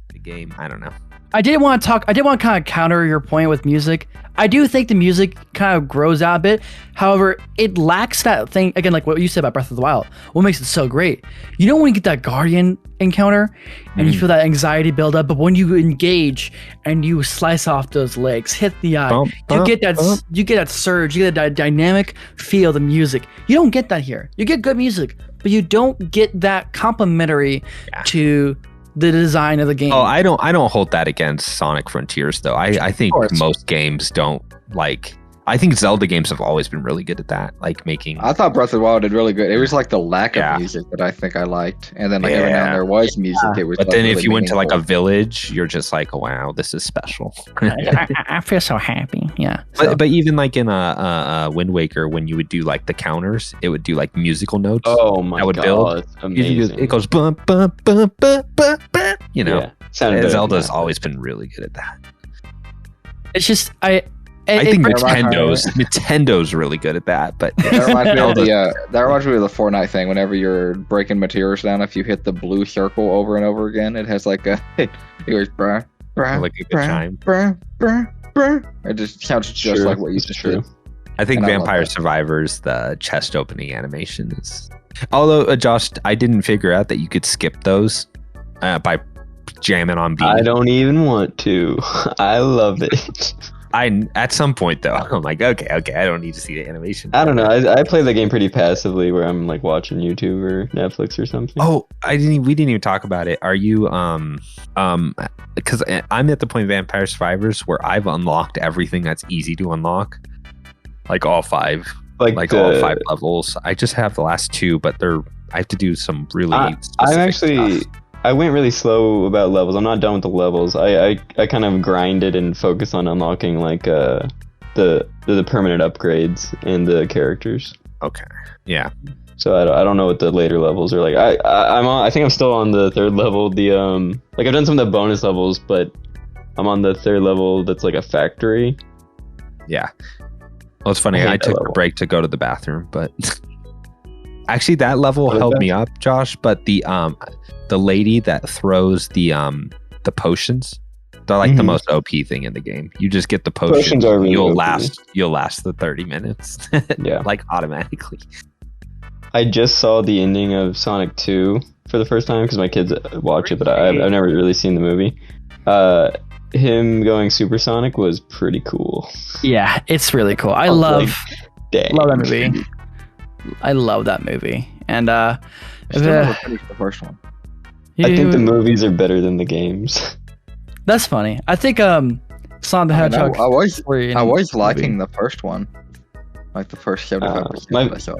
The game, I don't know. I did want to kind of counter your point with music. I do think the music kind of grows out a bit. However, it lacks that thing, again, like what you said about Breath of the Wild. What makes it so great? You know when you get that Guardian encounter and you feel that anxiety build up, but when you engage and you slice off those legs, hit the eye, you get that surge, you get that dynamic feel of the music. You don't get that here. You get good music, but you don't get that complementary to the design of the game. Oh, I don't hold that against Sonic Frontiers though. I think most games don't like. I think Zelda games have always been really good at that, like making. I thought Breath of the Wild did really good. It was like the lack of music that I think I liked, and then like every now and then there was music. It was. But like then really if you went to like a meaningful. village, you're just like, wow, this is special. I feel so happy. Yeah. But even like in a Wind Waker, when you would do like the counters, it would do like musical notes. Oh my that would god, build. it's amazing. It goes bum bum bum bum bum bum. You know, Sounded better Zelda's than that. always been really good at that. It's just I think Nintendo's really good at that, but that reminds me of the Fortnite thing. Whenever you're breaking materials down, if you hit the blue circle over and over again, it has like a it goes brah, brah, like a good chime. Brah, brah, brah. It just sounds just like what you just did. I think Vampire Survivors, the chest opening animation is. Although, Josh, I didn't figure out that you could skip those by jamming on B. I don't even want to. I love it. At some point though, I'm like, okay, I don't need to see the animation. I don't know. I play the game pretty passively, where I'm like watching YouTube or Netflix or something. Oh, we didn't even talk about it. Are you because I'm at the point of Vampire Survivors where I've unlocked everything that's easy to unlock, like all 5, like all 5 levels. I just have the last 2, but I have to do some really. I went really slow about levels. I'm not done with the levels. I kind of grinded and focused on unlocking like the permanent upgrades and the characters. Okay. Yeah. So I don't know what the later levels are like. I think I'm still on the 3rd level. Like I've done some of the bonus levels, but I'm on the 3rd level. That's like a factory. Yeah. Well, it's funny. I took a break to go to the bathroom, but actually that level held me up, Josh. But the lady that throws the potions, they're like the most OP thing in the game. You just get the potions really you'll last the 30 minutes. Yeah. Like automatically. I just saw the ending of Sonic 2 for the first time because my kids watch it, but I've never really seen the movie. Him going supersonic was pretty cool. Yeah, it's really cool. I love that movie. I love that movie. And I still never finished the first one. I think the movies are better than the games. That's funny. I think Sonic the Hedgehog. I was liking the first one, like the first 75% I saw.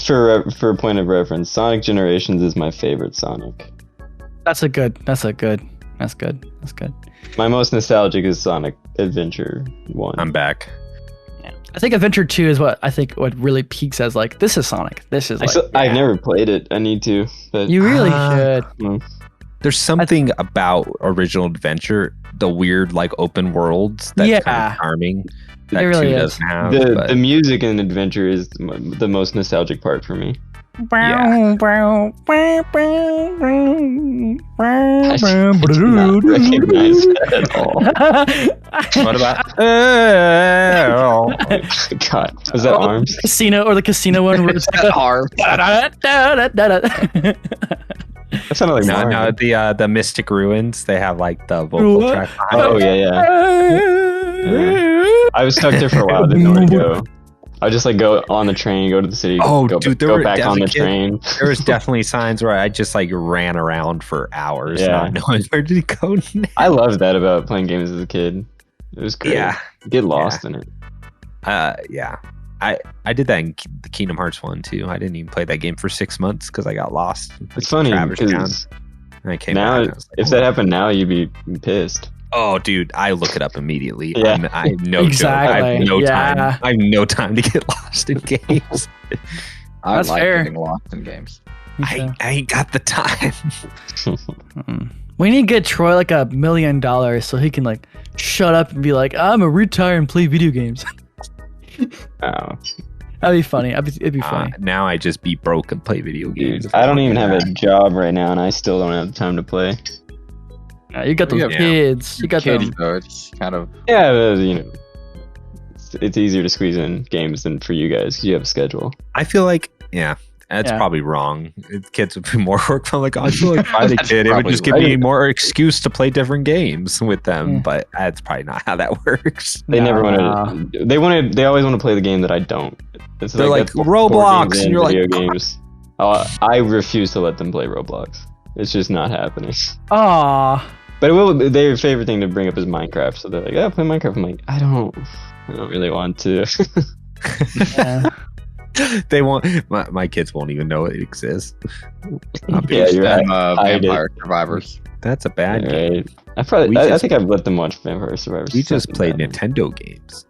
For a point of reference, Sonic Generations is my favorite Sonic. That's good. My most nostalgic is Sonic Adventure 1. I'm back. I think Adventure 2 is what really peaks as like, this is Sonic. This is I've never played it. I need to. But you really should. There's something about original Adventure, the weird like open worlds that's kind of charming. That it really doesn't have. The music in Adventure is the most nostalgic part for me. Yeah. I not recognize that at all. What about? Oh God, was that Arms? The casino one where it's like Arms. That sounded like no. The Mystic Ruins. They have like the vocal track. Oh yeah. I was stuck there for a while. Didn't know where to go. I just like go on the train, go to the city. Go back on the train. There was definitely signs where I just like ran around for hours, not knowing where to go next. I loved that about playing games as a kid. It was great. Yeah, you get lost in it. Yeah. I did that in the Kingdom Hearts 1 too. I didn't even play that game for 6 months because I got lost. It's funny because I now, if that happened now, you'd be pissed. Oh, dude, I look it up immediately. Yeah. I have no exactly. joke. I have no time. I have no time to get lost in games. I like getting lost in games. I ain't got the time. We need to get Troy like $1 million so he can like shut up and be like, I'm a retire and play video games. Oh. That'd be funny. It'd be funny. Now I just be broke and play video games. Dude, I don't even have a job right now, and I still don't have the time to play. You got those kids. You got them. It's kind of it's easier to squeeze in games than for you guys because you have a schedule. I feel like that's probably wrong. Kids would be more work. I'm like, I feel like if I had a kid, it would just give me more excuse to play different games with them. But that's probably not how that works. They never wanted. They always want to play the game that I don't. They're like Roblox, and you're like video games. I refuse to let them play Roblox. It's just not happening. Aww. But their favorite thing to bring up is Minecraft. So they're like, play Minecraft. I'm like, I don't really want to. They won't. My kids won't even know it exists. You're right. Vampire Survivors. That's a bad game. I think I've let them watch Vampire Survivors. We just played Nintendo games.